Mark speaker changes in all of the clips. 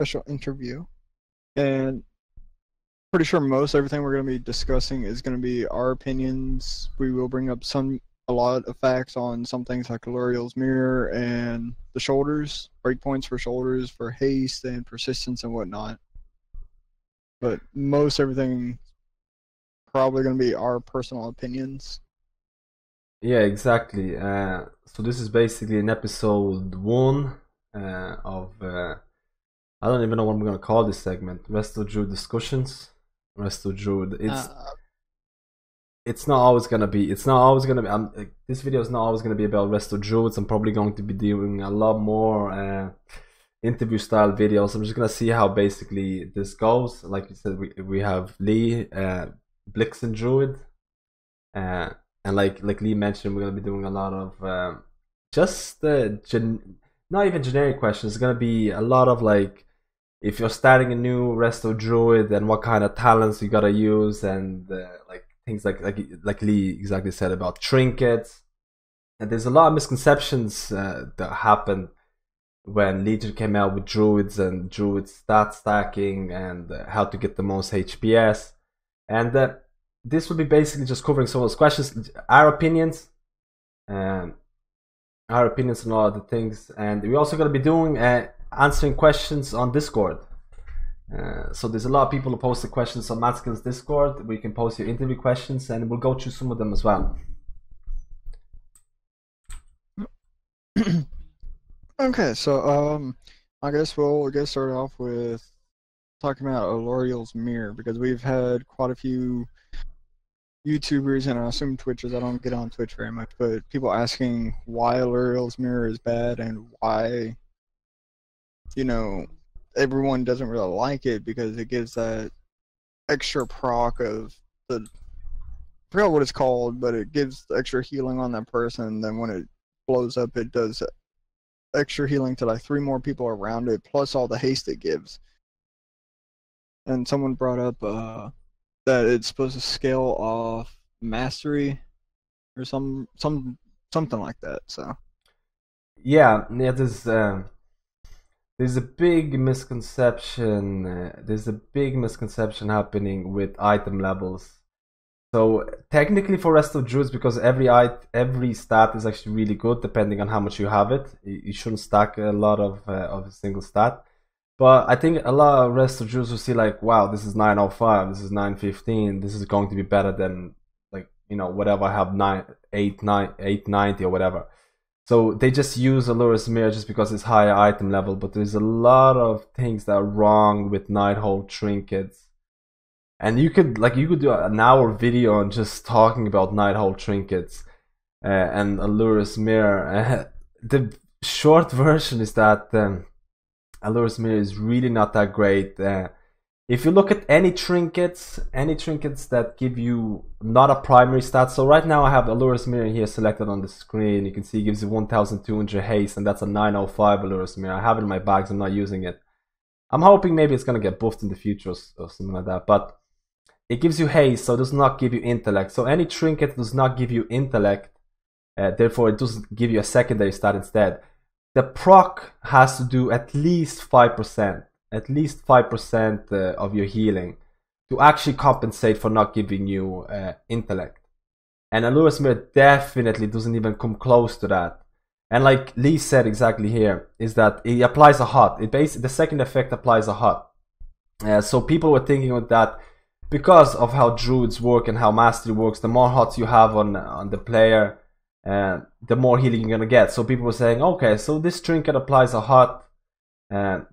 Speaker 1: special interview, and pretty sure most everything we're going to be discussing is going to be our opinions. We will bring up a lot of facts on some things like Luriel's mirror and the shoulders, breakpoints for shoulders, for haste and persistence and whatnot. But most everything probably going to be our personal opinions.
Speaker 2: Yeah, exactly. So this is basically an episode one of I don't even know what I'm gonna call this segment. Resto Druid discussions. Resto Druid. It's not always gonna be. It's not always gonna be. This video is not always gonna be about Resto Druids. I'm probably going to be doing a lot more interview style videos. I'm just gonna see how basically this goes. Like you said, we have Lee, Blixen Druid. And like Lee mentioned, we're gonna be doing a lot of just not even generic questions. It's gonna be a lot of like, if you're starting a new Resto Druid, and what kind of talents you gotta use, and like things like Lee exactly said about trinkets. And there's a lot of misconceptions that happened when Legion came out with druids and druid stat stacking and how to get the most HPS, and this will be basically just covering some of those questions, our opinions on a lot of the things, and we're also going to be doing answering questions on Discord. So there's a lot of people who post the questions on MadSkillz Discord. We can post your interview questions, and we'll go through some of them as well.
Speaker 1: Okay, so I guess we'll get started off with talking about Luriel's mirror, because we've had quite a few YouTubers, and I assume Twitchers, I don't get on Twitch very much, but people asking why Luriel's mirror is bad and why, you know, everyone doesn't really like it, because it gives that extra proc of I forgot what it's called, but it gives extra healing on that person, and then when it blows up, it does extra healing to like 3 more people around it, plus all the haste it gives. And someone brought up that it's supposed to scale off mastery or something like that. So
Speaker 2: yeah, there's a big misconception. There's a big misconception happening with item levels. So technically for Resto Druids, because every stat is actually really good depending on how much you have it. You shouldn't stack a lot of a single stat. But I think a lot of Resto Druids will see like, wow, this is 905, this is 915, this is going to be better than, like, you know, whatever I have 890 or whatever. So they just use Allure's Mirror just because it's higher item level, but there's a lot of things that are wrong with Nighthold trinkets. And you could do an hour video on just talking about Nighthold trinkets and Allure's Mirror. The short version is that Allure's Mirror is really not that great. If you look at any trinkets that give you not a primary stat. So right now I have Allure's Mirror here selected on the screen. You can see it gives you 1200 haste, and that's a 905 Allure's Mirror. I have it in my bags, I'm not using it. I'm hoping maybe it's gonna get buffed in the future or something like that. But it gives you haste, so it does not give you intellect. So any trinket does not give you intellect, therefore it doesn't give you a secondary stat instead. The proc has to do at least 5%, of your healing to actually compensate for not giving you intellect. And Allure's Mirror definitely doesn't even come close to that. And like Lee said exactly here, is that it applies a hot. The second effect applies a hot. So people were thinking of that, because of how druids work and how mastery works, the more hots you have on the player, the more healing you're gonna get. So people were saying, okay, so this trinket applies a hot, I'm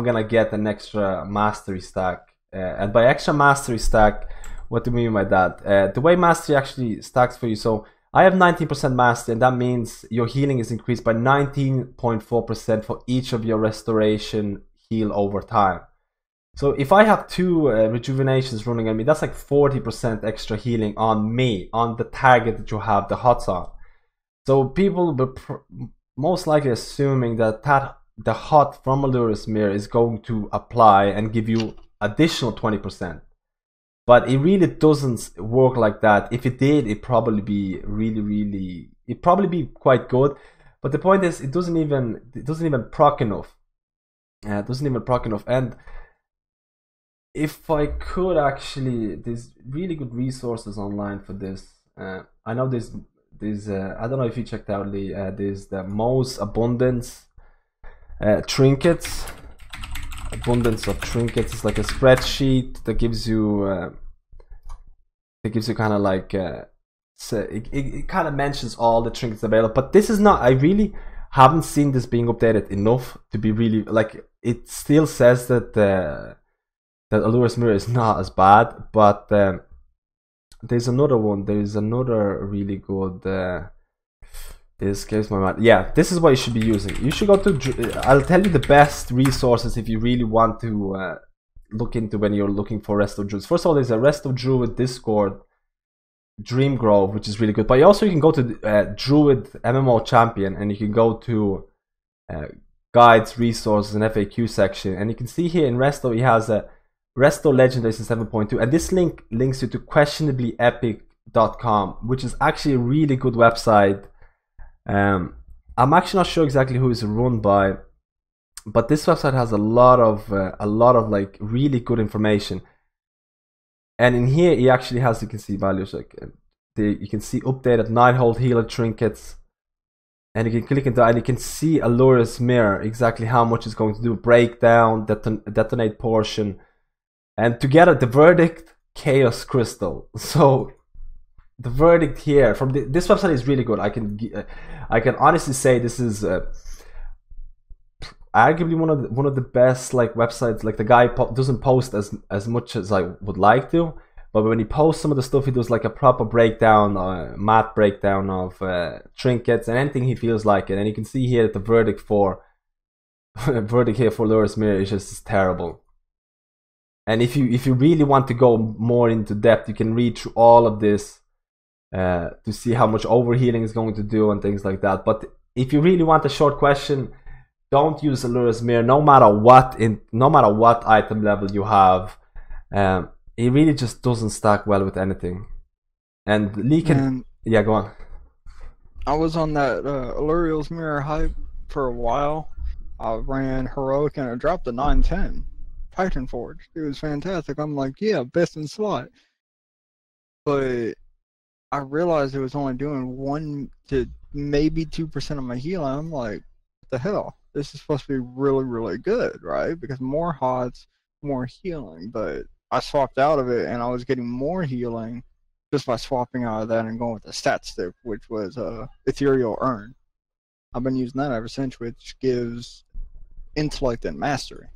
Speaker 2: gonna get an extra mastery stack. And by extra mastery stack, what do we mean by that? The way mastery actually stacks for you, so I have 19% mastery, and that means your healing is increased by 19.4% for each of your restoration heal over time. So if I have 2 rejuvenations running on me, that's like 40% extra healing on me, on the target that you have the hots on. So people will most likely assuming that the hot from Allure's Mirror is going to apply and give you additional 20%. But it really doesn't work like that. If it did, it'd probably be it'd probably be quite good. But the point is, it doesn't even proc enough. Doesn't even proc enough. And if I could actually, there's really good resources online for this. I know there's I don't know if you checked out Lee. There's the most abundance trinkets. Abundance of trinkets is like a spreadsheet that gives you kind of like so it kind of mentions all the trinkets available. But this is not. I really haven't seen this being updated enough to be really like. It still says that that Allura's Mirror is not as bad, but there's another one. There is another really good. This escapes my mind. Yeah, this is what you should be using. You should go to. I'll tell you the best resources if you really want to look into when you're looking for Resto Druids. First of all, there's a Resto Druid Discord, Dream Grove, which is really good. But also you can go to Druid MMO Champion, and you can go to guides, resources, and FAQ section, and you can see here in Resto he has a Resto Legendaries in 7.2, and this link links you to questionablyepic.com, which is actually a really good website. I'm actually not sure exactly who it's run by, but this website has a lot of like really good information. And in here, he actually has, you can see values like you can see updated Nighthold healer trinkets, and you can click into and you can see Allura's Mirror exactly how much it's going to do, breakdown, detonate portion, and together the verdict, chaos crystal. So the verdict here from this website is really good. I can honestly say this is arguably one of the best like websites. Like the guy doesn't post as much as I would like to, but when he posts some of the stuff, he does like a proper breakdown, math breakdown of trinkets and anything he feels like it. And you can see here that the verdict for verdict here for Allura's Mirror is just terrible. And if you really want to go more into depth, you can read through all of this to see how much overhealing is going to do and things like that. But if you really want a short question, don't use Allura's Mirror, no matter what item level you have. It really just doesn't stack well with anything. And Lee can, yeah, go on.
Speaker 1: I was on that Allura's Mirror hype for a while. I ran heroic and I dropped a 910 Titan Forge. It was fantastic. I'm like, yeah, best in slot. But I realized it was only doing 1 to maybe 2% of my healing. I'm like, what the hell? This is supposed to be really, really good, right? Because more HOTS, more healing. But I swapped out of it, and I was getting more healing just by swapping out of that and going with the stat stick, which was Ethereal Urn. I've been using that ever since, which gives intellect and mastery.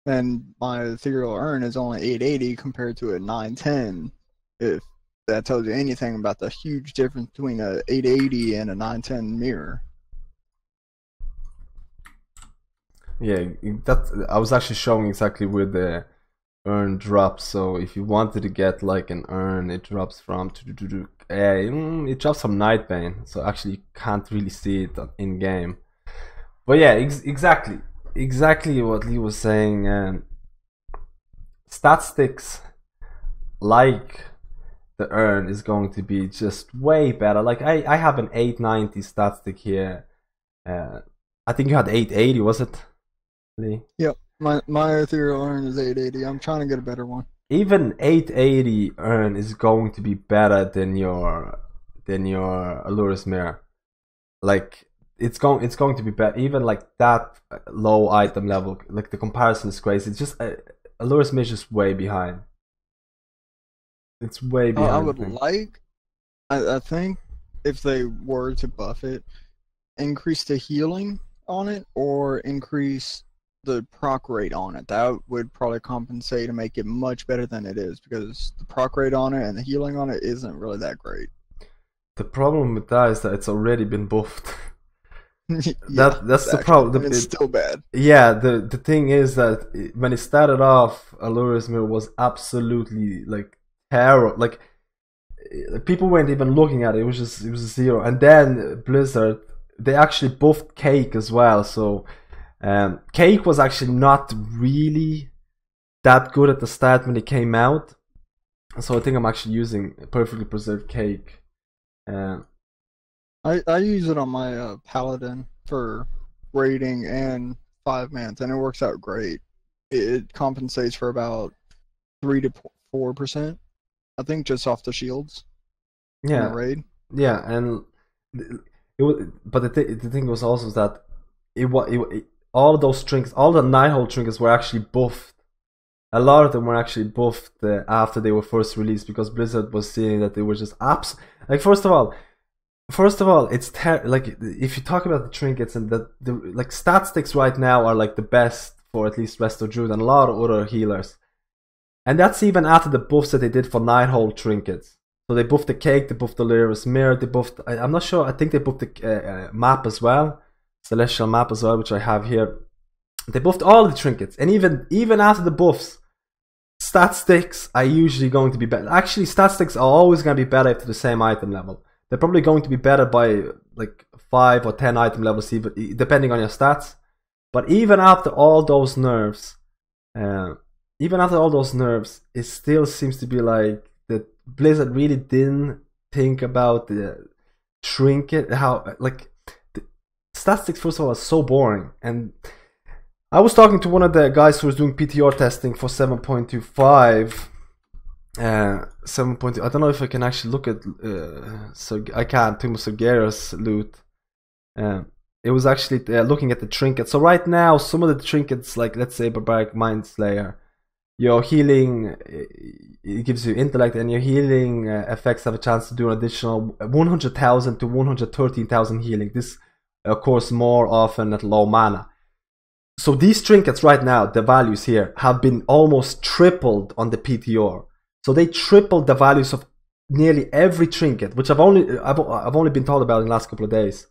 Speaker 1: And my Ethereal Urn is only 880 compared to a 910. If that tells you anything about the huge difference between a 880 and a 910 mirror.
Speaker 2: Yeah, that I was actually showing exactly where the urn drops. So if you wanted to get like an urn, it drops from it drops from Nightbane. So actually you can't really see it in game. But yeah, exactly what Lee was saying. Stat sticks like the urn is going to be just way better. Like I have an 890 stat stick here. I think you had 880, was it, Lee?
Speaker 1: Yep, my Ethereal Urn is 880. I'm trying to get a better one. Even
Speaker 2: 880 urn is going to be better than your Allura's Mirror. Like it's going to be better. Even like that low item level, like the comparison is crazy. It's just Allura's Mirror is just way behind. It's way behind.
Speaker 1: I would like, I think if they were to buff it, increase the healing on it or increase the proc rate on it. That would probably compensate and make it much better than it is, because the proc rate on it and the healing on it isn't really that great.
Speaker 2: The problem with that is that it's already been buffed.
Speaker 1: Yeah,
Speaker 2: that's the problem.
Speaker 1: It's still bad.
Speaker 2: Yeah, the thing is that when it started off, Allura's Mirror was absolutely like terrible. Like people weren't even looking at it. It was a zero. And then Blizzard, they actually buffed Cake as well. So Cake was actually not really that good at the start when it came out. So I think I'm actually using Perfectly Preserved Cake.
Speaker 1: I use it on my Paladin for rating and 5 mans, and it works out great. It compensates for about 3 to 4%, I think, just off the shields.
Speaker 2: Yeah,
Speaker 1: raid.
Speaker 2: Yeah, and it was, but the thing was also that all of those trinkets, all the 9-hole trinkets were actually buffed. A lot of them were actually buffed after they were first released, because Blizzard was seeing that they were just like, first of all, it's like, if you talk about the trinkets and the like, stat sticks right now are like the best for at least Resto Druid and a lot of other healers, and that's even after the buffs that they did for 9-hole trinkets. So they buffed the cake, they buffed the Lyris mirror, they buffed, I'm not sure, I think they buffed the map as well, celestial map as well, which I have here. They buffed all the trinkets, and even after the buffs, stat sticks are usually going to be better. Actually, stat sticks are always going to be better to the same item level. They're probably going to be better by like 5 or 10 item levels, even depending on your stats. But even after all those nerfs, it still seems to be like that Blizzard really didn't think about the trinket. How, like, the stat sticks, first of all, are so boring. And I was talking to one of the guys who was doing PTR testing for 7.25. 7.2. I don't know if I can actually look at. So I can't. Too much Sargeras loot. It was actually looking at the trinkets. So right now, some of the trinkets, like let's say Barbaric Mind Slayer, your healing, it gives you intellect, and your healing effects have a chance to do an additional 100,000 to 113,000 healing. This, of course, more often at low mana. So these trinkets right now, the values here, have been almost tripled on the PTR. So they tripled the values of nearly every trinket, which I've only been told about in the last couple of days.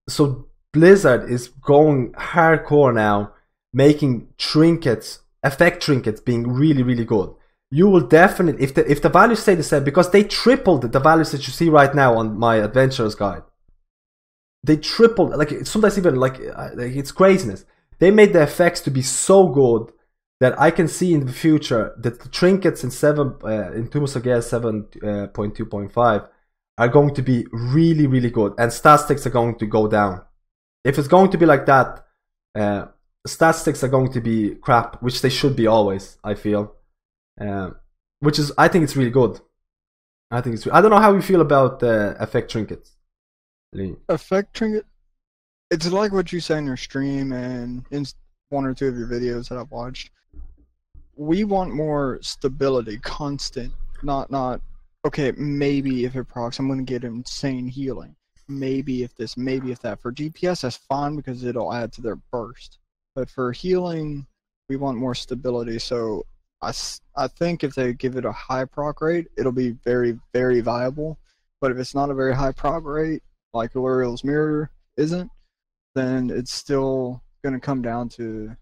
Speaker 2: So Blizzard is going hardcore now, making trinkets, effect trinkets, being really, really good. You will definitely, if the values stay the same, because they tripled the values that you see right now on my Adventurer's Guide. They tripled, like sometimes even like it's craziness. They made the effects to be so good that I can see in the future that the trinkets in Tomb of Sargeras 7.2.5 are going to be really, really good, and stat sticks are going to go down. If it's going to be like that, stat sticks are going to be crap, which they should be always, I feel. Which is, I think it's really good. I don't know how you feel about effect trinkets.
Speaker 1: Effect trinket, it's like what you say in your stream and in one or two of your videos that I've watched. We want more stability, constant, not okay, maybe if it procs, I'm going to get insane healing. Maybe if this, maybe if that. For DPS, that's fine because it'll add to their burst. But for healing, we want more stability. So I think if they give it a high proc rate, it'll be very, very viable. But if it's not a very high proc rate, like Aluriel's Mirror isn't, then it's still going to come down to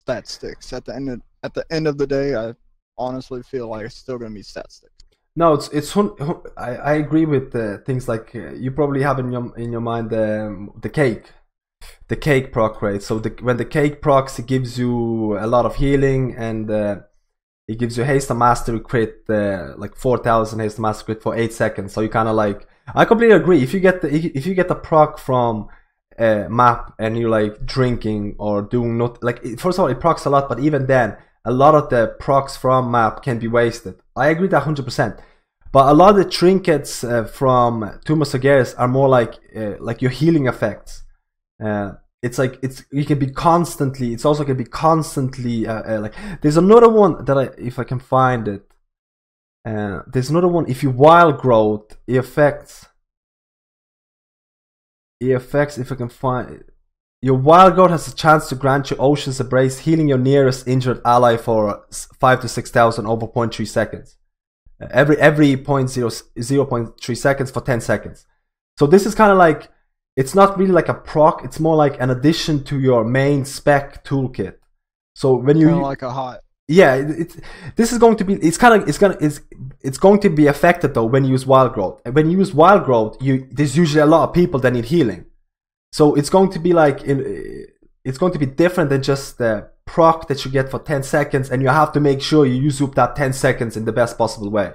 Speaker 1: stat sticks. At the end of the day, I honestly feel like it's still going to be stat sticks.
Speaker 2: No, I agree with things like you probably have in your mind the cake proc rate. So when the cake procs, it gives you a lot of healing, and it gives you haste and mastery crit, like 4,000 haste and mastery crit for 8 seconds. So you kind of like, I completely agree. If you get the proc from map and you're like drinking or doing not, like, first of all, it procs a lot, but even then, a lot of the procs from map can be wasted. I agree that 100%. But a lot of the trinkets from Tomb of Sargeras are more like your healing effects. It's like you can be constantly. It's also can be constantly like. There's another one that if I can find it. There's another one. If you wild growth, it affects. If I can find it. Your wild growth has a chance to grant you Ocean's Embrace, healing your nearest injured ally for 5 to 6,000 over 0.3 seconds. Every 0.3 seconds for 10 seconds. So this is kind of like, it's not really like a proc, it's more like an addition to your main spec toolkit. So when you
Speaker 1: like a hot.
Speaker 2: Yeah, this is going to be, it's going to be affected though when you use wild growth. And when you use wild growth, there's usually a lot of people that need healing. So it's going to be like, it's going to be different than just the proc that you get for 10 seconds, and you have to make sure you use up that 10 seconds in the best possible way.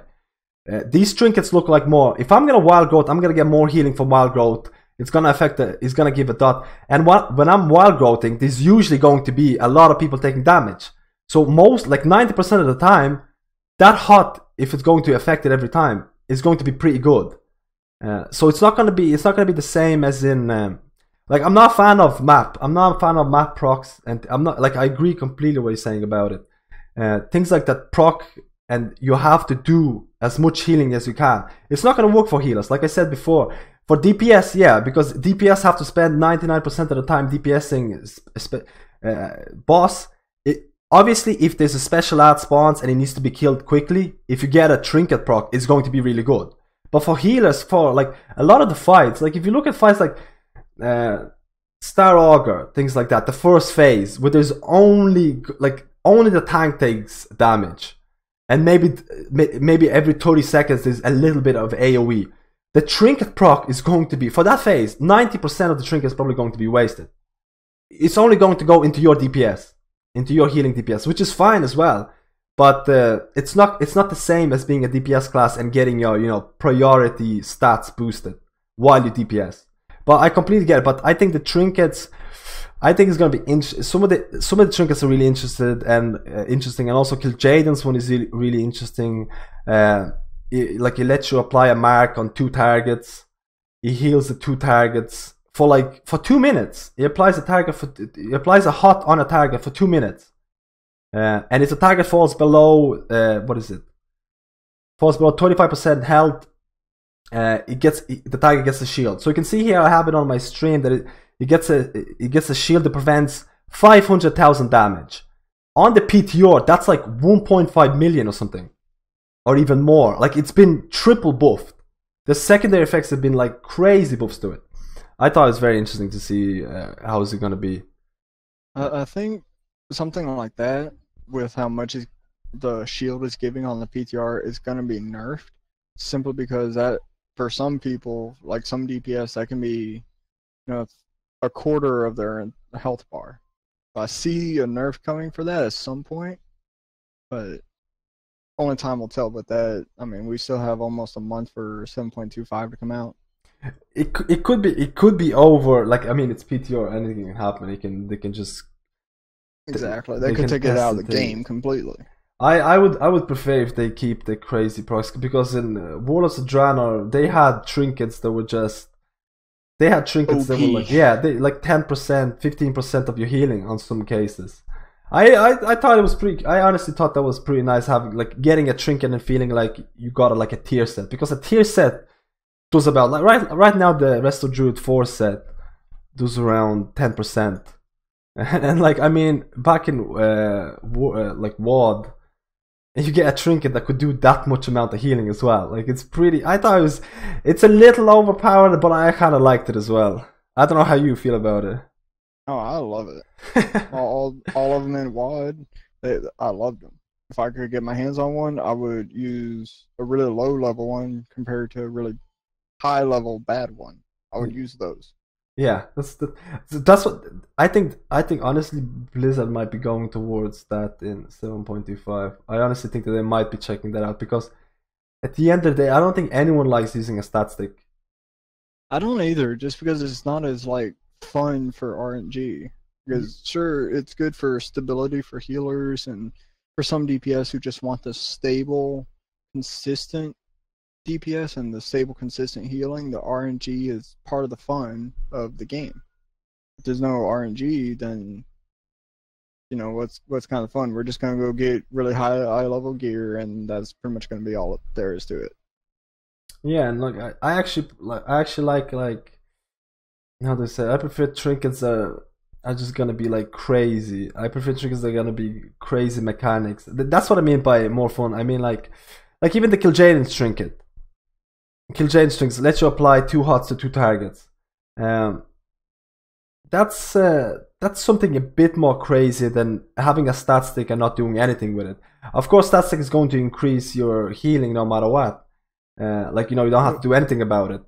Speaker 2: These trinkets look like more, if I'm going to wild growth, I'm going to get more healing from wild growth. It's gonna affect it's gonna give a dot. And when I'm wild growthing, there's usually going to be a lot of people taking damage. So most, like 90% of the time, that hot, if it's going to affect it every time, is going to be pretty good. So it's not gonna be the same as in like, I'm not a fan of map. I'm not a fan of map procs, and I'm not, like, I agree completely what you're saying about it. Things like that proc, and you have to do as much healing as you can. It's not gonna work for healers, like I said before. For DPS, yeah, because DPS have to spend 99% of the time DPSing boss. Obviously, if there's a special ad spawns and it needs to be killed quickly, if you get a trinket proc, it's going to be really good. But for healers, for like a lot of the fights, like if you look at fights like Star Augur, things like that, the first phase, where there's only the tank takes damage, and maybe every 30 seconds there's a little bit of AoE. The trinket proc is going to be, for that phase, 90% of the trinket is probably going to be wasted. It's only going to go into your DPS, into your healing DPS, which is fine as well. But it's not the same as being a DPS class and getting your priority stats boosted while you DPS. But I completely get it. But I think the trinkets, I think it's gonna be some of the trinkets are really interesting, and also Kil'jaeden's one is really interesting. It lets you apply a mark on 2 targets. He heals the 2 targets for 2 minutes. He applies a hot on a target for 2 minutes. And if the target falls below falls below 25% health, the target gets a shield. So you can see here, I have it on my stream that it gets a shield that prevents 500,000 damage. On the PTR, that's like 1.5 million or something, or even more. Like, it's been triple buffed. The secondary effects have been like crazy buffs to it. I thought it was very interesting to see how is it going to be.
Speaker 1: I think something like that, with how much the shield is giving on the PTR, is going to be nerfed, simply because that, for some people, like some DPS, that can be, a quarter of their health bar. I see a nerf coming for that at some point, but only time will tell. But that, I mean, we still have almost a month for 7.25 to come out.
Speaker 2: It could be over. Like, I mean, it's PTR, anything can happen. They can just
Speaker 1: exactly. They could take it out of the game completely.
Speaker 2: I would prefer if they keep the crazy procs, because in Warlords of Draenor they had trinkets that were just that were like, yeah, they like 10%, 15% of your healing on some cases. I thought it was pretty. I honestly thought that was pretty nice, having like getting a trinket and feeling like you got a tier set, because a tier set does about, like, right now the RESTO DRUID 4 set does around 10%. And like, I mean, back in like WoD, you get a trinket that could do that much amount of healing as well. Like, it's pretty. I thought it's a little overpowered, but I kind of liked it as well. I don't know how you feel about it.
Speaker 1: Oh, I love it. all of them in WoD, I loved them. If I could get my hands on one, I would use a really low level one compared to a really high level bad one. I would use those.
Speaker 2: Yeah, that's what I think. I think honestly, Blizzard might be going towards that in 7.25. I honestly think that they might be checking that out, because at the end of the day, I don't think anyone likes using a stat stick.
Speaker 1: I don't either, just because it's not as like fun for RNG. Because sure, it's good for stability for healers and for some DPS who just want the stable, consistent DPS and the stable, consistent healing. The RNG is part of the fun of the game. If there's no RNG, then what's kind of fun? We're just gonna go get really high level gear, and that's pretty much gonna be all there is to it. Yeah,
Speaker 2: and look, I actually like how they say. I prefer trinkets are just gonna be like crazy. I prefer trinkets that are gonna be crazy mechanics. That's what I mean by more fun. I mean like even the Kil'jaeden's trinket. Kil'jaeden's trinkets let you apply 2 hots to 2 targets. That's something a bit more crazy than having a stat stick and not doing anything with it. Of course, stat stick is going to increase your healing no matter what. You don't have to do anything about it.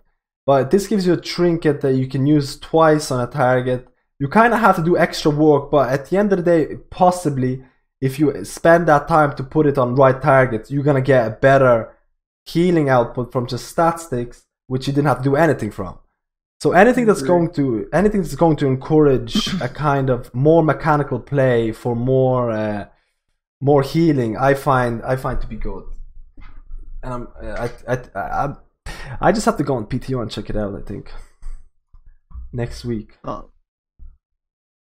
Speaker 2: But this gives you a trinket that you can use twice on a target. You kind of have to do extra work, but at the end of the day, possibly, if you spend that time to put it on right targets, you're gonna get a better healing output from just stat sticks, which you didn't have to do anything from. So anything that's going to encourage a kind of more mechanical play for more healing, I find to be good. And I just have to go on PTO and check it out, I think, next week.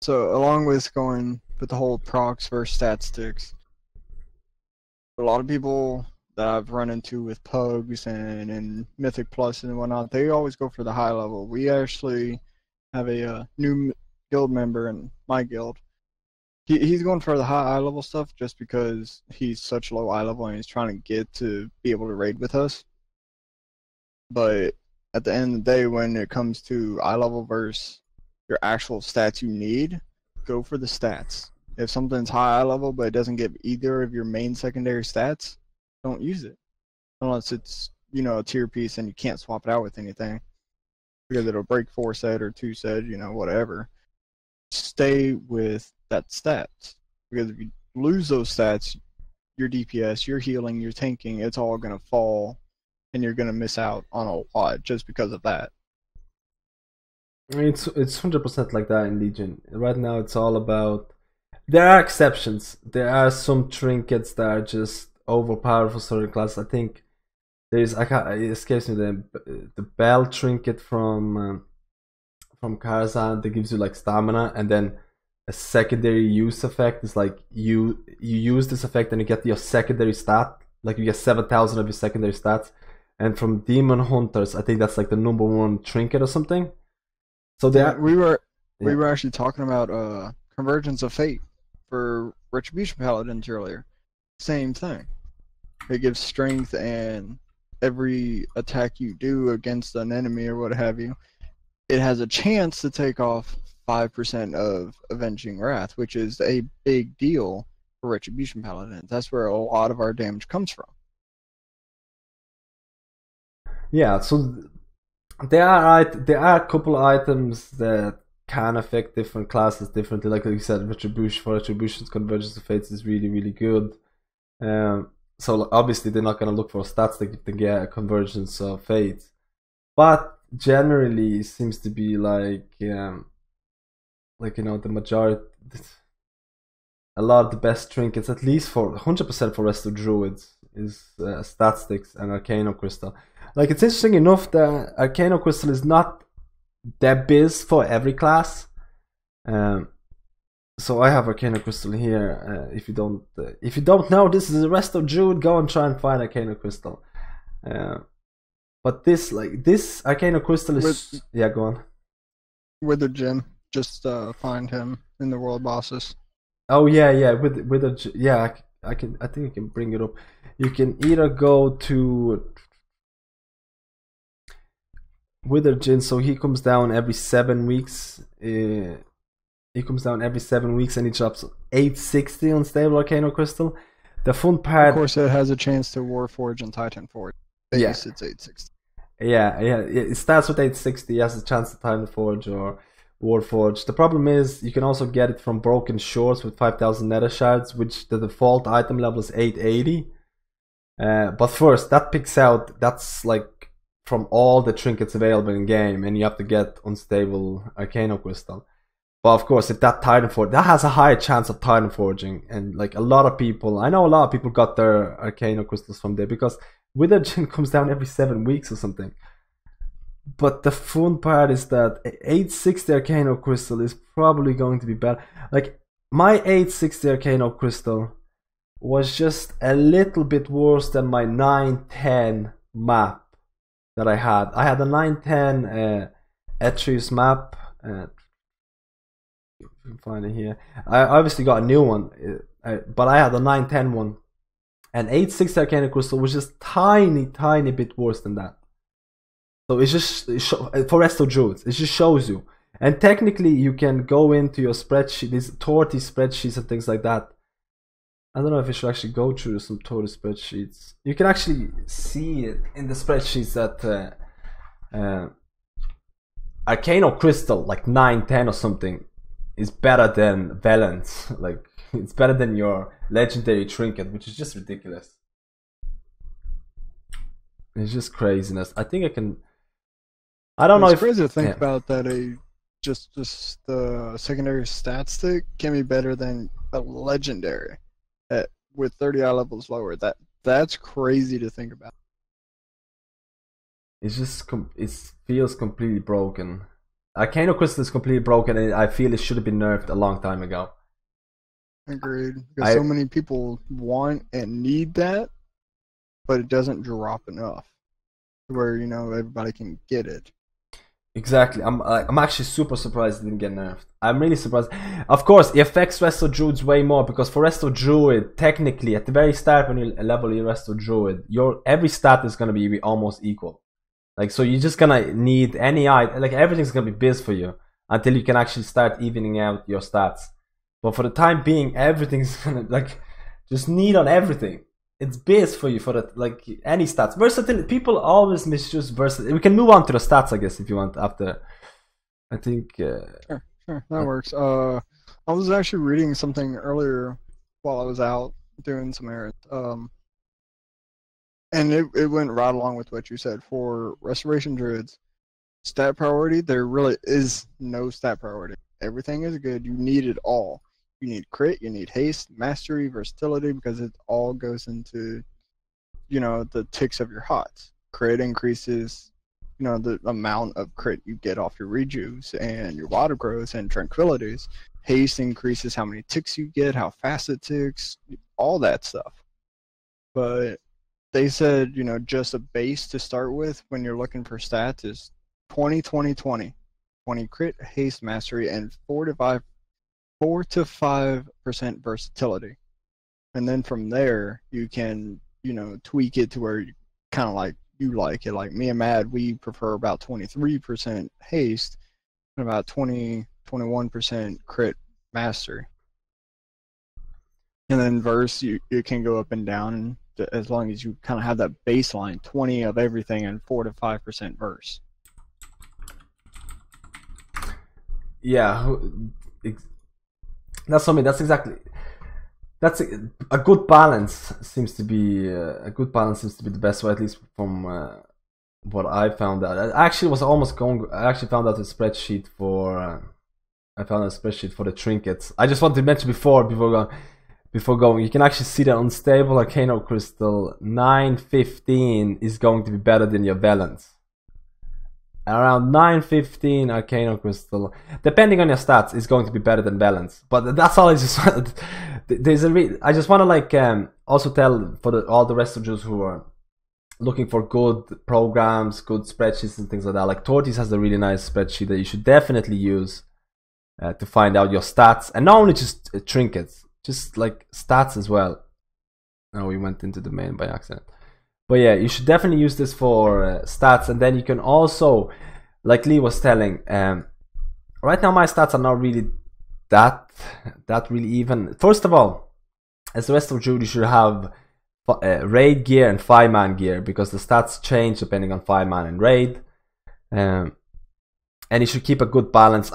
Speaker 1: So along with going with the whole procs versus stat sticks, a lot of people that I've run into with Pugs and Mythic Plus and whatnot, they always go for the high level. We actually have a new guild member in my guild. He's going for the high level stuff just because he's such low eye level and he's trying to get to be able to raid with us. But at the end of the day, when it comes to eye level versus your actual stats you need, go for the stats. If something's high eye level but it doesn't give either of your main secondary stats, don't use it. Unless it's, you know, a tier piece and you can't swap it out with anything. Because it'll break 4 set or 2 set, you know, whatever. Stay with that stats. Because if you lose those stats, your DPS, your healing, your tanking, it's all going to fall. And you're going to miss out on a lot just because of that.
Speaker 2: It's 100% like that in Legion. Right now it's all about... There are exceptions. There are some trinkets that are just overpowered for certain classes. I think there's... it escapes me the bell trinket from Karazhan that gives you like stamina, and then a secondary use effect is like you use this effect and you get your secondary stat. Like you get 7,000 of your secondary stats. And from Demon Hunters, I think that's like the #1 trinket or something. So
Speaker 1: we were actually talking about Convergence of Fate for Retribution Paladins earlier. Same thing. It gives strength, and every attack you do against an enemy or what have you, it has a chance to take off 5% of Avenging Wrath, which is a big deal for Retribution Paladins. That's where a lot of our damage comes from.
Speaker 2: Yeah, so there are a couple of items that can affect different classes differently. Like you said, Retribution's Convergence of Fates is really, really good. So obviously they're not going to look for stats that they get a Convergence of Fates. But generally it seems to be like you know, the majority... A lot of the best trinkets, at least for 100% for RESTO DRUIDs, is stat sticks and Arcano Crystal. Like, it's interesting enough that Arcano Crystal is not that biz for every class. So I have Arcano Crystal here. If you don't know, this is a RESTO Druid. Go and try and find Arcano Crystal. But this Arcano Crystal is... yeah, go on.
Speaker 1: Wither Jim, just find him in the world bosses.
Speaker 2: Oh yeah, with a... yeah, I think I can bring it up. You can either go to Wither Jin, so he comes down every 7 weeks. He comes down every 7 weeks and he drops 860 on stable Arcano Crystal. The fun part...
Speaker 1: Of course, it has a chance to Warforge and Titan Forge. Yes, it's 860.
Speaker 2: Yeah, it starts with 860. He has a chance to Titan Forge or Warforge. The problem is you can also get it from Broken Shores with 5,000 Nether Shards, which the default item level is 880. But first, that picks out... that's like from all the trinkets available in game, and you have to get unstable Arcano Crystal. But of course, if that Titan Forge, that has a higher chance of Titan Forging, and like a lot of people, I know a lot of people got their Arcano Crystals from there because Wither Jin comes down every 7 weeks or something. But the fun part is that 860 Arcano Crystal is probably going to be better. Like, my 860 Arcano Crystal was just a little bit worse than my 910 map that I had. I had a 910 Atreus map. You can find it here. I obviously got a new one, but I had a 910 one. And 860 Arcana Crystal was just tiny bit worse than that. So it's just for RESTO Druids, it just shows you. And technically, you can go into your spreadsheet, these Torty spreadsheets and things like that. I don't know if I should actually go through some Torty spreadsheets. You can actually see it in the spreadsheets that Arcano Crystal, like 910 or something, is better than Valence. Like, it's better than your legendary trinket, which is just ridiculous. It's just craziness. I think I can... I don't know
Speaker 1: It's
Speaker 2: if
Speaker 1: crazy to think about that just the secondary stat stick can be better than a legendary with 30 eye levels lower. That's crazy to think about.
Speaker 2: it's just it feels completely broken. Arcane Crystal is completely broken, and I feel it should have been nerfed a long time ago.
Speaker 1: Agreed. Because so many people want and need that, but it doesn't drop enough where, you know, everybody can get it.
Speaker 2: Exactly. I'm actually super surprised it didn't get nerfed. I'm really surprised. Of course, it affects Resto Druids way more, because for Resto Druid, technically, at the very start when you level your Resto Druid, your every stat is gonna be almost equal. Like, so you're just gonna need any eye, like everything's gonna be biz for you until you can actually start evening out your stats. But for the time being, everything's gonna like just need on everything. It's biz for you for that, like any stats. Versatility. People always misuse versatility. We can move on to the stats, I guess, if you want. After, I think.
Speaker 1: Sure, that works. I was actually reading something earlier while I was out doing some errands. And it went right along with what you said. For Restoration Druids, stat priority, there really is no stat priority. Everything is good. You need it all. You need crit, you need haste, mastery, versatility, because it all goes into, you know, the ticks of your hots. Crit increases, you know, the amount of crit you get off your rejuves and your water growths and tranquilities. Haste increases how many ticks you get, how fast it ticks, all that stuff. But they said, you know, just a base to start with when you're looking for stats is 20, 20, 20. 20 crit, haste, mastery, and 4 to 5% versatility. And then from there, you can, you know, tweak it to where you kind of like it. Like me and Mad, we prefer about 23% haste and about 21% crit mastery. And then verse, you can go up and down as long as you kind of have that baseline, 20 of everything and 4 to 5% verse.
Speaker 2: Yeah, that's something. That's exactly. That's a good balance. Seems to be a good balance. Seems to be the best way, at least from what I found out. I actually was almost going. I actually found out a spreadsheet for. I found a spreadsheet for the trinkets. I just wanted to mention before going. You can actually see that unstable Arcane Crystal 915 is going to be better than your Valence. Around 915 Arcane Crystal, depending on your stats, is going to be better than Valence. But that's all I just wanted. I just want to like also tell for all the rest of you who are looking for good programs, good spreadsheets and things like that. Like Tortoise has a really nice spreadsheet that you should definitely use to find out your stats, and not only just trinkets, just like stats as well. Oh, we went into the main by accident. But yeah, you should definitely use this for stats, and then you can also, like Lee was telling, right now my stats are not really that really even. First of all, as the rest of Druid, you should have raid gear and 5-man gear, because the stats change depending on 5-man and raid. And you should keep a good balance.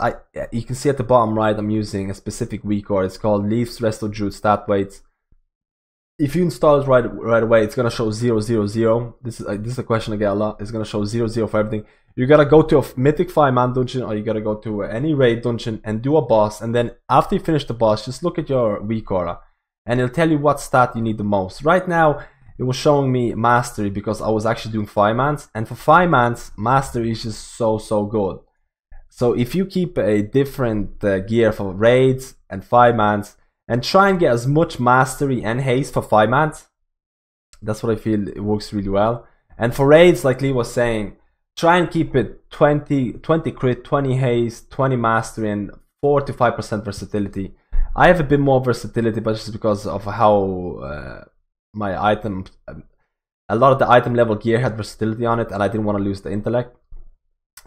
Speaker 2: You can see at the bottom right, I'm using a specific weak core. It's called Leafs Resto Druid Stat Weights. If you install it right away, it's gonna show 0, 0, 0. This is a question I get a lot. It's gonna show 0, 0 for everything. You gotta go to a Mythic 5-man dungeon, or you gotta go to any raid dungeon and do a boss. And then after you finish the boss, just look at your weak aura, and it'll tell you what stat you need the most. Right now, it was showing me mastery because I was actually doing 5-mans, and for 5-mans, mastery is just so good. So if you keep a different gear for raids and 5-mans, and try and get as much mastery and haste for 5-mans, that's what I feel it works really well. And for raids, like Lee was saying, try and keep it 20 crit, 20 haste, 20 mastery, and 4 to 5% versatility. I have a bit more versatility, but just because of how my item, a lot of the item level gear had versatility on it, and I didn't want to lose the intellect.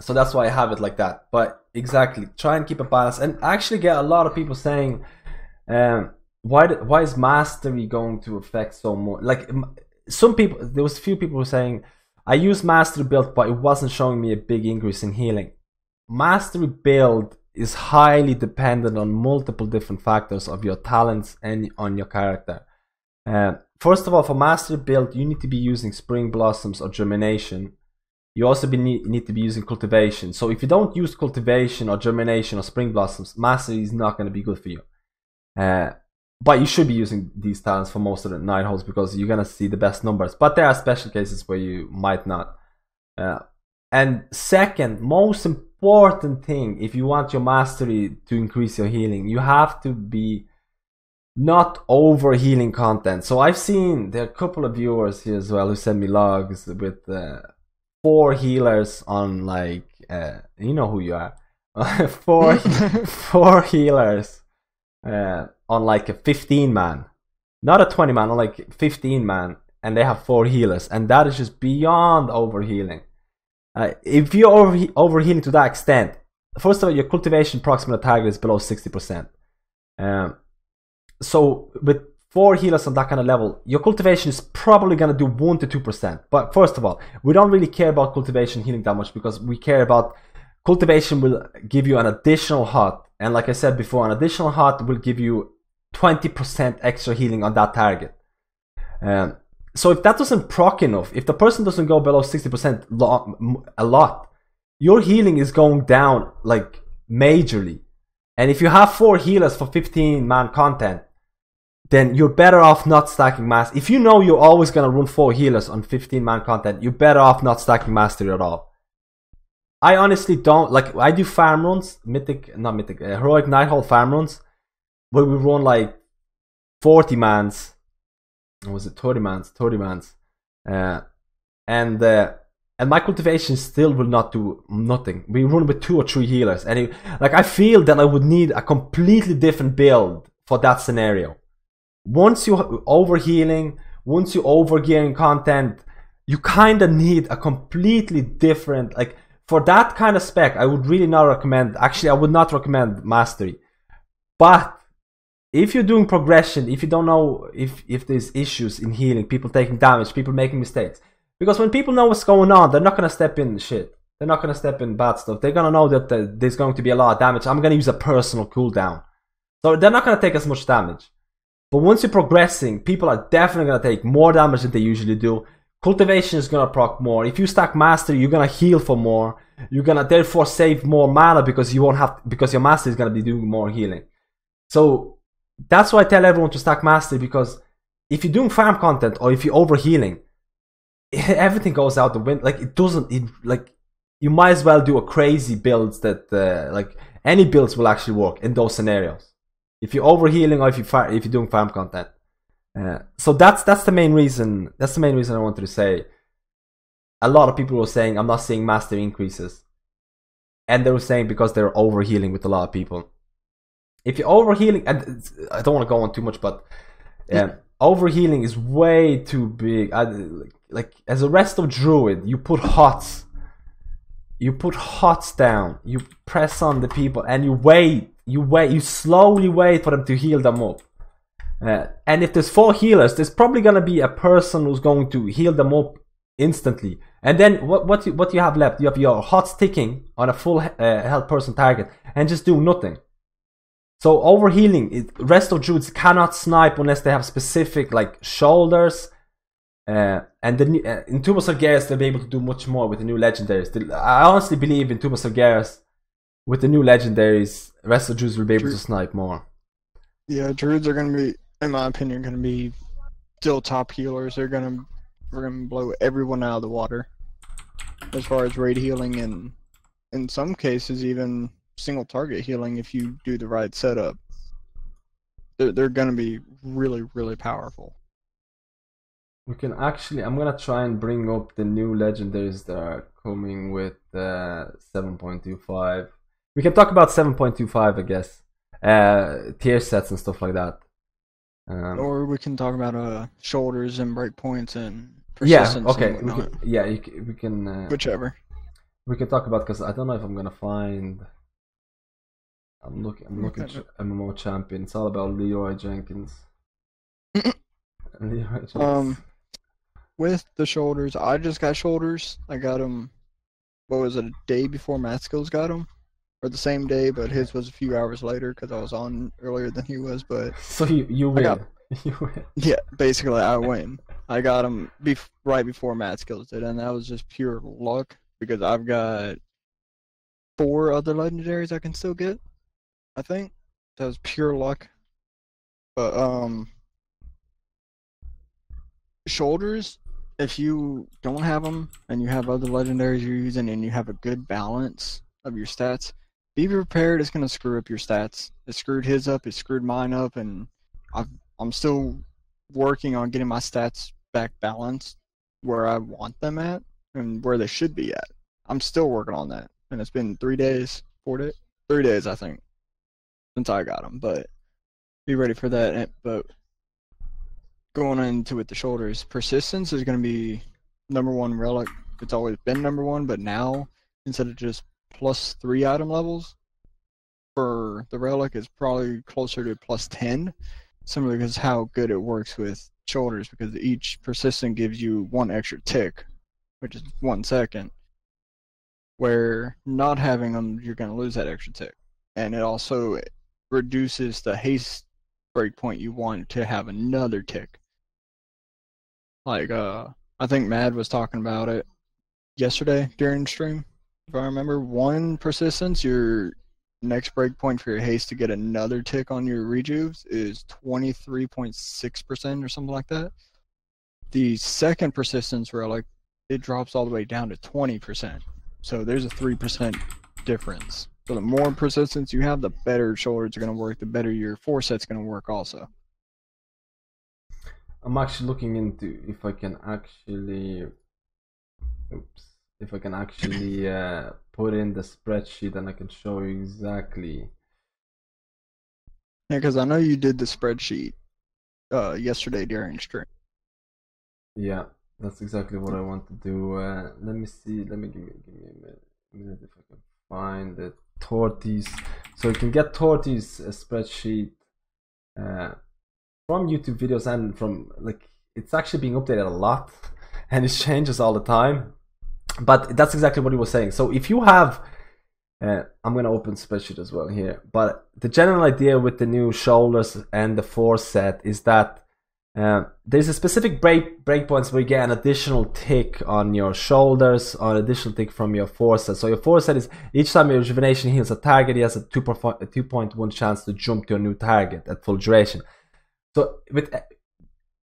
Speaker 2: So that's why I have it like that. But exactly, try and keep a balance. And I actually get a lot of people saying, why is mastery going to affect so much? Like some people, there was a few people who were saying, I use mastery build, but it wasn't showing me a big increase in healing. Mastery build is highly dependent on multiple different factors of your talents and on your character. First of all, for mastery build, you need to be using Spring Blossoms or Germination, you also need to be using cultivation. So if you don't use cultivation or germination or spring blossoms, mastery is not going to be good for you. But you should be using these talents for most of the night holes because you're going to see the best numbers. But there are special cases where you might not. And second, most important thing, if you want your mastery to increase your healing, you have to be not over healing content. So I've seen there are a couple of viewers here as well who send me logs with 4 healers on like you know who you are. 4 healers on like a 15 man, not a 20 man, on like 15 man, and they have 4 healers, and that is just beyond overhealing. If you're overhealing to that extent, first of all, your cultivation proximal target is below 60%. So with 4 healers on that kind of level, your cultivation is probably going to do 1 to 2%. But first of all, we don't really care about cultivation healing that much because we care about cultivation will give you an additional hut. And like I said before, an additional hut will give you 20% extra healing on that target. So if that doesn't proc enough, if the person doesn't go below 60% a lot, your healing is going down like majorly. And if you have 4 healers for 15 man content, then you're better off not stacking mastery. If you know you're always going to run 4 healers on 15 man content, you're better off not stacking mastery at all. I honestly don't, like, I do farm runs, heroic Nighthole farm runs, where we run like 40 mans. Or was it 30 mans? 30 mans. And my cultivation still will not do nothing. We run with 2 or 3 healers. And like I feel that I would need a completely different build for that scenario. Once you overhealing, once you overgearing content, you kind of need a completely different, like for that kind of spec, I would really not recommend, actually I would not recommend mastery. But if you're doing progression, if you don't know if there's issues in healing, people taking damage, people making mistakes. Because when people know what's going on, they're not going to step in shit. They're not going to step in bad stuff. They're going to know that there's going to be a lot of damage. I'm going to use a personal cooldown. So they're not going to take as much damage. But once you're progressing, people are definitely going to take more damage than they usually do. Cultivation is going to proc more. If you stack mastery, you're going to heal for more. You're going to therefore save more mana because you won't have, because your mastery is going to be doing more healing. So that's why I tell everyone to stack mastery, because if you're doing farm content or if you're overhealing, everything goes out the window. Like it doesn't, like you might as well do a crazy builds that like any builds will actually work in those scenarios. If you're overhealing or if you're doing farm content. So that's the main reason. That's the main reason I wanted to say. A lot of people were saying I'm not seeing mastery increases, and they were saying because they're overhealing with a lot of people. If you're overhealing, and I don't want to go on too much, but overhealing is way too big. Like as a resto druid, you put hots. You put hots down. You press on the people, and you wait. You slowly wait for them to heal them up. And if there's 4 healers, there's probably gonna be a person who's going to heal them up instantly. And then what you have left? You have your hots ticking on a full health person target, and just do nothing. So overhealing, resto druids cannot snipe unless they have specific like shoulders. And in Tomb of Sargeras, they'll be able to do much more with the new legendaries. I honestly believe in Tomb of Sargeras, with the new legendaries, resto druids will be able to snipe more.
Speaker 1: Yeah, druids are going to be, in my opinion, going to be still top healers. We're going to blow everyone out of the water as far as raid healing, and in some cases even single target healing if you do the right setup. They're going to be really, really powerful.
Speaker 2: We can actually, I'm going to try and bring up the new legendaries that are coming with 7.25. We can talk about 7.25, I guess. Tier sets and stuff like that.
Speaker 1: Or we can talk about shoulders and breakpoints and persistence.
Speaker 2: Yeah, okay.
Speaker 1: And
Speaker 2: we can
Speaker 1: whichever.
Speaker 2: We can talk about, because I don't know if I'm going to find... I'm looking at MMO champion. It's all about Leroy Jenkins. Leroy Jenkins.
Speaker 1: With the shoulders, I just got shoulders. I got them, what was it, a day before MadSkillz got them? Or the same day, but his was a few hours later because I was on earlier than he was. But
Speaker 2: so you win. You win.
Speaker 1: Yeah, basically I win. I got him right before MadSkillz did, and that was just pure luck. because I've got 4 other legendaries I can still get, I think. That was pure luck. But shoulders, if you don't have them and you have other legendaries you're using and you have a good balance of your stats, be prepared. It's gonna screw up your stats. It screwed his up. It screwed mine up, and I'm still working on getting my stats back balanced where I want them at and where they should be at. I'm still working on that, and it's been 3 days, 4 days, 3 days I think since I got them. But be ready for that. But going into with the shoulders, persistence is going to be #1 relic. It's always been #1, but now instead of just +3 item levels for the relic, it's probably closer to +10, simply because how good it works with shoulders, because each persistent gives you 1 extra tick, which is 1 second, where not having them, you're going to lose that extra tick. And it also reduces the haste breakpoint you want to have another tick. Like, I think Mad was talking about it yesterday during stream. If I remember, 1 persistence, your next breakpoint for your haste to get another tick on your rejuves is 23.6% or something like that. The second persistence relic, it drops all the way down to 20%. So there's a 3% difference. So the more persistence you have, the better shoulders are going to work, the better your 4 set's going to work also.
Speaker 2: I'm actually looking into if I can actually, put in the spreadsheet and I can show you exactly.
Speaker 1: Yeah, because I know you did the spreadsheet yesterday during stream.
Speaker 2: Yeah, that's exactly what I want to do. Let me see. Let me give me a minute if I can find the Tortoise. So you can get Tortoise spreadsheet from YouTube videos and from, like, it's actually being updated a lot and it changes all the time. But that's exactly what he was saying. So if you have, I'm going to open spreadsheet as well here. But the general idea with the new shoulders and the 4 set is that there's a specific breakpoints where you get an additional tick on your shoulders, or an additional tick from your 4 set. So your 4 set is each time your rejuvenation heals a target, he has a 2.1 chance to jump to a new target at full duration. So with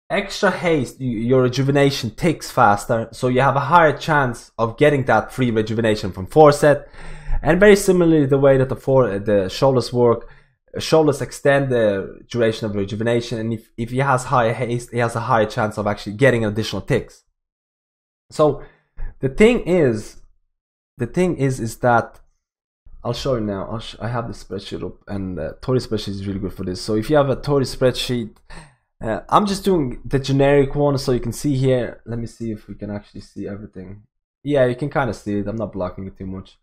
Speaker 2: extra haste, your rejuvenation ticks faster, so you have a higher chance of getting that free rejuvenation from 4 set. And very similarly, the way that the shoulders work, shoulders extend the duration of rejuvenation, and if he has higher haste, he has a higher chance of actually getting additional ticks. So the thing is that I'll show you now. I have the spreadsheet up, and Tori spreadsheet is really good for this. So if you have a Tori spreadsheet, I'm just doing the generic one, so you can see here. Let me see if we can actually see everything. Yeah, you can kind of see it. I'm not blocking it too much.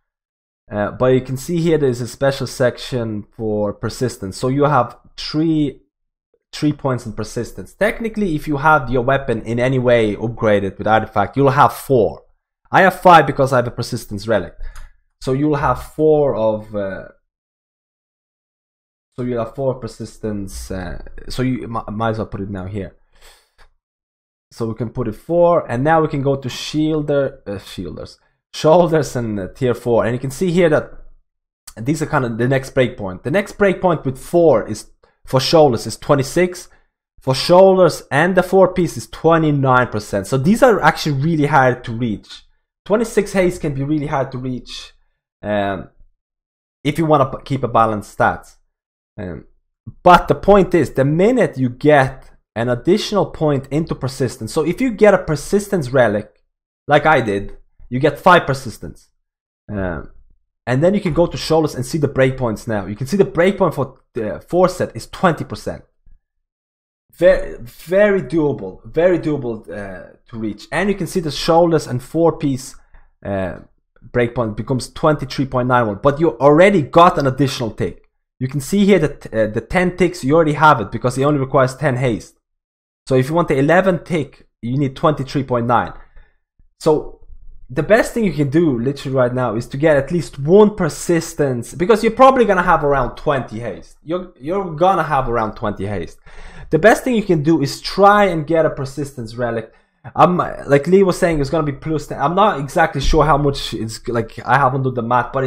Speaker 2: But you can see here there's a special section for persistence. So you have three points in persistence. Technically, if you have your weapon in any way upgraded with artifact, you'll have 4. I have 5 because I have a persistence relic. So you'll have 4 of. So you'll have 4 persistence. So you might as well put it now here. So we can put it 4, and now we can go to shoulders and tier 4, and you can see here that these are kind of the next breakpoint. The next breakpoint with 4 is for shoulders is 26. For shoulders and the 4 piece is 29%. So these are actually really hard to reach. 26 haste can be really hard to reach if you want to keep a balanced stats. But the point is, the minute you get an additional point into persistence, so if you get a persistence relic, like I did, you get 5 persistence. And then you can go to shoulders and see the breakpoints now. You can see the breakpoint for the 4 set is 20%. Very, very doable. Very doable to reach. And you can see the shoulders and 4 piece breakpoint becomes 23.91. But you already got an additional tick. You can see here that the 10 ticks, you already have it because it only requires 10 haste. So if you want the 11 tick, you need 23.9. So the best thing you can do literally right now is to get at least 1 persistence, because you're probably gonna have around 20 haste. You're gonna have around 20 haste. The best thing you can do is try and get a persistence relic I'm like Lee was saying, it's gonna be plus 10. I'm not exactly sure how much it's like. I haven't done the math, but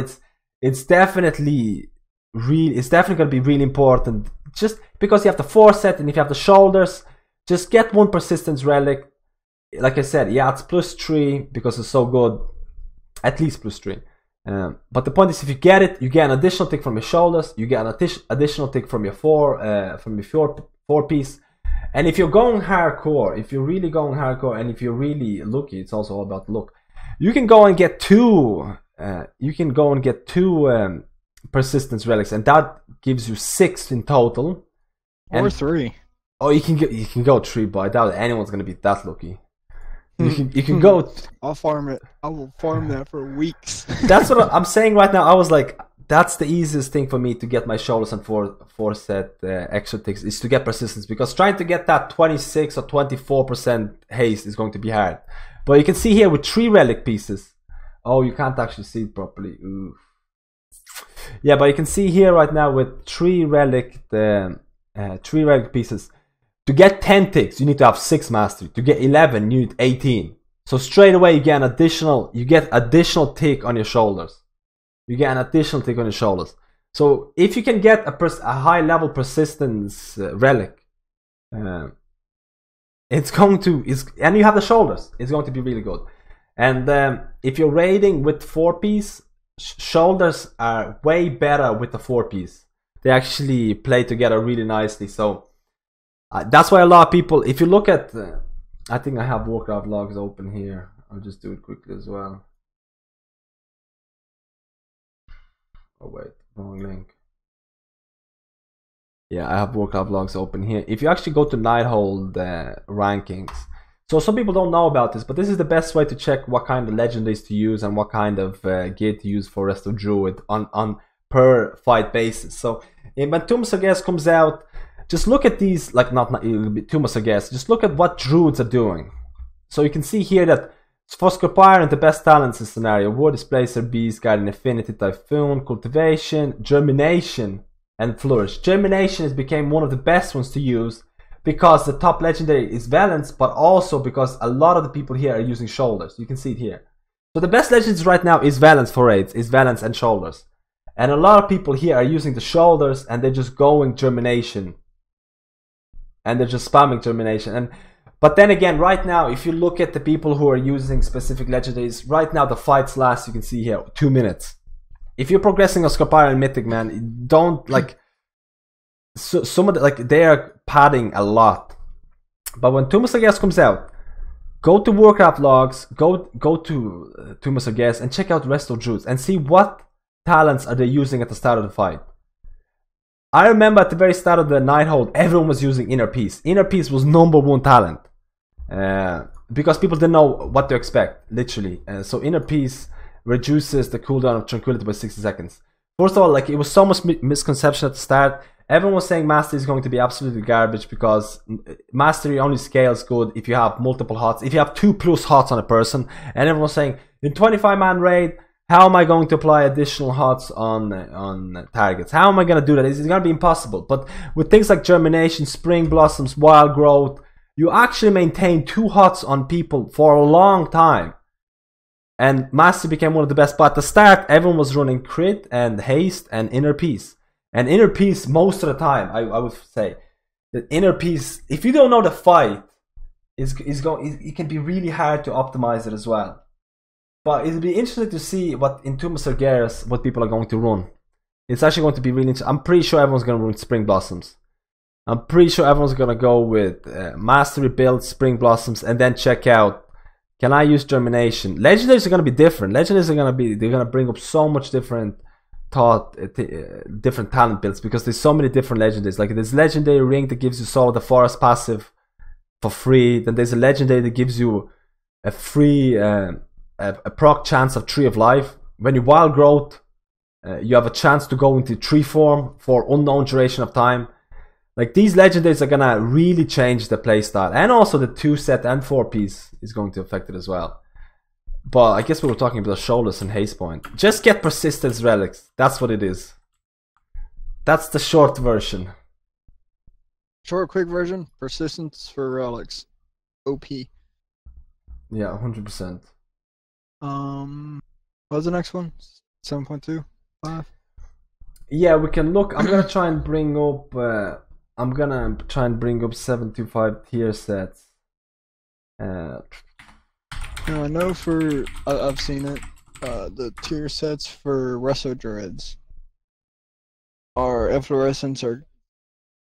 Speaker 2: it's definitely it's definitely gonna be really important. Just because you have the foresight and if you have the shoulders, just get one persistence relic. Like I said, yeah, it's +3 because it's so good, at least +3. But the point is, if you get it, you get an additional tick from your shoulders, you get an additional tick from your four piece. And if you're going hardcore, if you're really going hardcore, and if you're really lucky, it's also all about luck. You can go and get two. Persistence relics, and that gives you 6 in total.
Speaker 1: Or 3.
Speaker 2: Oh, you can go 3, but I doubt anyone's gonna be that lucky. You can go.
Speaker 1: I'll farm it. I will farm that for weeks.
Speaker 2: That's what I'm saying right now. I was like, that's the easiest thing for me to get my shoulders and four set extra ticks is to get persistence, because trying to get that 26 or 24% haste is going to be hard. But you can see here with 3 relic pieces. Oh, you can't actually see it properly. Ooh. Yeah, but you can see here right now with 3 relic pieces. To get 10 ticks, you need to have 6 mastery. To get 11, you need 18. So straight away, you get additional tick on your shoulders. So if you can get a high level persistence relic, and you have the shoulders, it's going to be really good. And if you're raiding with 4-piece, shoulders are way better with the 4-piece. They actually play together really nicely. So that's why a lot of people, if you look at, I think I have Warcraft logs open here. I'll just do it quickly as well. Oh wait, wrong link. Yeah, I have Warcraft logs open here. If you actually go to Nighthold rankings, so some people don't know about this, but this is the best way to check what kind of legendaries to use and what kind of gear to use for Resto Druid on per fight basis. So when Sargeras comes out, just look at these, like not Sargeras, just look at what druids are doing. So you can see here that for Scorpire and the best talents in scenario: War Displacer, Beast, Guardian Affinity, Typhoon, Cultivation, Germination, and Flourish. Germination has become one of the best ones to use because the top legendary is Valence, but also because a lot of the people here are using shoulders. You can see it here. So the best legends right now is Valence for raids, is Valence and shoulders. And a lot of people here are using the shoulders and they're just going Germination. And they're just spamming Germination. But then again, right now, if you look at the people who are using specific legendaries, right now the fights last, you can see here, 2 minutes. If you're progressing on Scorpire and Mythic, man, don't like. So some of the, like, they are padding a lot. But when Sargeras comes out, go to Warcraft logs, go to Sargeras and check out Resto Druids and see what talents are they using at the start of the fight. I remember at the very start of the Nighthold, everyone was using Inner Peace. Inner Peace was #1 talent. Because people didn't know what to expect, literally. So Inner Peace reduces the cooldown of Tranquility by 60 seconds. First of all, like, it was so much misconception at the start. Everyone was saying Mastery is going to be absolutely garbage because Mastery only scales good if you have multiple hots. If you have 2+ hots on a person, and everyone was saying, in 25-man raid, how am I going to apply additional hots on targets? How am I going to do that? It's going to be impossible. But with things like Germination, Spring Blossoms, Wild Growth, you actually maintain 2 hots on people for a long time. And Mastery became one of the best. But at the start, everyone was running Crit and Haste and Inner Peace. And Inner Peace, most of the time, I would say, that Inner Peace, if you don't know the fight, it can be really hard to optimize it as well. But it'll be interesting to see what in Sargeras, what people are going to run. It's actually going to be really interesting. I'm pretty sure everyone's going to run Spring Blossoms. I'm pretty sure everyone's going to go with Mastery build, Spring Blossoms, and then check out, can I use Germination? Legendaries are going to be different. Legendaries are going to bring up so much different different talent builds because there's so many different legendaries. Like, there's Legendary Ring that gives you Soul of the Forest passive for free. Then there's a Legendary that gives you a free a proc chance of Tree of Life. When you Wild Growth, you have a chance to go into tree form for unknown duration of time. Like, these legendaries are gonna really change the playstyle, and also the 2-set and 4-piece is going to affect it as well. But I guess we were talking about shoulders and haste point. Just get persistence relics. That's what it is. That's the short version.
Speaker 1: Short, quick version. Persistence for relics. OP.
Speaker 2: Yeah, 100%.
Speaker 1: What was the next one? 7.25.
Speaker 2: Yeah, we can look. I'm gonna try and bring up. I'm gonna try and bring up 725 tier sets.
Speaker 1: Now I know for I've seen it. The tier sets for RESTO druids. Our efflorescents are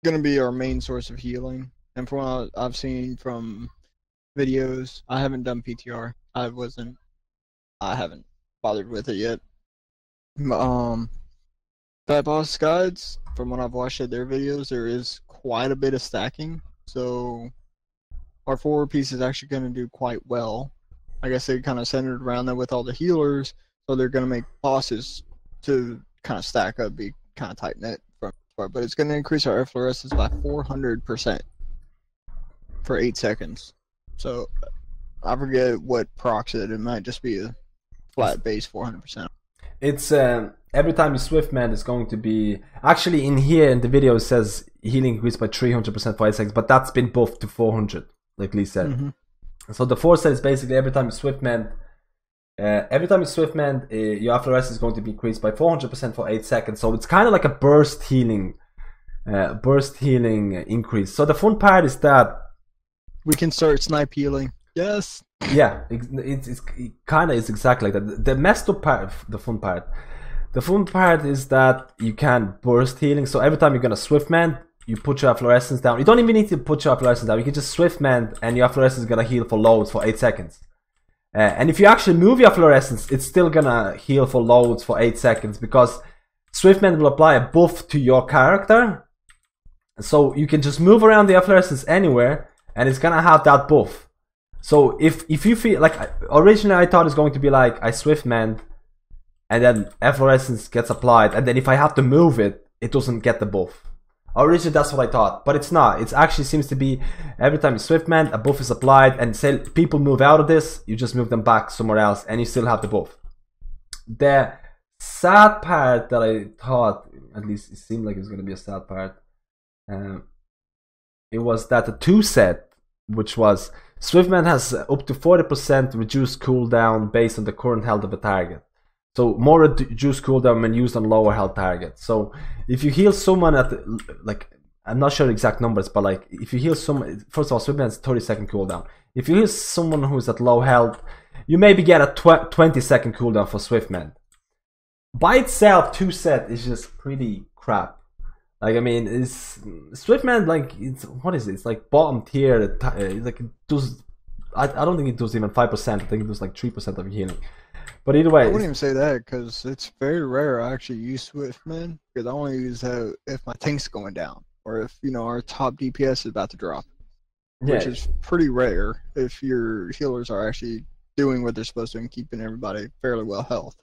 Speaker 1: gonna be our main source of healing, and from what I've seen from videos, I haven't done PTR. I haven't bothered with it yet. Fat Boss Guides, from when I've watched their videos, there is quite a bit of stacking, so our forward piece is actually going to do quite well. I guess they kind of centered around that with all the healers, so they're going to make bosses to kind of stack up, be kind of tight knit from part, but it's going to increase our efflorescence by 400% for 8 seconds. So I forget what procs it. It might just be a flat base 400%.
Speaker 2: It's every time you Swiftman, it's going to be actually in here in the video it says healing increased by 300% for 8 seconds, but that's been buffed to 400, like Lee said. So the foresight is basically every time you Swiftman, your efflorescence is going to be increased by 400% for 8 seconds. So it's kind of like a burst healing increase. So the fun part is that
Speaker 1: we can start snipe healing. Yes.
Speaker 2: Yeah, it kind of is exactly like that. The messed up part, the fun part is that you can burst healing. So every time you're gonna Swiftman, you put your efflorescence down. You don't even need to put your efflorescence down. You can just Swiftman, and your efflorescence is gonna heal for loads for 8 seconds. And if you actually move your efflorescence, it's still gonna heal for loads for 8 seconds because Swiftman will apply a buff to your character. So you can just move around the efflorescence anywhere, and it's gonna have that buff. So if you feel like, originally I thought it's going to be like I Swiftman and then efflorescence gets applied, and then if I have to move it, it doesn't get the buff. Originally that's what I thought, but it's not. It actually seems to be every time you Swiftman, a buff is applied, and say people move out of this, you just move them back somewhere else and you still have the buff. The sad part that I thought, at least it seemed like it was going to be a sad part, it was that the 2 set, which was Swiftman has up to 40% reduced cooldown based on the current health of a target. So more reduced cooldown when used on lower health targets. So if you heal someone at like, I'm not sure the exact numbers, but like if you heal someone, first of all, Swiftman has 30-second cooldown. If you heal someone who's at low health, you maybe get a 20-second cooldown for Swiftman. By itself, 2 set is just pretty crap. Like, I mean, it's Swiftman, like, it's, what is it? It's like bottom tier. Like, it does, I don't think it does even 5%. I think it does like 3% of healing. But either way,
Speaker 1: I wouldn't even say that because it's very rare I actually use Swiftman, because I only use that if my tank's going down or if, you know, our top DPS is about to drop. Yeah. Which is pretty rare if your healers are actually doing what they're supposed to and keeping everybody fairly well health.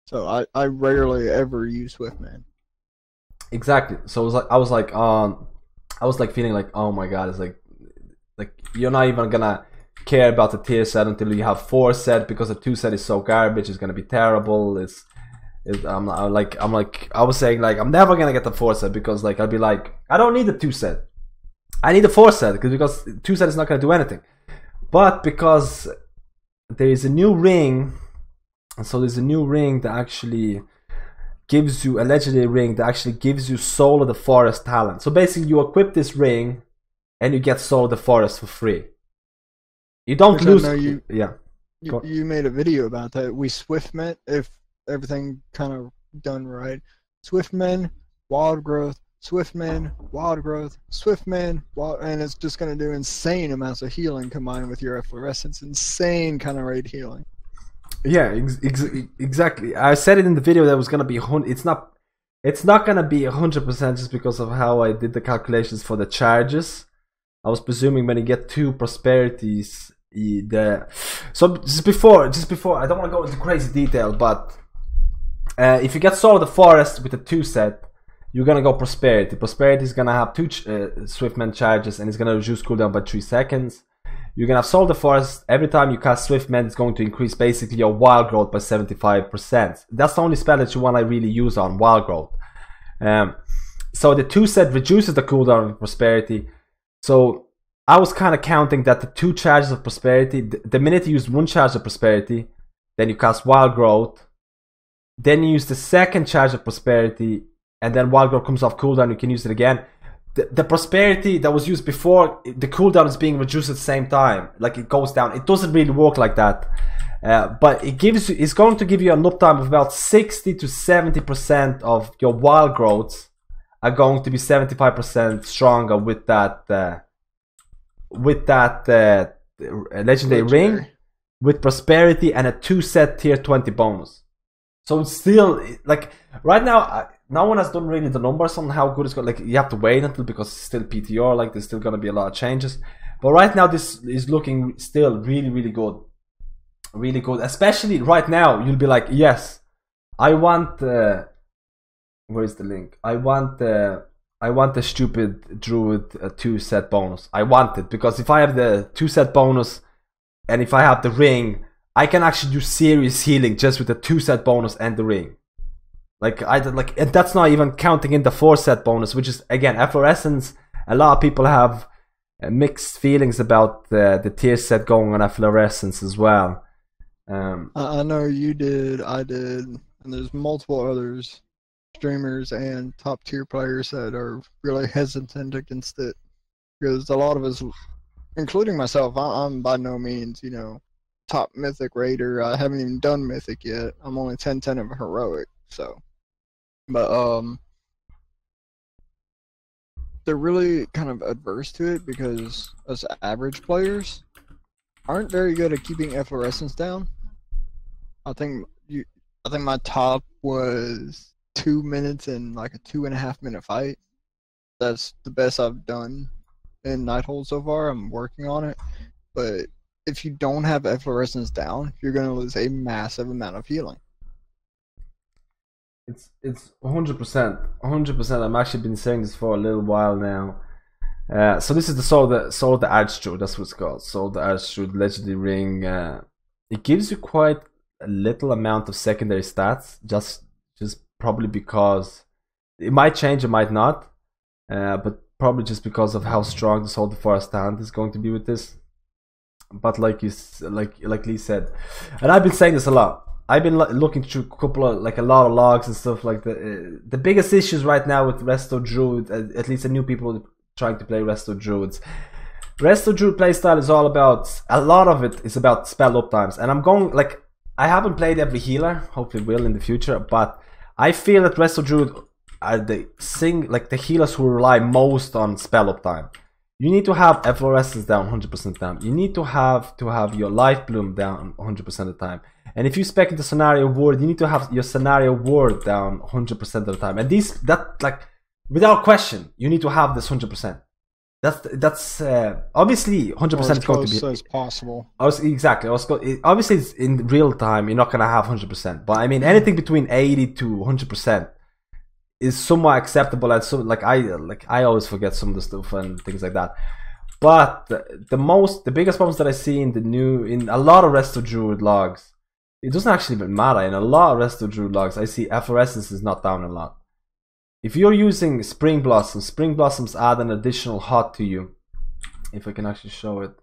Speaker 1: So I rarely ever use Swiftman.
Speaker 2: Exactly. So it was like I was like feeling like, oh my god, it's like you're not even gonna care about the tier set until you have 4 set, because the 2 set is so garbage. It's gonna be terrible. I'm was saying like I'm never gonna get the 4 set because like I'll be like, I don't need the 2 set. I need the 4 set because 2 set is not gonna do anything. But because there is a new ring, so there's a new ring that actually gives you a legendary ring that actually gives you Soul of the Forest talent. So basically you equip this ring and you get Soul of the Forest for free. You don't lose.
Speaker 1: You made a video about that. We Swiftman, if everything kind of done right. Swiftman, Wild Growth, Swiftman, Wild Growth, Swiftman, and it's just going to do insane amounts of healing combined with your efflorescence. Insane kind of rate healing.
Speaker 2: Yeah, exactly. I said it in the video that it was gonna be. It's not gonna be 100% just because of how I did the calculations for the charges. I was presuming when you get 2 prosperities, so just before I don't want to go into crazy detail, but if you get Soul of the Forest with the 2 set, you're gonna go prosperity. Prosperity is gonna have 2 Swiftman charges and it's gonna reduce cooldown by 3 seconds. You're gonna have Soul of the Forest. Every time you cast Swiftman, it's going to increase basically your Wild Growth by 75%. That's the only spell that you want to really use on Wild Growth. So the 2 set reduces the cooldown of Prosperity. So I was kind of counting that the 2 charges of prosperity, the minute you use 1 charge of prosperity, then you cast wild growth, then you use the 2nd charge of prosperity, and then wild growth comes off cooldown, you can use it again. The prosperity that was used before, the cooldown is being reduced at the same time, like it goes down. It doesn't really work like that, but it's going to give you an uptime of about 60 to 70% of your wild growths are going to be 75% stronger with that legendary ring, with prosperity and a 2-set tier 20 bonus. So it's still like right now. No one has done really the numbers on how good it's going. Like you have to wait until, because it's still PTR. Like there's still gonna be a lot of changes. But right now this is looking still really, really good, really good. Especially right now, you'll be like, yes, I want. Where's the link? I want the stupid druid 2-set bonus. I want it because if I have the 2-set bonus, and if I have the ring, I can actually do serious healing just with the 2-set bonus and the ring. And that's not even counting in the 4-set bonus, which is again efflorescence. A lot of people have mixed feelings about the tier set going on efflorescence as well.
Speaker 1: I know you did, I did, and there's multiple others, streamers and top tier players that are really hesitant against it, because a lot of us, including myself, I'm by no means, you know, top mythic raider. I haven't even done mythic yet. I'm only 10-10 of heroic, so. But they're really kind of adverse to it because us average players aren't very good at keeping efflorescence down. I think my top was 2 minutes in like a 2.5 minute fight. That's the best I've done in Nighthold so far. I'm working on it, but if you don't have efflorescence down, you're gonna lose a massive amount of healing.
Speaker 2: It's 100%. I'm actually been saying this for a little while now. So this is the soul of the archdruid. That's what it's called. Soul of the archdruid legendary ring. It gives you quite a little amount of secondary stats. Just probably because it might change, it might not. But probably just because of how strong the soul of the forest hand is going to be with this. But like Lee said, and I've been saying this a lot. I've been looking through a lot of logs and stuff like that. The biggest issues right now with Resto Druid, at least the new people trying to play Resto Druids. Resto Druid playstyle is all about, a lot of it is about spell uptimes. And I'm going, like, I haven't played every healer, hopefully will in the future, but I feel that Resto Druid are the healers who rely most on spell uptime. You need to have efflorescence down 100% time. You need to have your life bloom down 100% of the time. And if you spec into scenario word, you need to have your scenario word down 100% of the time. And without question, you need to have this 100%. That's obviously 100% is going to be
Speaker 1: as possible.
Speaker 2: Exactly. Obviously, it's in real time. You're not going to have 100%, but I mean anything between 80 to 100% is somewhat acceptable. And so, I always forget some of the stuff and things like that. But the biggest problems that I see in a lot of Resto Druid logs, it doesn't actually even matter. In a lot of Resto Druid logs, I see efflorescence is not down a lot. If you're using Spring Blossoms add an additional hot to you. If I can actually show it.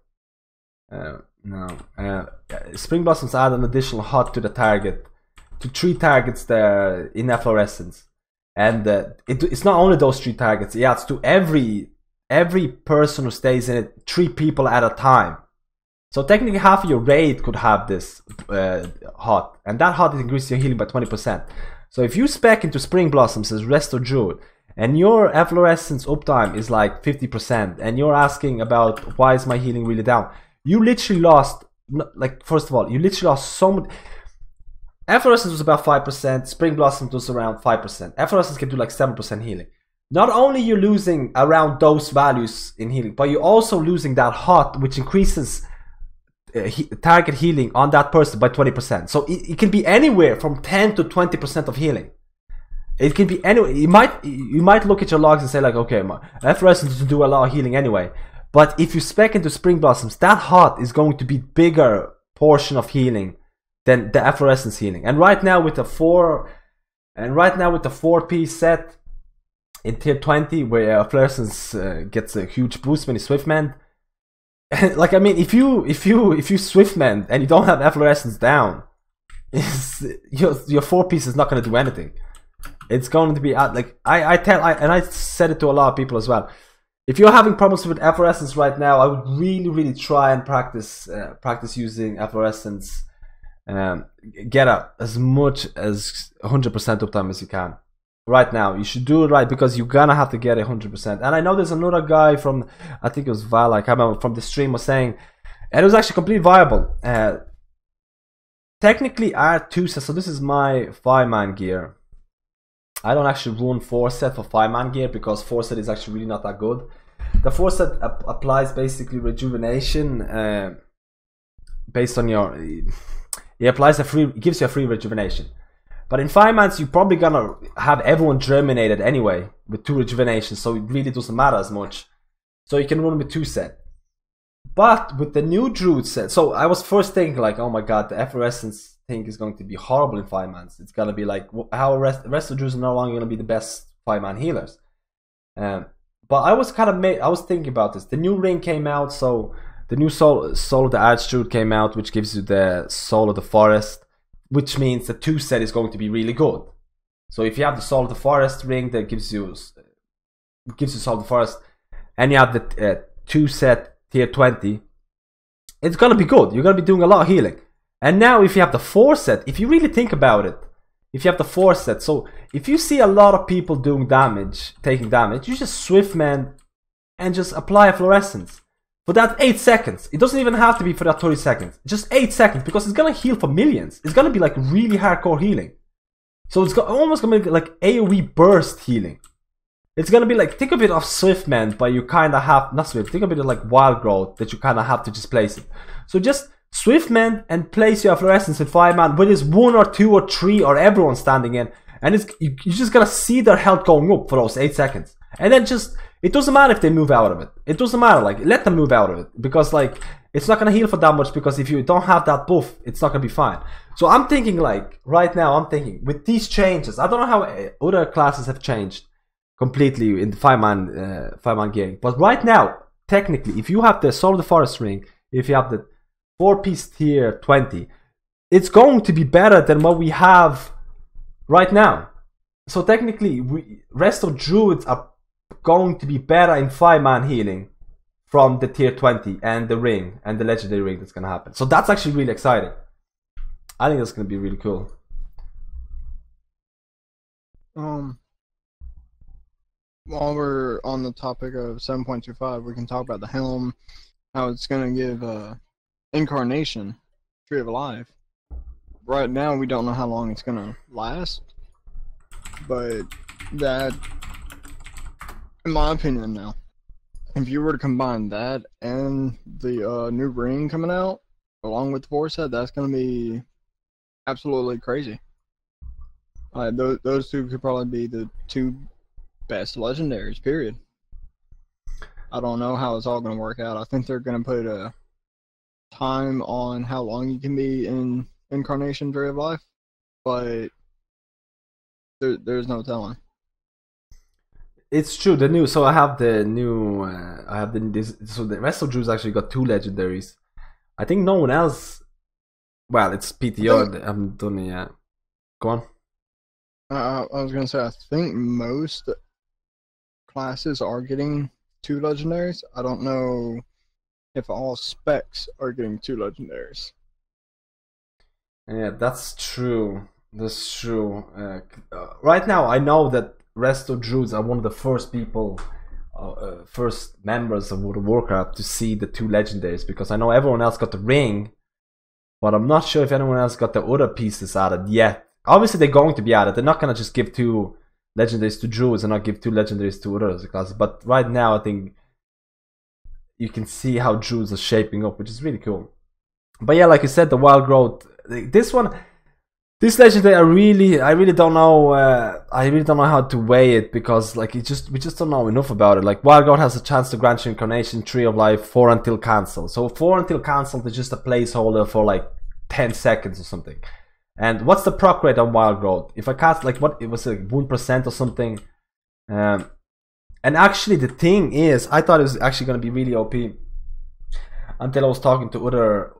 Speaker 2: Spring Blossoms add an additional hot to the target. To 3 targets there in efflorescence. And it's not only those 3 targets, it adds to every person who stays in it, 3 people at a time. So technically half of your raid could have this hot, and that hot increases your healing by 20%. So if you spec into Spring Blossoms as Resto Druid, and your efflorescence uptime is like 50%, and you're asking about why is my healing really down, you literally lost, first of all, you literally lost so much. Efflorescence was about 5%, Spring Blossoms was around 5%. Efflorescence can do like 7% healing. Not only you're losing around those values in healing, but you're also losing that hot, which increases target healing on that person by 20%. So it can be anywhere from 10 to 20% of healing. It can be anywhere. You might look at your logs and say like, okay, my efflorescence doesn't do a lot of healing anyway. But if you spec into Spring Blossoms, that hot is going to be bigger portion of healing than the efflorescence healing. And right now with the 4-piece set in tier 20, where efflorescence gets a huge boost when you Swiftman, like I mean, if you Swiftman and you don't have efflorescence down, your 4-piece is not going to do anything. It's going to be like I said it to a lot of people as well. If you're having problems with efflorescence right now, I would really try and practice using efflorescence. Get up as much as 100% uptime as you can. Right now, you should do it right because you're gonna have to get 100%. And I know there's another guy from, I think it was Val, I can't remember, from the stream was saying, and it was actually completely viable. Technically, I had 2 sets, so this is my 5-man gear. I don't actually run 4 set for 5-man gear because 4 set is actually really not that good. The 4 set applies basically rejuvenation based on your. It applies it gives you a free rejuvenation. But in 5-mans, you're probably gonna have everyone germinated anyway with 2 rejuvenations, so it really doesn't matter as much. So you can run with 2 set. But with the new druid set, so I was first thinking like, oh my god, the efflorescence thing is going to be horrible in 5-mans. It's gonna be like how RESTO druids are no longer gonna be the best 5-man healers. But I was thinking about this. The new ring came out, so the new soul of the archdruid came out, which gives you the soul of the forest, which means the 2 set is going to be really good. So if you have the soul of the forest ring that gives you soul of the forest, and you have the 2 set tier 20, it's gonna be good. You're gonna be doing a lot of healing. And now if you have the 4 set, if you really think about it, if you have the 4 set, so if you see a lot of people doing damage, taking damage, you just Swiftman and just apply a fluorescence. For that 8 seconds. It doesn't even have to be for that 30 seconds. Just 8 seconds, because it's gonna heal for millions. It's gonna be like really hardcore healing. So it's almost gonna be like AoE burst healing. It's gonna be like, think of it of Swiftman, but you kinda have, not Swift, think of it like Wild Growth, that you kinda have to just place it. So just Swiftman and place your fluorescence in 5-man, whether it's 1 or 2 or 3 or everyone standing in, and you're just gonna see their health going up for those 8 seconds. And then just, it doesn't matter if they move out of it. It doesn't matter, like, let them move out of it. Because, like, it's not gonna heal for that much, because if you don't have that buff, it's not gonna be fine. So I'm thinking, like, right now, I'm thinking, with these changes, I don't know how other classes have changed completely in the 5-man gearing. But right now, technically, if you have the Soul of the Forest ring, if you have the 4-piece tier 20, it's going to be better than what we have right now. So technically, RESTO druids are going to be better in 5-man healing from the tier 20 and the ring and the legendary ring that's going to happen. So that's actually really exciting. I think that's going to be really cool.
Speaker 1: While we're on the topic of 7.25, we can talk about the helm, how it's going to give incarnation, Tree of Life. Right now, we don't know how long it's going to last, but that, in my opinion now, if you were to combine that and the new ring coming out, along with the 4 set, that's going to be absolutely crazy. Those 2 could probably be the 2 best legendaries, period. I don't know how it's all going to work out. I think they're going to put a time on how long you can be in Incarnation Tree of Life, but there's no telling.
Speaker 2: It's true, the new, so I have the new, so the RESTO druids actually got 2 legendaries. I think no one else, well, it's PTO, I haven't done it yet. Go on.
Speaker 1: I was going to say, I think most classes are getting 2 legendaries. I don't know if all specs are getting 2 legendaries.
Speaker 2: Yeah, that's true. That's true. Right now, I know that RESTO druids are one of the first people, first members of World of Warcraft to see the 2 legendaries, because I know everyone else got the ring, but I'm not sure if anyone else got the other pieces added yet. Obviously, they're going to be added. They're not going to just give 2 legendaries to druids and not give 2 legendaries to other classes. But right now, I think you can see how druids are shaping up, which is really cool. But yeah, like you said, the wild growth. This legendary, I really don't know. I really don't know how to weigh it, because like we just don't know enough about it. Like wild growth has a chance to grant you incarnation, Tree of Life, 4 until cancelled. So 4 until cancelled is just a placeholder for like 10 seconds or something. And what's the proc rate on wild growth? If I cast like what it was, like 1% or something. And actually, the thing is, I thought it was actually going to be really OP. until I was talking to other.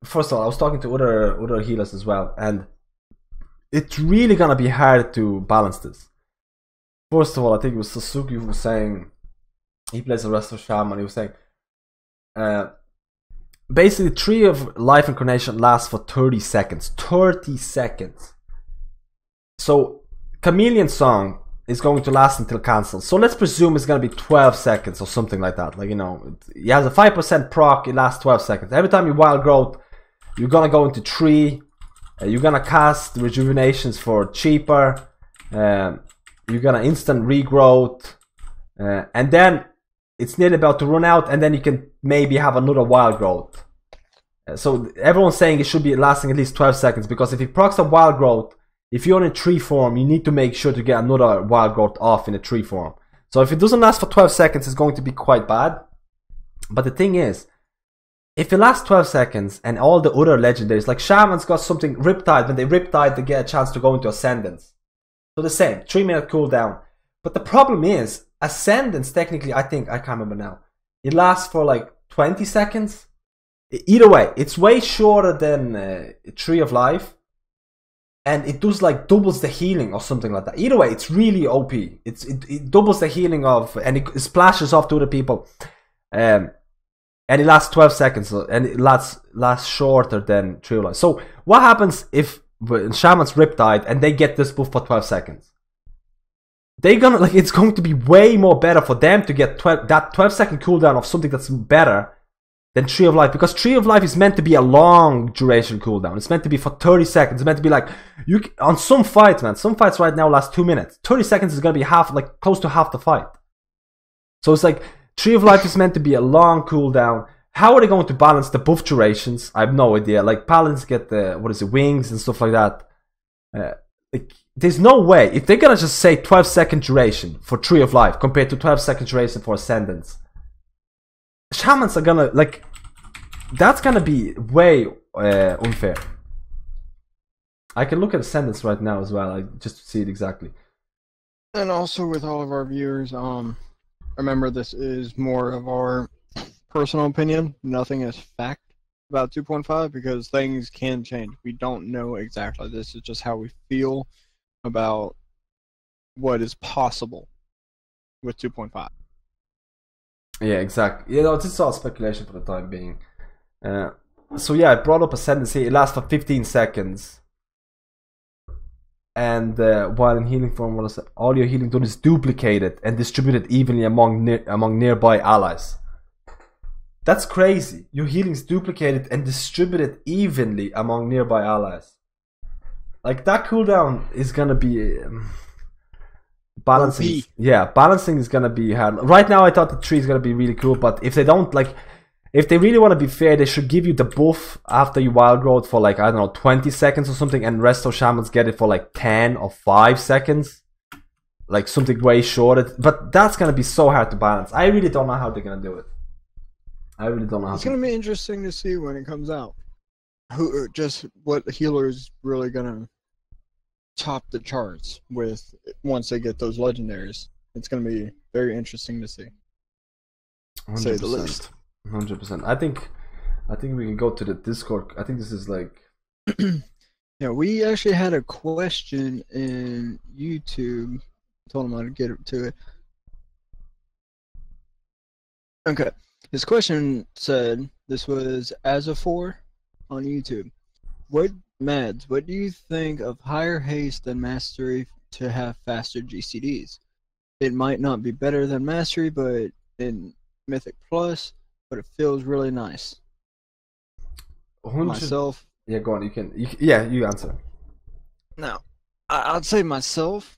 Speaker 2: First of all, I was talking to other healers as well, and it's really gonna be hard to balance this. First of all, I think it was Sasuke who was saying he plays the Resto Shaman. He was saying, basically, Tree of Life Incarnation lasts for 30 seconds. 30 seconds. So, Chameleon Song is going to last until cancelled. So let's presume it's going to be 12 seconds or something like that. Like, you know, it has a 5% proc, it lasts 12 seconds. Every time you Wild Growth, you're going to go into Tree. You're going to cast Rejuvenations for cheaper. You're going to instant regrowth. And then it's nearly about to run out, and then you can maybe have another Wild Growth. So everyone's saying it should be lasting at least 12 seconds, because if it procs a Wild Growth, if you're in a tree form, you need to make sure to get another Wild Growth off in a tree form. So if it doesn't last for 12 seconds, it's going to be quite bad. But the thing is, if it lasts 12 seconds and all the other legendaries, like Shaman's got something Riptide, when they Riptide, they get a chance to go into Ascendance. So the same, 3-minute cooldown. But the problem is, Ascendance, technically, I think, I can't remember now, it lasts for like 20 seconds. Either way, it's way shorter than Tree of Life. And it does like doubles the healing or something like that. Either way, it's really OP. It doubles the healing of, and it splashes off to other people. And it lasts 12 seconds, and it lasts shorter than Tree of Life. So what happens if Shaman's Riptide and they get this buff for 12 seconds? They're gonna, like, it's going to be way more better for them to get that 12-second cooldown of something that's better than Tree of Life, because Tree of Life is meant to be a long duration cooldown. It's meant to be for 30 seconds. It's meant to be like, on some fights, man, some fights right now last 2 minutes. 30 seconds is gonna be close to half the fight. So it's like, Tree of Life is meant to be a long cooldown. How are they going to balance the buff durations? I have no idea. Like, Paladins get the, wings and stuff like that. Like, there's no way, if they're gonna just say 12-second duration for Tree of Life compared to 12-second duration for Ascendance, Shamans are gonna, like, that's gonna be way unfair. I can look at Ascendance right now as well, just to see it exactly.
Speaker 1: And also with all of our viewers, remember this is more of our personal opinion. Nothing is fact about 2.5, because things can change. We don't know exactly. This is just how we feel about what is possible with 2.5.
Speaker 2: Yeah, exactly. You know, this is all speculation for the time being. So yeah, I brought up Ascendance here. It lasts for 15 seconds. And while in healing form, all your healing done is duplicated and distributed evenly among nearby allies. That's crazy. Your healing is duplicated and distributed evenly among nearby allies. Like, that cooldown is gonna be balancing. Yeah, balancing is gonna be hard. Right now, I thought the tree is gonna be really cool, but if they don't, like, if they really want to be fair, they should give you the buff after you Wild Growth for, like, I don't know, 20 seconds or something, and Resto Shamans get it for like 10 or 5 seconds. Like, something way shorter. But that's gonna be so hard to balance. I really don't know how they're gonna do it. I really don't know how.
Speaker 1: It's gonna be interesting to see when it comes out. What healer is really gonna top the charts with once they get those legendaries. It's gonna be very interesting to see.
Speaker 2: 100%.
Speaker 1: Say the least.
Speaker 2: 100%. I think we can go to the Discord. I think this is like.
Speaker 1: Yeah, we actually had a question in YouTube. I told him I'd get to it. Okay. His question said, this was as a 4 on YouTube. What do you think of higher haste than mastery to have faster GCDs? It might not be better than mastery, but in Mythic Plus, but it feels really nice.
Speaker 2: 100...
Speaker 1: Myself.
Speaker 2: Yeah, go on. You answer.
Speaker 1: Now, I'd say myself.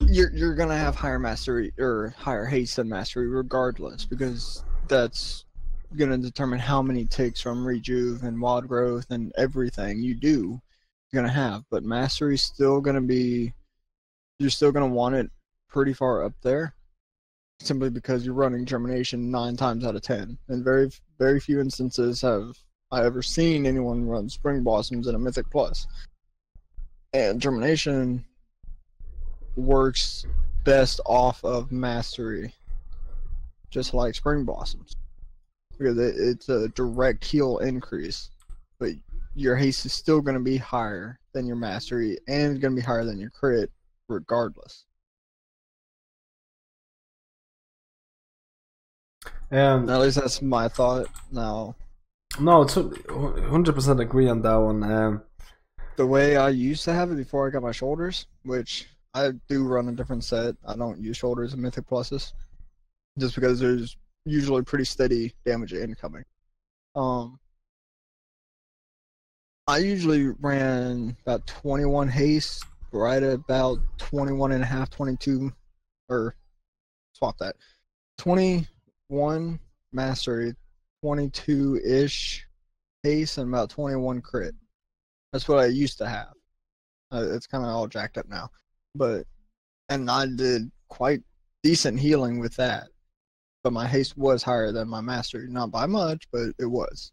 Speaker 1: You're gonna have higher mastery or higher haste than mastery regardless, because that's gonna determine how many ticks from rejuve and wild growth and everything you do you're gonna have. But mastery's still gonna be, you're still gonna want it pretty far up there, simply because you're running germination 9 times out of 10. And very few instances have I ever seen anyone run spring blossoms in a Mythic Plus. And germination works best off of mastery, just like spring blossoms, because it's a direct heal increase, but your haste is still going to be higher than your mastery, and it's going to be higher than your crit, regardless. At least that's my thought. Now,
Speaker 2: no, it's 100% agree on that one.
Speaker 1: The way I used to have it before I got my shoulders, which I do run a different set. I don't use shoulders and Mythic pluses, just because there's usually pretty steady damage incoming. I usually ran about 21 haste, right at about 21 and a half, 22, or swap that. 21 mastery, 22-ish haste, and about 21 crit. That's what I used to have. It's kind of all jacked up now. And I did quite decent healing with that. But my haste was higher than my mastery. Not by much, but it was.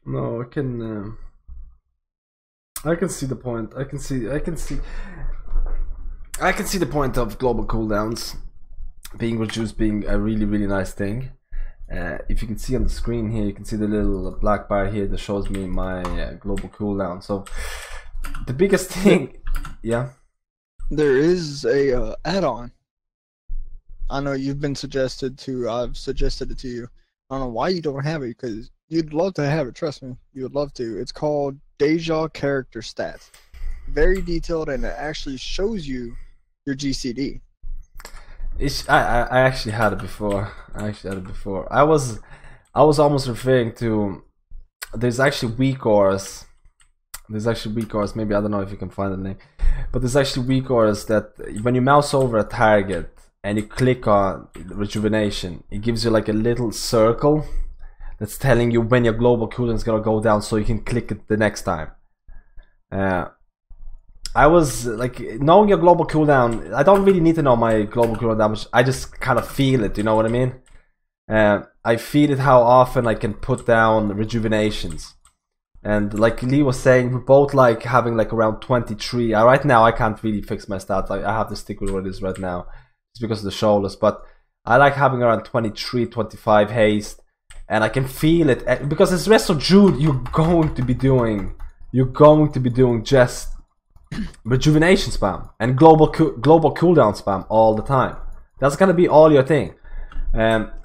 Speaker 2: No, I can see the point. I can see the point of global cooldowns being reduced being a really, really nice thing. If you can see on the screen here, you can see the little black bar here that shows me my global cooldown. So the biggest thing, yeah.
Speaker 1: There is a add-on. I know you've been suggested to. I've suggested it to you. I don't know why you don't have it, because you'd love to have it. Trust me, you would love to. It's called Deja Character Stats. Very detailed, and it actually shows you your GCD.
Speaker 2: I actually had it before. I was almost referring to. There's actually weak auras. Maybe I don't know if you can find the name, but there's actually weak auras that when you mouse over a target and you click on rejuvenation, it gives you like a little circle that's telling you when your global cooldown is gonna go down, so you can click it the next time. I was like, knowing your global cooldown, I don't really need to know my global cooldown damage. I just kind of feel it, you know what I mean? I feel it how often I can put down rejuvenations. And like Lee was saying, we're both like having like around 23. Right now I can't really fix my stats. I have to stick with what it is right now. It's because of the shoulders. But I like having around 23, 25 haste. And I can feel it. Because it's RESTO DRUID, you're going to be doing just rejuvenation spam and global cooldown spam all the time. That's gonna be all your thing.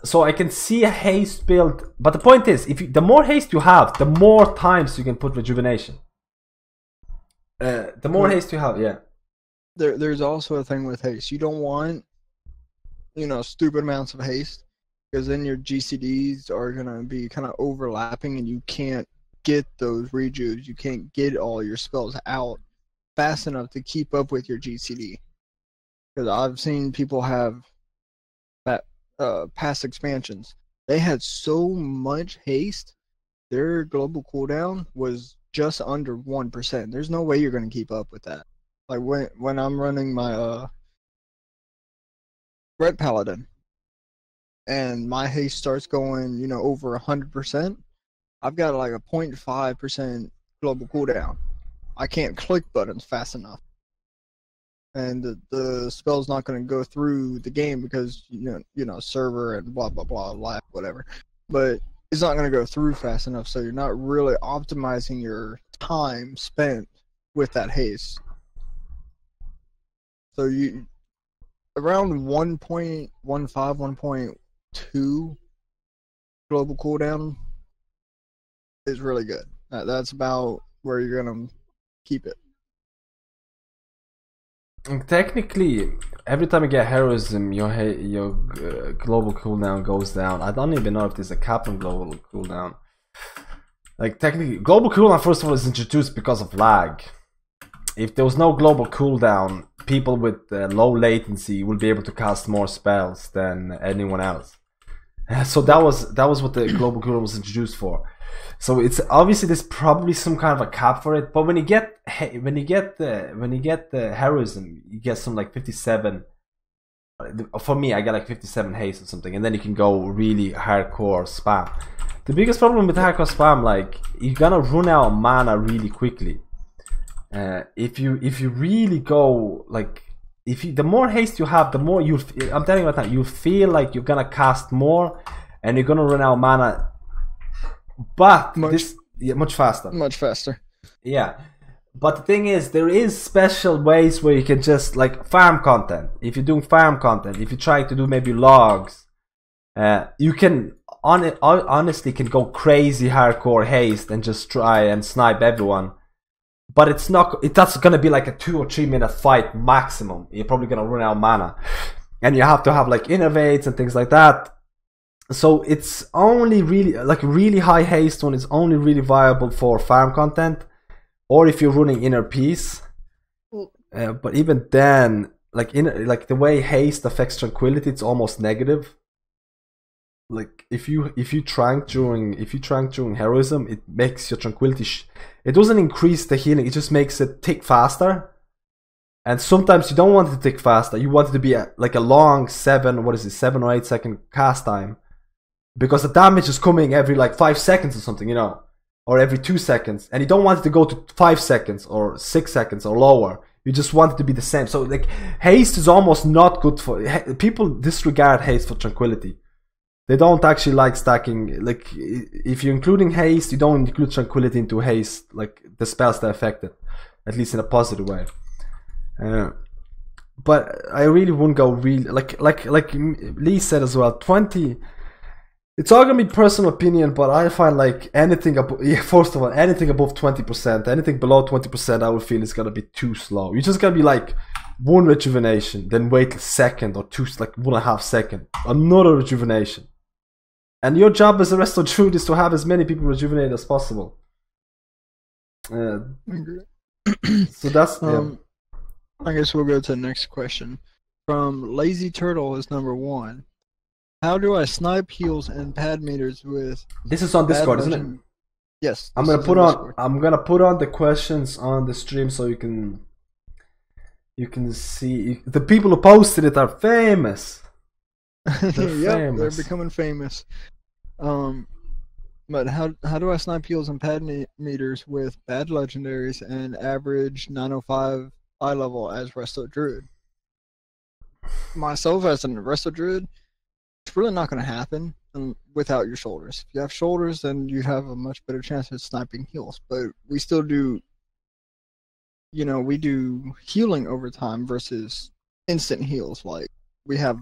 Speaker 2: So I can see a haste build, but the point is, the more haste you have, the more times you can put rejuvenation. The more haste you have, yeah.
Speaker 1: There's also a thing with haste. You don't want, stupid amounts of haste, because then your GCDs are gonna be kind of overlapping, and you can't get those rejuves. You can't get all your spells out fast enough to keep up with your GCD. Because I've seen people have past expansions. They had so much haste, their global cooldown was just under 1%. There's no way you're going to keep up with that. Like when I'm running my Red Paladin, and my haste starts going, over 100%, I've got like a 0.5% global cooldown. I can't click buttons fast enough, and the spell's not going to go through the game because server and blah blah blah lag whatever. But it's not going to go through fast enough, so you're not really optimizing your time spent with that haste. So you around 1.15, 1.2 global cooldown is really good. That's about where you're going to keep it.
Speaker 2: Technically, every time you get heroism, your global cooldown goes down. I don't even know if there's a cap on global cooldown. Like, technically, global cooldown, first of all, is introduced because of lag. If there was no global cooldown, people with low latency will be able to cast more spells than anyone else. So that was what the global cooldown was introduced for. So it's obviously there's probably some kind of a cap for it, but when you get the heroism, you get some like 57. For me, I get like 57 haste or something, and then you can go really hardcore spam. The biggest problem with hardcore spam, like, you're gonna run out of mana really quickly. If you really go like the more haste you have, the more you. I'm telling you right now, you feel like you're gonna cast more, and you're gonna run out of mana. But much faster.
Speaker 1: Much faster.
Speaker 2: Yeah. But the thing is, there is special ways where you can just like farm content. If you're doing farm content, if you try to do maybe logs, you can honestly can go crazy hardcore haste and just try and snipe everyone. But it's not. That's gonna be like a 2 or 3 minute fight maximum. You're probably gonna run out of mana, and you have to have like innervates and things like that. So it's only really like really high haste one is only really viable for farm content. Or if you're running inner peace, but even then, like the way haste affects tranquility, it's almost negative. Like if you trank during heroism, it makes your tranquility. It doesn't increase the healing; it just makes it tick faster. And sometimes you don't want it to tick faster. You want it to be like a long 7 or 8 second cast time, because the damage is coming every like 5 seconds or something, you know. Or every 2 seconds, and you don't want it to go to 5 seconds or 6 seconds or lower. You just want it to be the same. So like haste is almost not good for people. Disregard haste for tranquility. They don't actually like stacking. Like if you're including haste, you don't include tranquility into haste. Like the spells that affect it, at least in a positive way. But I really wouldn't go really like Lee said as well. 20. It's all gonna be personal opinion, but I find like anything above, first of all, anything above 20%, anything below 20%, I would feel is gonna be too slow. You're just gonna be like 1 rejuvenation, then wait a second or 2, like 1.5 seconds, another rejuvenation. And your job as a resto druid is to have as many people rejuvenate as possible. So that's.
Speaker 1: I guess we'll go to the next question. From Lazy Turtle is number 1. How do I snipe heals and pad meters with? This
Speaker 2: is on Discord, isn't it?
Speaker 1: Yes.
Speaker 2: I'm gonna put on the questions on the stream so you can see the people who posted it are famous.
Speaker 1: They're becoming famous. But how do I snipe heals and pad meters with bad legendaries and average 905 eye level as resto druid? Myself as a resto druid, it's really not going to happen without your shoulders. If you have shoulders, then you have a much better chance of sniping heals. But we still do, we do healing over time versus instant heals. Like we have,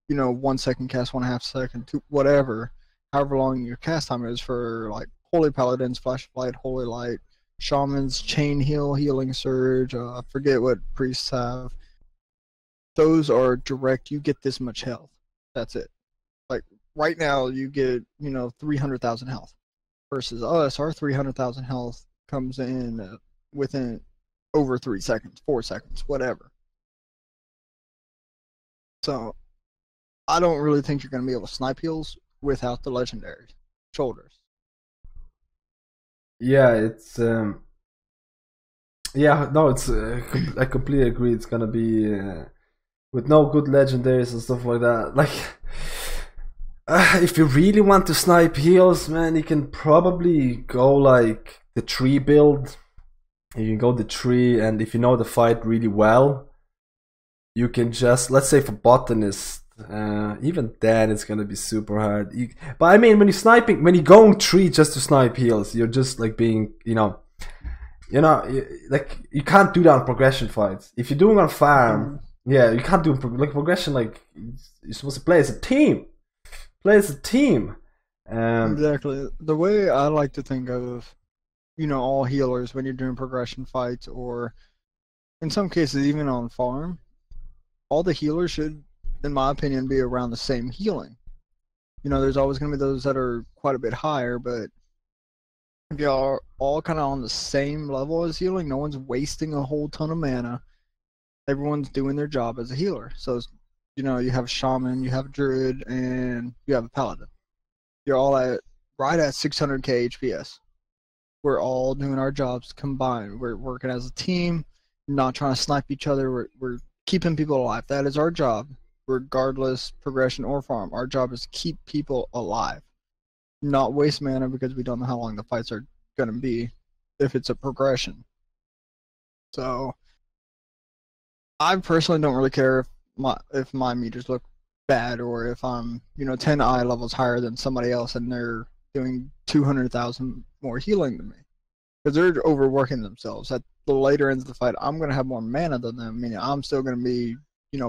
Speaker 1: 1 second cast, 1.5 second, 2, whatever, however long your cast time is for like Holy Paladins, Flash of Light, Holy Light, Shamans, Chain Heal, Healing Surge, I forget what priests have. Those are direct, you get this much health. That's it. Like right now you get 300,000 health versus us. Our 300,000 health comes in within over 3 seconds, 4 seconds, whatever. So I don't really think you're going to be able to snipe heals without the legendary shoulders.
Speaker 2: Yeah, it's I completely agree. It's gonna be with no good legendaries and stuff like that. Like if you really want to snipe heals, man, you can probably go like the tree build. You can go the tree, and if you know the fight really well, you can just, let's say for botanist, even then it's gonna be super hard. But I mean, when you're going tree just to snipe heals, you're just like being, like you can't do that on progression fights. If you're doing on farm, yeah, you can't do like progression. Like you're supposed to play as a team.
Speaker 1: Exactly. The way I like to think of, all healers when you're doing progression fights, or in some cases even on farm, all the healers should, in my opinion, be around the same healing. There's always going to be those that are quite a bit higher, but if y'all are all kind of on the same level as healing, no one's wasting a whole ton of mana. Everyone's doing their job as a healer. So, you have a shaman, you have a druid, and you have a paladin. You're all right at 600k HPS. We're all doing our jobs combined. We're working as a team, not trying to snipe each other. We're keeping people alive. That is our job, regardless progression or farm. Our job is to keep people alive, not waste mana because we don't know how long the fights are going to be if it's a progression. So I personally don't really care if my meters look bad or if I'm 10 eye levels higher than somebody else and they're doing 200,000 more healing than me because they're overworking themselves. At the later ends of the fight, I'm gonna have more mana than them. Meaning I'm still gonna be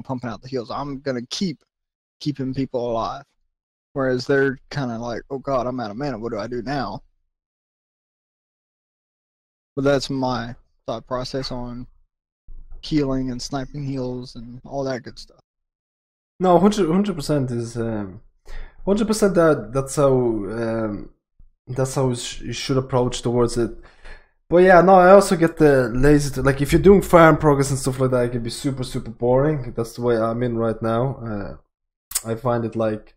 Speaker 1: pumping out the heals. I'm gonna keeping people alive. Whereas they're kind of like, oh god, I'm out of mana. What do I do now? But that's my thought process on healing and sniping heals and all that good stuff.
Speaker 2: No, 100% is 100% that's how you should approach towards it. But yeah, no, I also get the lazy to, like, if you're doing farm progress and stuff like that, it can be super boring. That's the way I'm in right now. I find it like,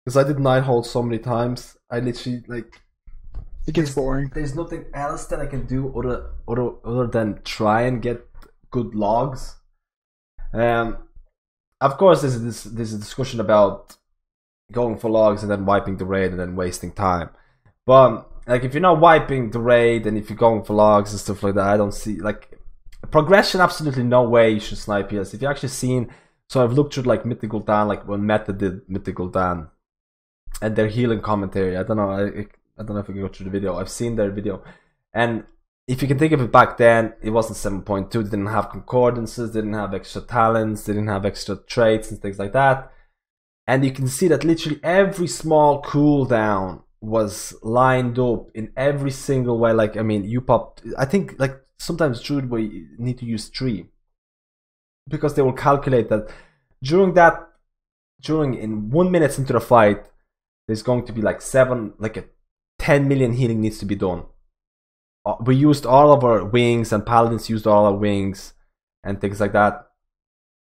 Speaker 2: because I did Nighthold so many times, I literally like,
Speaker 1: it gets boring.
Speaker 2: There's nothing else that I can do other than try and get good logs. Of course, there's a discussion about going for logs and then wiping the raid and then wasting time. But like, if you're not wiping the raid and if you're going for logs and stuff like that, I don't see like progression. Absolutely no way you should snipe PS. If you actually seen, so I've looked through like Mythic Dan, like when Meta did Mythic Dan, and their healing commentary. I don't know. I don't know if we can go through the video. I've seen their video, and if you can think of it, back then it wasn't 7.2. They didn't have concordances, they didn't have extra talents, they didn't have extra traits and things like that. And you can see that literally every small cooldown was lined up in every single way. Like, I mean, you popped, I think like sometimes druid where you need to use 3 because they will calculate that during in 1 minute into the fight there's going to be like 10 million healing needs to be done. We used all of our wings, and paladins used all our wings and things like that,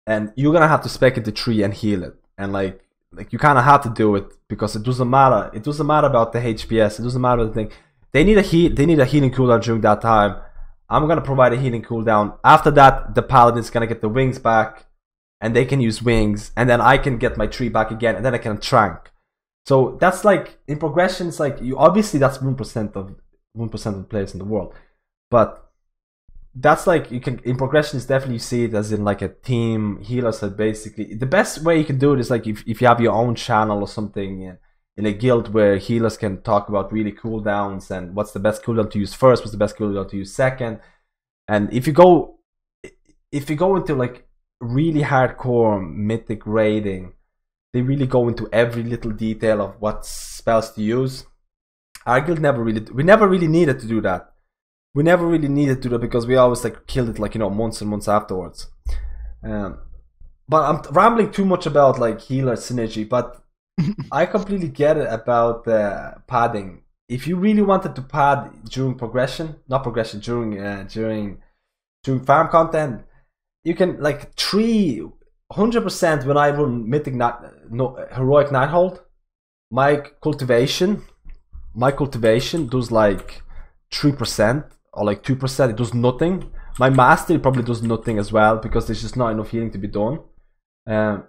Speaker 2: and you're gonna have to spec into 3 and heal it. And like you kind of have to do it because it doesn't matter about the HPS, it doesn't matter about the thing. They need a healing cooldown during that time. I'm gonna provide a healing cooldown. After that, the paladin's gonna get the wings back and they can use wings, and then I can get my 3 back again, and then I can trank. So that's like, in progression, it's like, you obviously that's 1% of the players in the world, but that's like, you can, in progression is definitely, you see it as in like a team healer set. Basically the best way you can do it is like if you have your own channel or something in a guild where healers can talk about really cooldowns and what's the best cooldown to use first, what's the best cooldown to use second. And if you go into like really hardcore mythic raiding, they really go into every little detail of what spells to use. Our guild never really needed to do that. We never really needed to do that because we always like killed it like, months and months afterwards. But I'm rambling too much about like healer synergy, but I completely get it about padding. If you really wanted to pad during progression, during farm content, you can like 100% when I run Mythic Heroic Nighthold, my cultivation does like 3% or like 2%. It does nothing. My mastery probably does nothing as well because there's just not enough healing to be done. And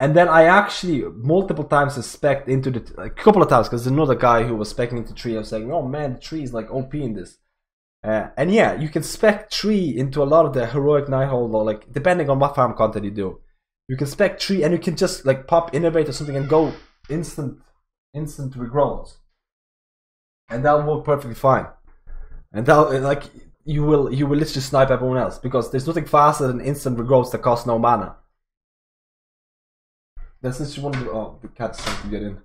Speaker 2: then I actually multiple times spec'd into a couple of times because there's another guy who was spec'ing into 3. I was saying, oh man, the 3 is like OP in this. And yeah, you can spec 3 into a lot of the Heroic Nighthold, or like depending on what farm content you do. You can spec 3 and you can just like pop Innovate or something and go instant regrowth. And that'll work perfectly fine. And that, like, you will literally snipe everyone else because there's nothing faster than instant regrowths that cost no mana. That's just one of the cat's trying to get in.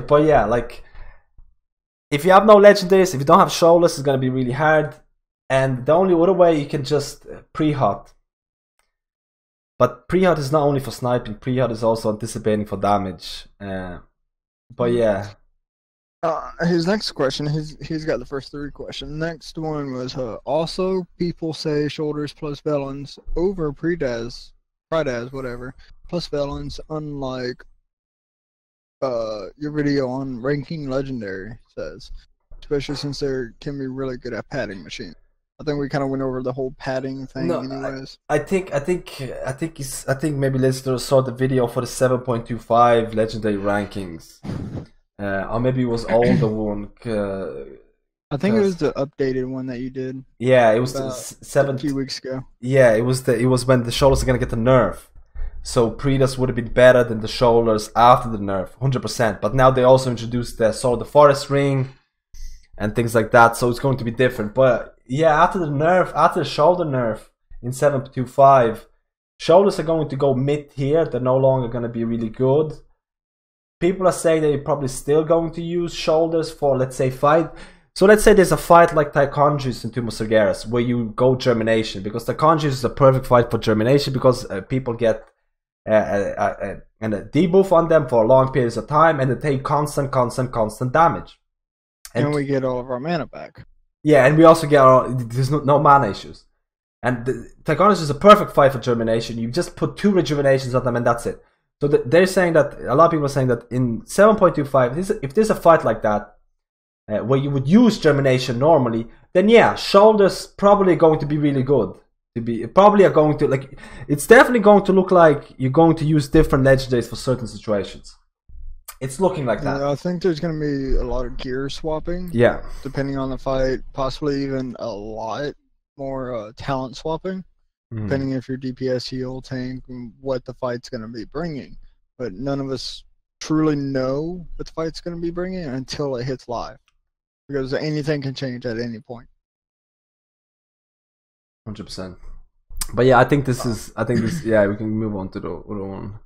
Speaker 2: But yeah, like, if you have no legendaries, if you don't have showless, it's gonna be really hard. And the only other way, you can just pre-hot. But pre-hot is not only for sniping, pre-hot is also anticipating for damage. But yeah.
Speaker 1: His next question, he's got the first 3 questions. Next one was, also people say shoulders plus Velens over Predaz, whatever, plus Velens, unlike your video on ranking legendary says, especially since they can be really good at padding machines. I think we kind of went over the whole padding thing.
Speaker 2: No,
Speaker 1: anyways.
Speaker 2: I think maybe listeners saw the video for the 7.25 legendary rankings. Or maybe it was older one.
Speaker 1: I think it was the updated one that you did.
Speaker 2: Yeah, it was
Speaker 1: a few weeks ago.
Speaker 2: Yeah, it was when the shoulders are gonna get the nerf. So Predas would have been better than the shoulders after the nerf, 100%. But now they also introduced the Sword of the Forest ring and things like that, so it's going to be different. But yeah, after the shoulder nerf in 7.25, shoulders are going to go mid tier. They're no longer going to be really good. People are saying they're probably still going to use shoulders for, let's say, fight. So let's say there's a fight like Tychondrius in Tomb of Sargeras where you go Germination, because Tychondrius is a perfect fight for Germination because people get a debuff on them for long periods of time and they take constant damage.
Speaker 1: And we get all of our mana back.
Speaker 2: Yeah, and we also get there's no mana issues. And Tychondrius is a perfect fight for Germination. You just put 2 rejuvenations on them and that's it. So they're saying that, a lot of people are saying that in 7.25, if there's a fight like that, where you would use Germination normally, then yeah, shoulders probably going to be really good. Probably are going to, like, it's definitely going to look like you're going to use different legendaries for certain situations. It's looking like that.
Speaker 1: Yeah, I think there's going to be a lot of gear swapping.
Speaker 2: Yeah.
Speaker 1: Depending on the fight, possibly even a lot more talent swapping. Depending if you're DPS, heal, tank, and what the fight's going to be bringing. But none of us truly know what the fight's going to be bringing until it hits live. Because anything can change at any point.
Speaker 2: 100%. But yeah, I think this, yeah, we can move on to the other one.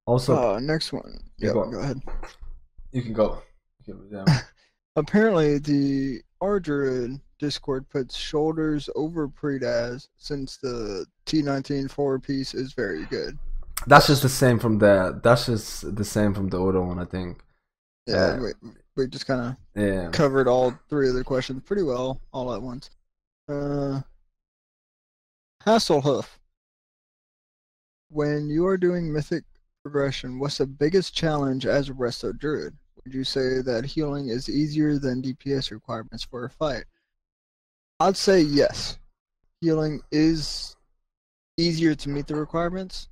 Speaker 2: Also,
Speaker 1: next one. Yeah, go ahead.
Speaker 2: You can go.
Speaker 1: Apparently, the archdruid Discord puts shoulders over Predaz since the T19 4-piece is very good.
Speaker 2: That's just the same from the other one, I think.
Speaker 1: Yeah, we just kind of covered all 3 of the questions pretty well all at once. Hasselhoof. When you are doing Mythic progression, what's the biggest challenge as a RESTO druid? Would you say that healing is easier than DPS requirements for a fight? I'd say yes. Healing is easier to meet the requirements.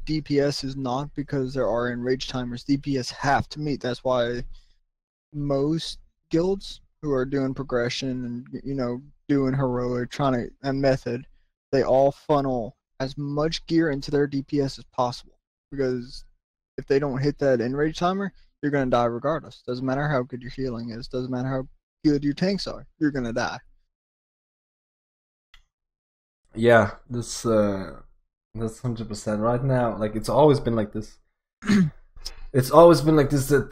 Speaker 1: DPS is not, because there are enraged timers DPS have to meet. That's why most guilds who are doing progression and doing heroic, and method, they all funnel as much gear into their DPS as possible. Because if they don't hit that enrage timer, you're gonna die regardless. Doesn't matter how good your healing is. Doesn't matter how good your tanks are. You're gonna die.
Speaker 2: Yeah, that's 100% right now. Like, it's always been like this. It's always been like this, that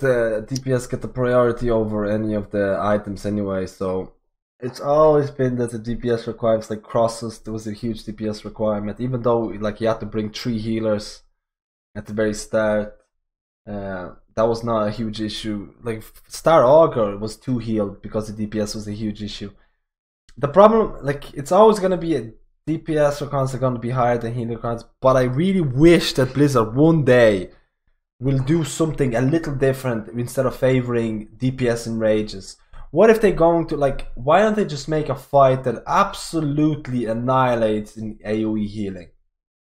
Speaker 2: DPS get the priority over any of the items anyway. So it's always been that the DPS requirements, like crosses, there was a huge DPS requirement. Even though like you had to bring 3 healers at the very start, that was not a huge issue. Like Star Augur was 2 healed because the DPS was a huge issue. The problem, like, it's always gonna be a DPS requirements are gonna be higher than healing requirements. But I really wish that Blizzard one day will do something a little different instead of favoring DPS and rages. What if they're going to, like, why don't they just make a fight that absolutely annihilates in AoE healing?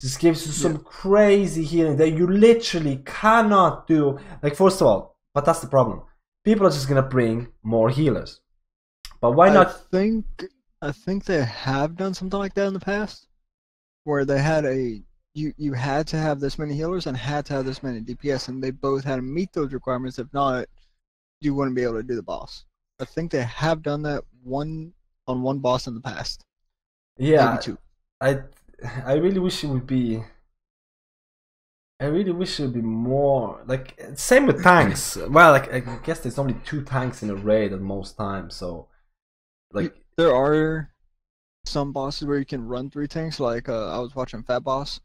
Speaker 2: Just gives you some crazy healing that you literally cannot do. Like, first of all, but that's the problem. People are just gonna bring more healers. But why not?
Speaker 1: I think they have done something like that in the past, where they had you had to have this many healers and had to have this many DPS, and they both had to meet those requirements. If not, you wouldn't be able to do the boss. I think they have done that on one boss in the past.
Speaker 2: Yeah,
Speaker 1: maybe 2.
Speaker 2: I really wish it would be. I really wish it would be more like, same with tanks. Well, like, I guess there's only 2 tanks in a raid at most times, so like
Speaker 1: there are some bosses where you can run 3 tanks. Like I was watching Fat Boss.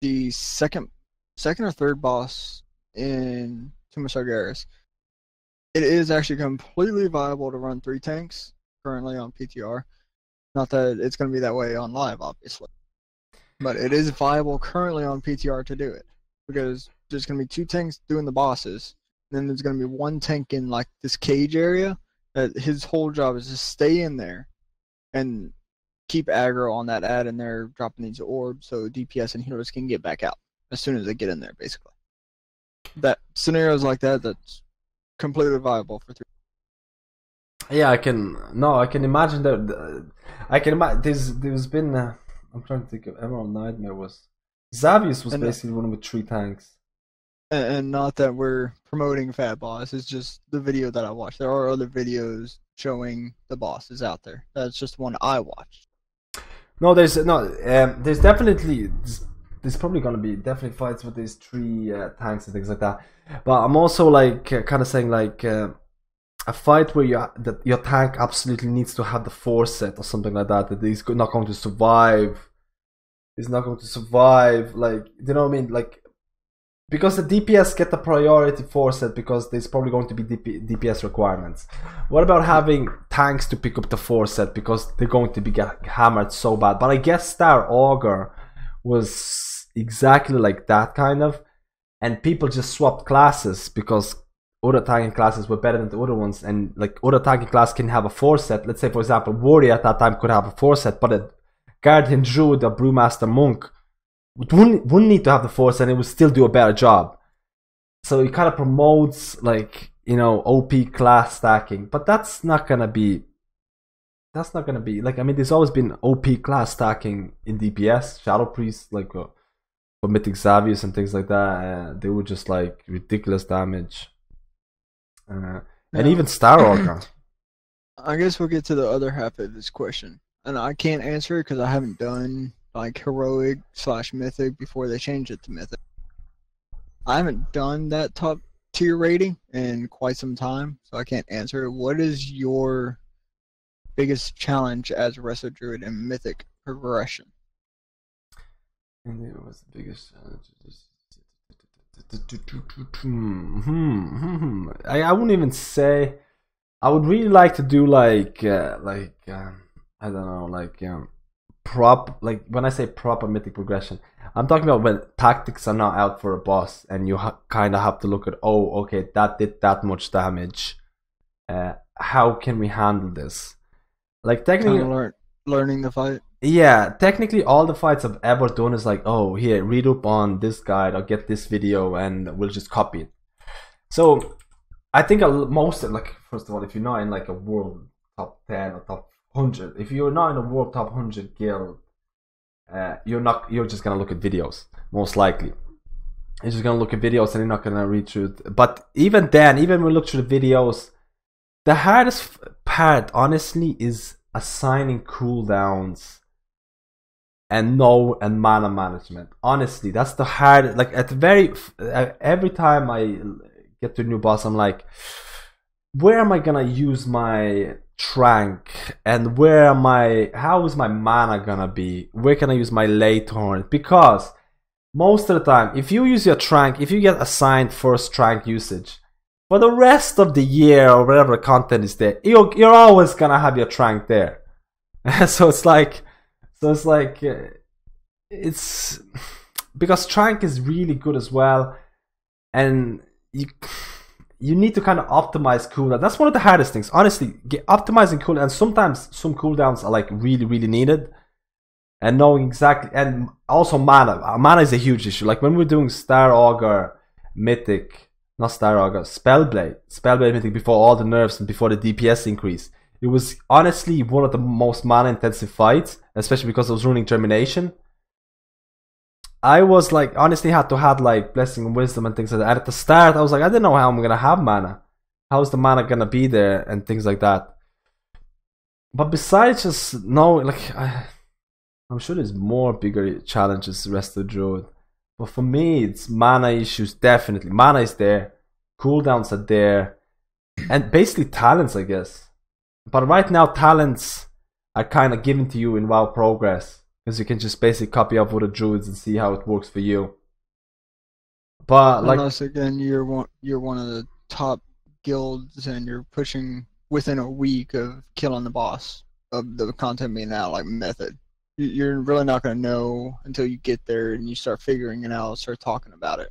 Speaker 1: The second or third boss in Tomb of Sargeras, it is actually completely viable to run 3 tanks currently on PTR. Not that it's going to be that way on live, obviously, but it is viable currently on PTR to do it, because there's going to be 2 tanks doing the bosses, and then there's going to be 1 tank in like this cage area that his whole job is to stay in there and keep aggro on that ad in there, dropping these orbs so DPS and healers can get back out as soon as they get in there, basically. That scenarios like that, that's completely viable for 3.
Speaker 2: Yeah, I can. No, I can imagine that. I can imagine. There's been. I'm trying to think of Emerald Nightmare was. Xavius was
Speaker 1: And
Speaker 2: basically running with 3 tanks.
Speaker 1: not that we're promoting Fat Boss. It's just the video that I watched. There are other videos showing the bosses out there. That's just one I watched.
Speaker 2: No, there's no. There's definitely. There's probably gonna be definitely fights with these 3 tanks and things like that. But I'm also like kind of saying like. A fight where your tank absolutely needs to have the foresight or something like that. That he's not going to survive. He's not going to survive. Like, you know what I mean? Like, because the DPS get the priority foresight because there's probably going to be DPS requirements. What about having tanks to pick up the foresight because they're going to be hammered so bad? But I guess Star Augur was exactly like that kind of, and people just swapped classes because other tanking classes were better than the other ones, and like other tanking class can have a foresight. Let's say, for example, Warrior at that time could have a foresight, but a Guardian Druid or Brewmaster Monk wouldn't need to have the foresight, and it would still do a better job. So it kind of promotes like, you know, OP class stacking, but that's not gonna be like, I mean, there's always been OP class stacking in DPS. Shadow Priest, like for Mythic Xavius and things like that, they were just like ridiculous damage. And even Star Augur.
Speaker 1: I guess we'll get to the other half of this question, and I can't answer it because I haven't done like heroic / mythic before they changed it to mythic. I haven't done that top tier rating in quite some time, so I can't answer it. What is your biggest challenge as Resto Druid in mythic progression?
Speaker 2: And it was the biggest challenge. I wouldn't even say. I would really like to do like I don't know, like like when I say proper mythic progression, I'm talking about when tactics are not out for a boss and you kind of have to look at, oh, okay, that did that much damage. How can we handle this? Like technically,
Speaker 1: learning the fight.
Speaker 2: Yeah, technically all the fights I've ever done is like, oh, here, read up on this guide or get this video and we'll just copy it. So I think most of, like, first of all, if you're not in like a world top 10 or top 100, if you're not in a world top 100 guild, you're just gonna look at videos, most likely. You're just gonna look at videos and you're not gonna read through it. But even then, even when we look through the videos, the hardest part, honestly, is assigning cooldowns and mana management. Honestly, that's the hard. Like at the every time I get to a new boss, I'm like, where am I gonna use my trank, and how is my mana gonna be? Where can I use my late horn? Because most of the time, if you use your trank, if you get assigned first trank usage, for the rest of the year or whatever content is there, you're always gonna have your trank there. So it's because trank is really good as well, and you need to kind of optimize cooldown. That's one of the hardest things, honestly. Optimizing cooldown, and sometimes some cooldowns are like really, really needed, and knowing exactly, and also mana. Mana is a huge issue. Like when we're doing Star Augur, Mythic, not Star Augur, Spellblade Mythic before all the nerfs and before the DPS increase. It was honestly one of the most mana intensive fights, especially because I was running Termination. I was like, honestly had to have like Blessing and Wisdom and things like that. And at the start, I was like, I didn't know how I'm gonna have mana. How's the mana gonna be there and things like that. But besides just like I'm sure there's more bigger challenges Resto Druid. But for me, it's mana issues, definitely. Mana is there, cooldowns are there, and basically talents, I guess. But right now, talents are kind of given to you in WoW Progress, because you can just basically copy up other druids and see how it works for you. But
Speaker 1: unless again you're one of the top guilds and you're pushing within a week of killing the boss of the content being out, like method, you're really not going to know until you get there and you start figuring it out, start talking about it.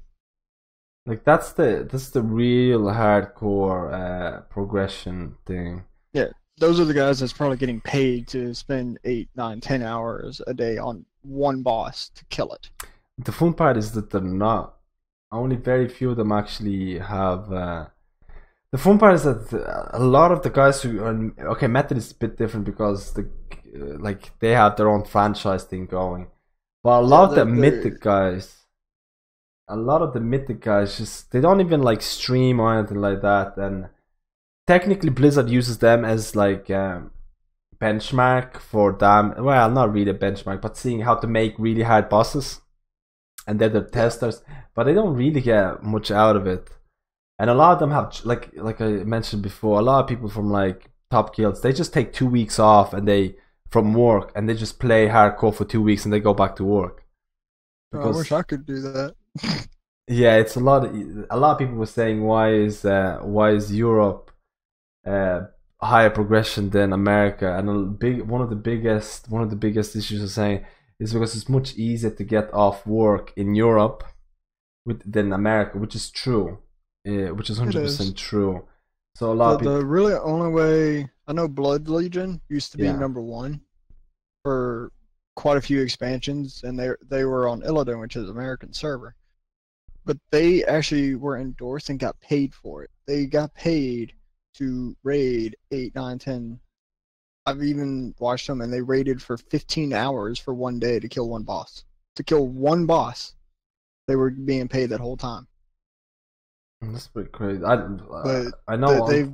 Speaker 2: Like that's the real hardcore progression thing.
Speaker 1: Yeah, those are the guys that's probably getting paid to spend 8, 9, 10 hours a day on one boss to kill it.
Speaker 2: The fun part is that they're not. Only very few of them actually have The fun part is that a lot of the guys who are okay, Method is a bit different because like they have their own franchise thing going, but a lot of the Mythic guys, just they don't even like stream or anything like that, and technically Blizzard uses them as like benchmark for them. Well, not really a benchmark, but seeing how to make really hard bosses, and they're the testers, but they don't really get much out of it. And a lot of them have, like I mentioned before, a lot of people from like top guilds, they just take 2 weeks off from work, and they just play hardcore for 2 weeks and they go back to work.
Speaker 1: Because, I wish I could do that.
Speaker 2: Yeah, it's a lot of people were saying why is Europe higher progression than America, and one of the biggest issues of saying is because it's much easier to get off work in Europe than America, which is true. Which is 100% true. So a lot of people.
Speaker 1: The really only way I know, Blood Legion used to be #1 for quite a few expansions, and they were on Illidan, which is an American server. But they actually were endorsed and got paid for it. They got paid to raid 8, 9, 10. I've even watched them, and they raided for 15 hours for one day to kill one boss. To kill one boss, they were being paid that whole time.
Speaker 2: That's pretty crazy. I know
Speaker 1: they've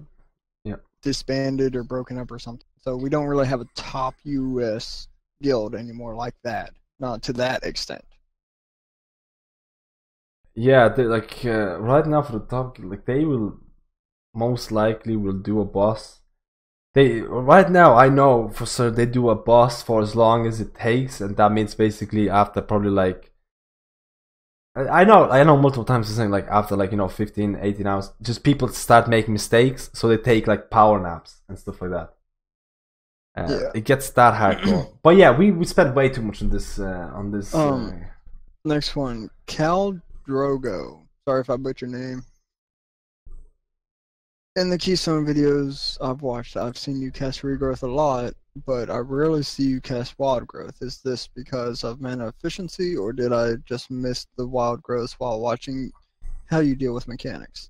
Speaker 1: disbanded or broken up or something. So we don't really have a top U.S. guild anymore like that. Not to that extent.
Speaker 2: Yeah, right now for the top, like they will most likely will do a boss. Right now I know for sure they do a boss for as long as it takes, and that means basically after probably like. I know multiple times they're saying like after 15, 18 hours, just people start making mistakes, so they take like power naps and stuff like that. It gets that hardcore. But yeah, we spent way too much on this.
Speaker 1: Next one, Cal Drogo. Sorry if I butchered your name. In the Keystone videos I've watched, I've seen you cast Regrowth a lot, but I rarely see you cast Wild Growth. Is this because of mana efficiency, or did I just miss the Wild Growth while watching how you deal with mechanics?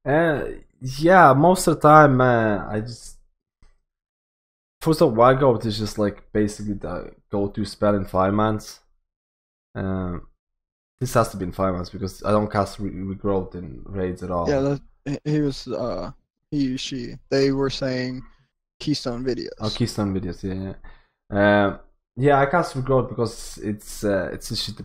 Speaker 2: Yeah, most of the time, I just... First of all, Wild Growth is just like basically the go-to spell in 5-mans. This has to be in 5-mans because I don't cast Regrowth in raids at all.
Speaker 1: Yeah, they were saying Keystone videos.
Speaker 2: Oh, Keystone videos, yeah. Yeah, I cast Regrowth because it's actually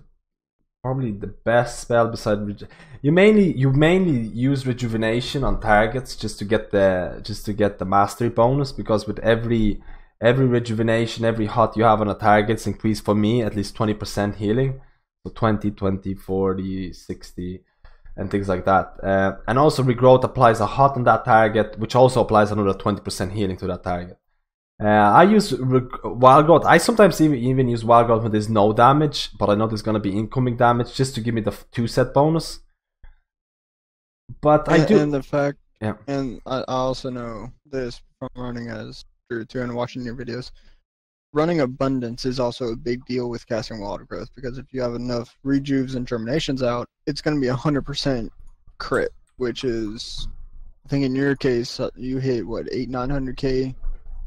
Speaker 2: probably the best spell beside you mainly use rejuvenation on targets just to get the mastery bonus, because with every rejuvenation, every hot you have on a target, it's increased for me at least 20% healing. So 20, 20, 40, 60 and things like that. And also Regrowth applies a hot on that target, which also applies another 20% healing to that target. I use Wild Growth. I sometimes even use Wild Growth when there's no damage, but I know there's going to be incoming damage just to give me the 2-set bonus. But I do...
Speaker 1: And the fact... Yeah. And I also know this from running as Druid too and watching your videos. Running Abundance is also a big deal with casting Wild Growth, because if you have enough rejuves and terminations out, it's going to be 100% crit, which is, I think in your case, you hit, what, 800-900k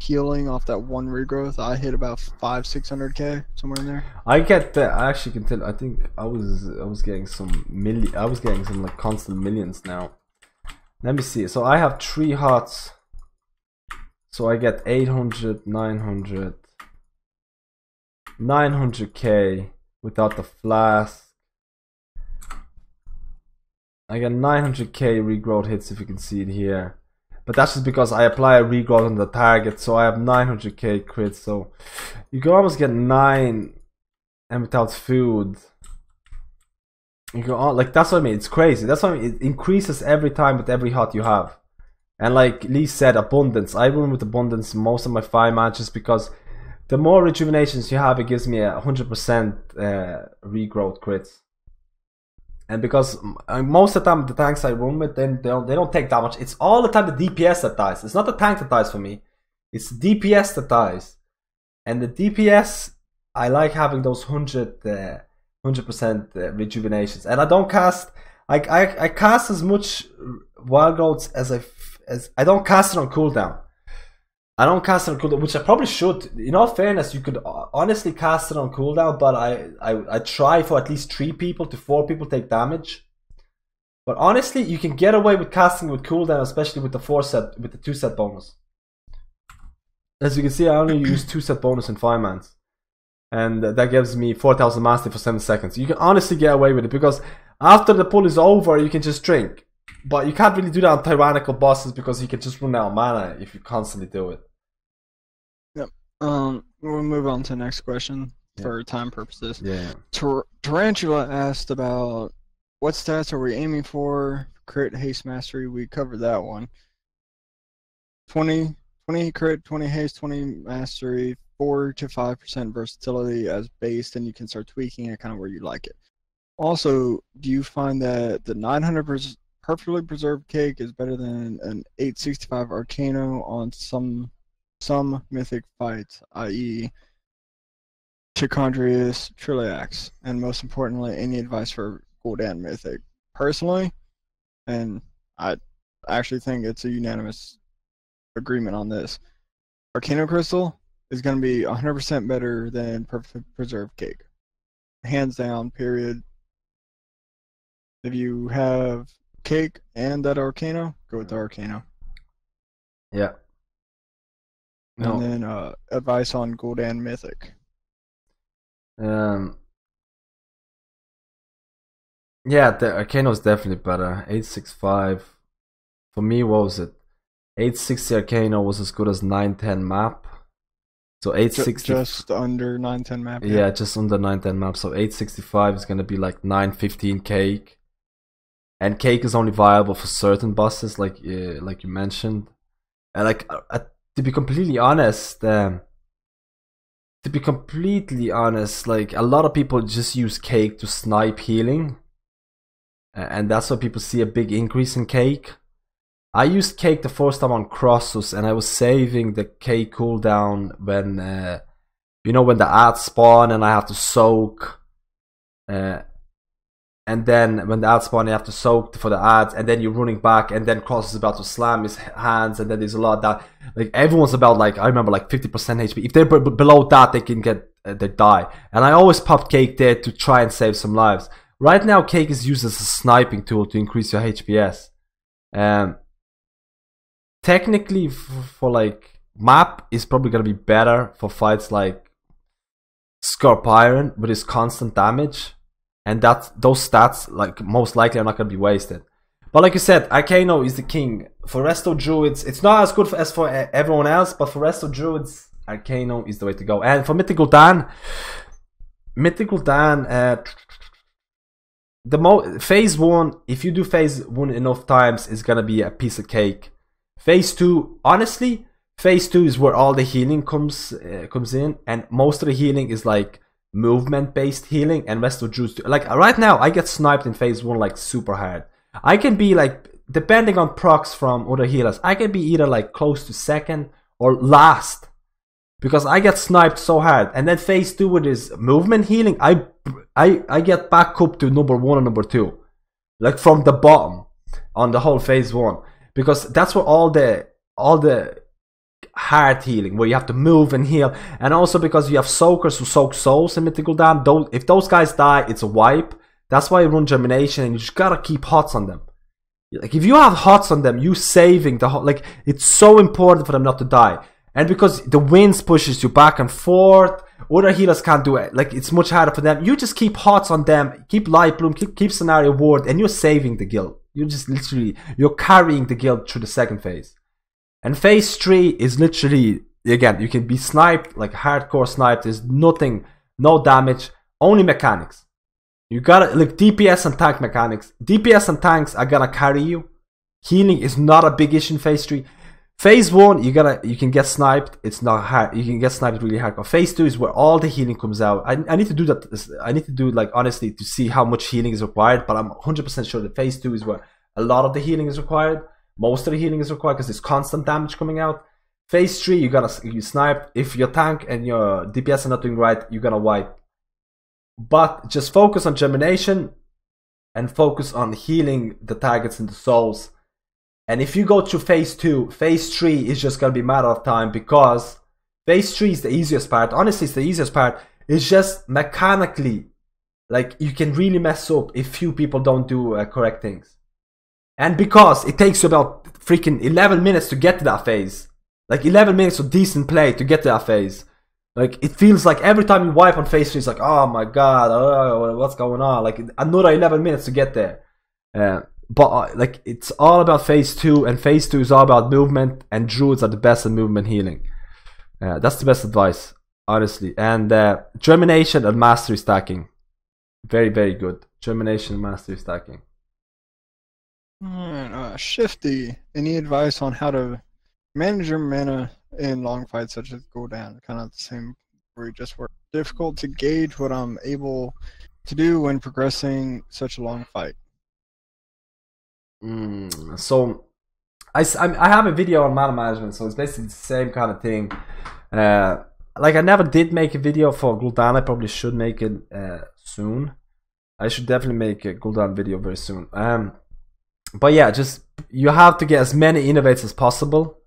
Speaker 1: healing off that one regrowth. I hit about 500-600k, somewhere in there.
Speaker 2: I get that. I actually can tell. I think I was getting some like constant millions now. Let me see. So I have 3 hots. So I get 800, 900. 900k without the flask. I get 900k regrowth hits, if you can see it here, but that's just because I apply a regrowth on the target, so I have 900k crits. So you can almost get 9, and without food you go on. Like, that's what I mean. It's crazy. That's what I mean. It increases every time with every hot you have. And like Lee said, abundance. I run with abundance most of my 5 matches because the more rejuvenations you have, it gives me 100% regrowth crits. And because most of the time the tanks I run with, then they don't take that much. It's all the time the DPS that dies. It's not the tank that dies for me. It's the DPS that dies. And the DPS, I like having those 100% rejuvenations. And I don't cast I cast as much wild growths as I don't cast it on cooldown. I don't cast it on cooldown, which I probably should. In all fairness, you could honestly cast it on cooldown, but I try for at least 3 people to 4 people take damage. But honestly, you can get away with casting with cooldown, especially with the 2 set bonus. As you can see, I only use 2 set bonus in 5 mans. And that gives me 4000 mastery for 7 seconds. You can honestly get away with it, because after the pull is over, you can just drink. But you can't really do that on tyrannical bosses, because you can just run out of mana if you constantly do it.
Speaker 1: Yep. We'll move on to the next question for time purposes.
Speaker 2: Yeah.
Speaker 1: Tarantula asked about what stats are we aiming for? Crit, haste, mastery. We covered that one. 20 crit, 20 haste, 20 mastery, 4 to 5% versatility as base, and you can start tweaking it kind of where you like it. Also, do you find that the 900 perfectly preserved cake is better than an 865 Arcano on some mythic fights, i.e. Chicondrius, Trilliax, and most importantly, any advice for Gul'dan Mythic? Personally, and I actually think it's a unanimous agreement on this, Arcano Crystal is going to be 100% better than Perfect Preserved Cake. Hands down, period. If you have Cake and that Arcano, go with the Arcano.
Speaker 2: Yeah.
Speaker 1: No. And then advice on Gul'dan Mythic.
Speaker 2: Yeah, the Arcano is definitely better. 865. For me, what was it? 860 Arcano was as good as 910 map. So 860.
Speaker 1: Just under 910 map.
Speaker 2: Yeah, just under 910 map. So 865 is gonna be like 915 cake. And cake is only viable for certain bosses, like you mentioned. And like to be completely honest, like a lot of people just use cake to snipe healing, and that's why people see a big increase in cake. I used cake the first time on Crossus, and I was saving the cake cooldown when when the ads spawn and I have to soak. And then when the ads spawn, you have to soak for the ads, and then you're running back, and then Cross is about to slam his hands, and then there's a lot of that. Like everyone's about I remember 50% HP. If they're below that, they can they die. And I always popped Cake there to try and save some lives. Right now, Cake is used as a sniping tool to increase your HPS. Technically, for map is probably gonna be better for fights like Scorpion with his constant damage. And those stats, most likely, are not going to be wasted. But like you said, Arcano is the king. For Resto Druids, it's not as good as for everyone else, but for Resto Druids, Arcano is the way to go. And for Mythic Gul'dan, Phase 1, if you do Phase 1 enough times, is going to be a piece of cake. Phase 2, honestly, Phase 2 is where all the healing comes in, and most of the healing is movement based healing, and Resto Druids right now I get sniped in Phase 1 super hard. I can be depending on procs from other healers, I can be either close to second or last, because I get sniped so hard. And then Phase 2 with his movement healing, I get back up to number 1 and number 2, from the bottom on the whole Phase 1, because that's where all the hard healing, where you have to move and heal. And also because you have soakers who soak souls in Mythic Gul'dan, if those guys die, it's a wipe. That's why you run Germination, and you just gotta keep hots on them. If you have hots on them, you saving the hot, it's so important for them not to die. And because the winds pushes you back and forth, other healers can't do it. It's much harder for them. You just keep hots on them, keep light bloom, keep scenario ward, and you're saving the guild. You're just you're carrying the guild through the second phase. And Phase 3 is literally, again, you can be sniped, hardcore sniped. There's nothing, no damage, only mechanics. You gotta, DPS and tank mechanics. DPS and tanks are gonna carry you. Healing is not a big issue in Phase 3. Phase 1, you can get sniped. It's not hard. You can get sniped really hardcore. Phase 2 is where all the healing comes out. I need to do that. I need to do honestly to see how much healing is required. But I'm 100% sure that Phase 2 is where a lot of the healing is required. Most of the healing is required because there's constant damage coming out. Phase 3, you snipe. If your tank and your DPS are not doing right, you're gonna wipe. But just focus on Germination. and focus on healing the targets and the souls. And if you go through phase 2, phase 3 is just gonna be a matter of time, because phase 3 is the easiest part. Honestly, it's the easiest part. It's just mechanically, like, you can really mess up if few people don't do correct things. And because it takes you about freaking 11 minutes to get to that phase. Like 11 minutes of decent play to get to that phase. Like, it feels like every time you wipe on phase 3, it's like, oh my god, what's going on? Like, another 11 minutes to get there. But like, it's all about phase 2, and phase 2 is all about movement, and druids are the best at movement healing. That's the best advice, honestly. And germination and mastery stacking. Very, very good. Germination and mastery stacking.
Speaker 1: Alright, Shifty, any advice on how to manage your mana in long fights such as cooldown? Kind of the same where you just were difficult to gauge what I'm able to do when progressing such a long fight.
Speaker 2: So I have a video on mana management, so it's basically the same kind of thing. Like, I never did make a video for Gul'dan. I probably should make it soon. I should definitely make a Gul'dan video very soon. But yeah, just, you have to get as many innovates as possible.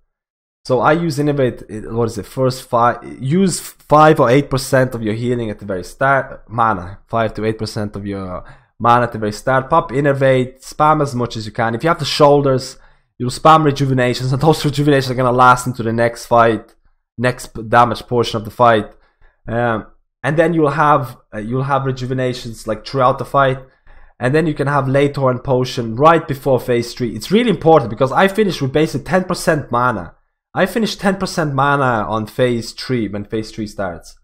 Speaker 2: So I use innovate, what is it, use 5 or 8% of your healing at the very start, mana, 5 to 8% of your mana at the very start. Pop innovate, spam as much as you can. If you have the shoulders, you'll spam rejuvenations, and those rejuvenations are gonna last into the next fight, next damage portion of the fight. And then you'll have rejuvenations like throughout the fight. And then you can have late torn potion right before phase 3. It's really important, because I finished with basically 10% mana. I finished 10% mana on phase 3 when phase 3 starts.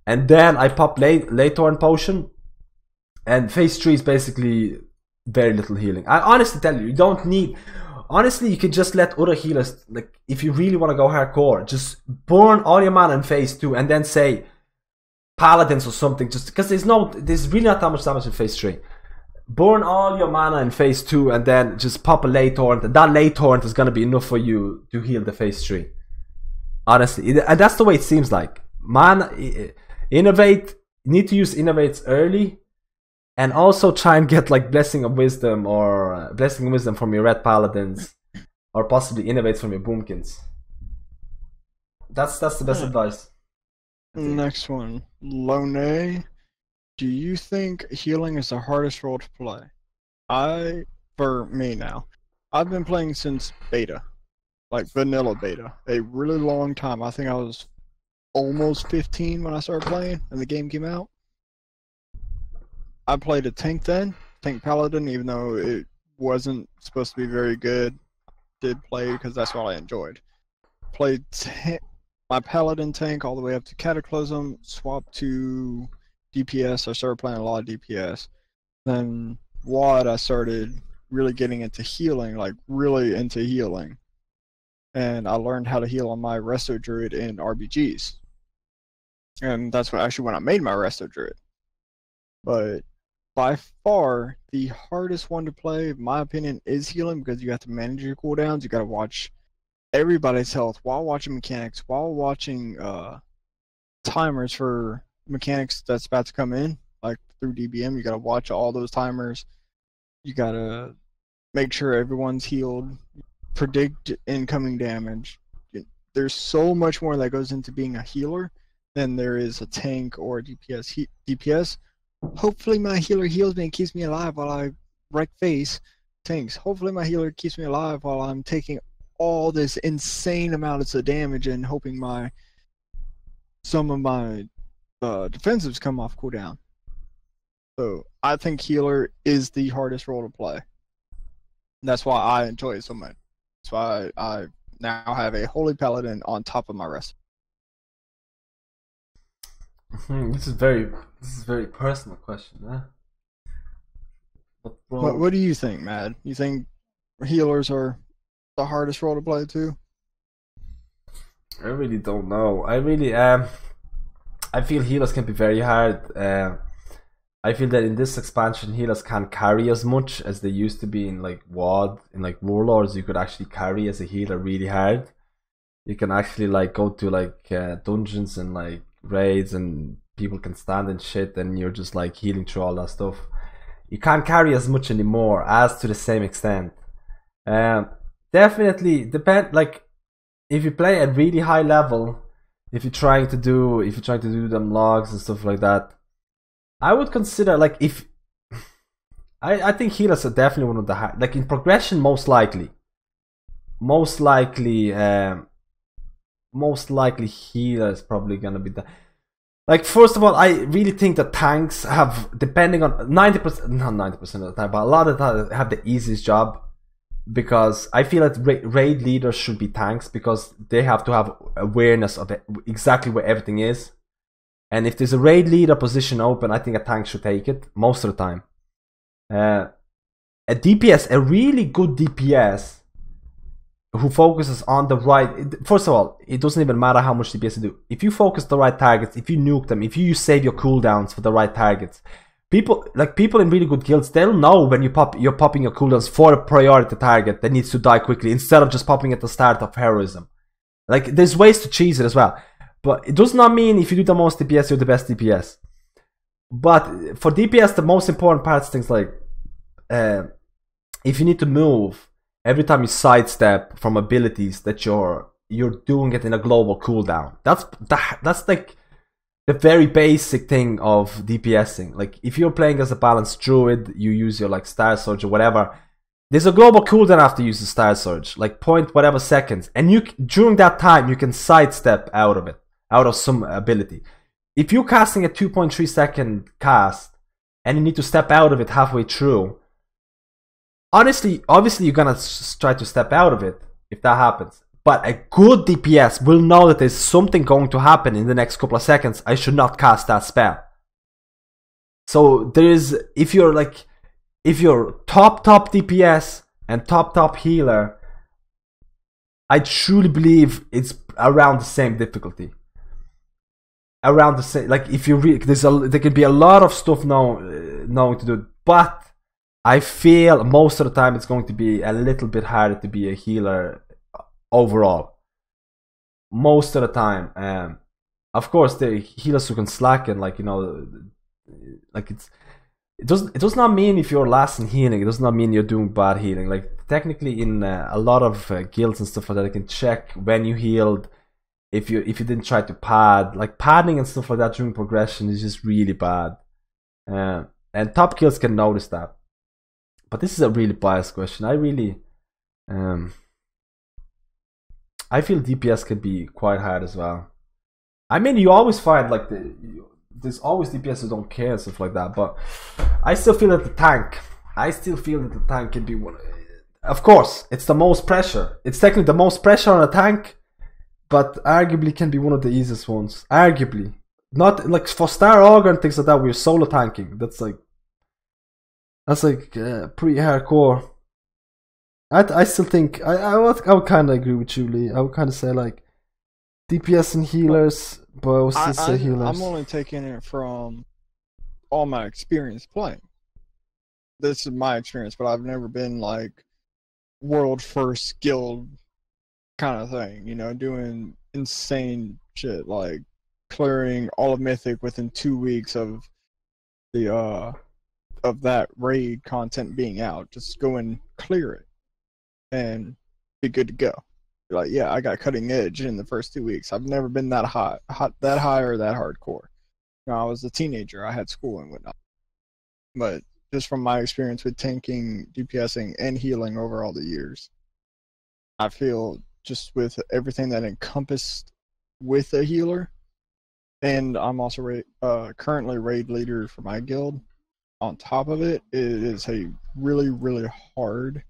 Speaker 2: And then I pop late torn potion. And phase 3 is basically very little healing. I honestly tell you, you don't need... Honestly, you can just let other healers, like, if you really want to go hardcore, just burn all your mana in phase 2 and then say paladins or something, just because there's really not that much damage in phase 3. Burn all your mana in phase 2 and then just pop a late torrent, and that late torrent is gonna be enough for you to heal the phase 3. Honestly, and that's the way it seems like. Innovate, you need to use innovates early, and also try and get like Blessing of Wisdom or Blessing of Wisdom from your red paladins, or possibly innovates from your boomkins. That's the best advice.
Speaker 1: Next one, Lone. Do you think healing is the hardest role to play? For me now, I've been playing since beta, like vanilla beta, a really long time. I think I was almost 15 when I started playing and the game came out. I played a tank then, tank paladin, even though it wasn't supposed to be very good. Did play because that's what I enjoyed. Played my paladin tank all the way up to Cataclysm, swapped to DPS. I started playing a lot of DPS. Then WoD, I started really getting into healing, like really into healing. And I learned how to heal on my RESTO druid in RBGs. And that's when I made my RESTO druid. But by far, the hardest one to play, in my opinion, is healing, because you have to manage your cooldowns. You got to watch everybody's health while watching mechanics, while watching timers for mechanics that's about to come in, like through DBM. You gotta watch all those timers. You gotta make sure everyone's healed, predict incoming damage. There's so much more that goes into being a healer than there is a tank or a DPS. Hopefully my healer heals me and keeps me alive while I wreck face tanks. Hopefully my healer keeps me alive while I'm taking all this insane amounts of damage and hoping some of my defensives come off cooldown. So I think healer is the hardest role to play. That's why I enjoy it so much. That's why I now have a holy paladin on top of my rest.
Speaker 2: This is very personal question, huh?
Speaker 1: What do you think, Mad? You think healers are the hardest role to play too?
Speaker 2: I really don't know. I feel healers can be very hard. I feel that in this expansion, healers can't carry as much as they used to be in like WoD. In like Warlords, you could actually carry as a healer really hard. You can actually like go to like dungeons and like raids, and people can stand and shit, and you're just like healing through all that stuff. You can't carry as much anymore as to the same extent. Definitely depend. Like if you play at really high level, if you're trying to do them logs and stuff like that, I would consider like if I think healers are definitely one of the high, like in progression most likely healer is probably gonna be the, like, first of all, I really think that tanks have, depending on 90%, not 90% of the time, but a lot of the time have the easiest job, because I feel that raid leaders should be tanks, because they have to have awareness of it, exactly where everything is. And if there's a raid leader position open, I think a tank should take it most of the time. A DPS, a really good DPS who focuses on the right. First of all, it doesn't even matter how much DPS you do. If you focus the right targets, if you nuke them, if you save your cooldowns for the right targets, people in really good guilds, they'll know when you're popping your cooldowns for a priority target that needs to die quickly, instead of just popping at the start of heroism. Like, there's ways to cheese it as well, but it does not mean if you do the most DPS, you're the best DPS. But for DPS, the most important part is things like if you need to move every time you sidestep from abilities, that you're doing it in a global cooldown. That's like the very basic thing of DPSing. Like if you're playing as a balanced druid, you use your like Star Surge or whatever. There's a global cooldown after you use the Star Surge, like point whatever seconds, and you during that time you can sidestep out of it, out of some ability. If you're casting a 2.3 second cast and you need to step out of it halfway through, honestly, obviously you're gonna try to step out of it if that happens. But a good DPS will know that there's something going to happen in the next couple of seconds. I should not cast that spell. So there is, if you're top DPS and top healer, I truly believe it's around the same difficulty. Around the same, like if you there can be a lot of stuff knowing to do, but I feel most of the time it's going to be a little bit harder to be a healer overall. Most of the time. Of course, the healers who can slacken, like, you know, like it does not mean if you're last in healing, it does not mean you're doing bad healing. Like technically in a lot of guilds and stuff like that, I can check when you healed, if you didn't try to pad. Like padding and stuff like that during progression is just really bad. And top guilds can notice that. But this is a really biased question. I really I feel DPS can be quite hard as well. I mean, you always find like there's always DPS who don't care and stuff like that, but I still feel that the tank can be one. Of course, it's the most pressure. It's technically the most pressure on a tank, but arguably can be one of the easiest ones. Arguably. Not like for Star Augur and things like that, we're solo tanking. That's like pretty hardcore. I still think I would kind of agree with you, Lee. I would kind of say like DPS and healers, but I would still say healers.
Speaker 1: I'm only taking it from all my experience playing. This is my experience, but I've never been like world first guild kind of thing, you know, doing insane shit like clearing all of Mythic within 2 weeks of the of that raid content being out. Just go and clear it and be good to go. Like, yeah, I got cutting edge in the first 2 weeks. I've never been that high or that hardcore. You know, I was a teenager. I had school and whatnot. But just from my experience with tanking, DPSing, and healing over all the years, I feel just with everything that encompassed with a healer, and I'm also currently raid leader for my guild. On top of it, it is a really, really hard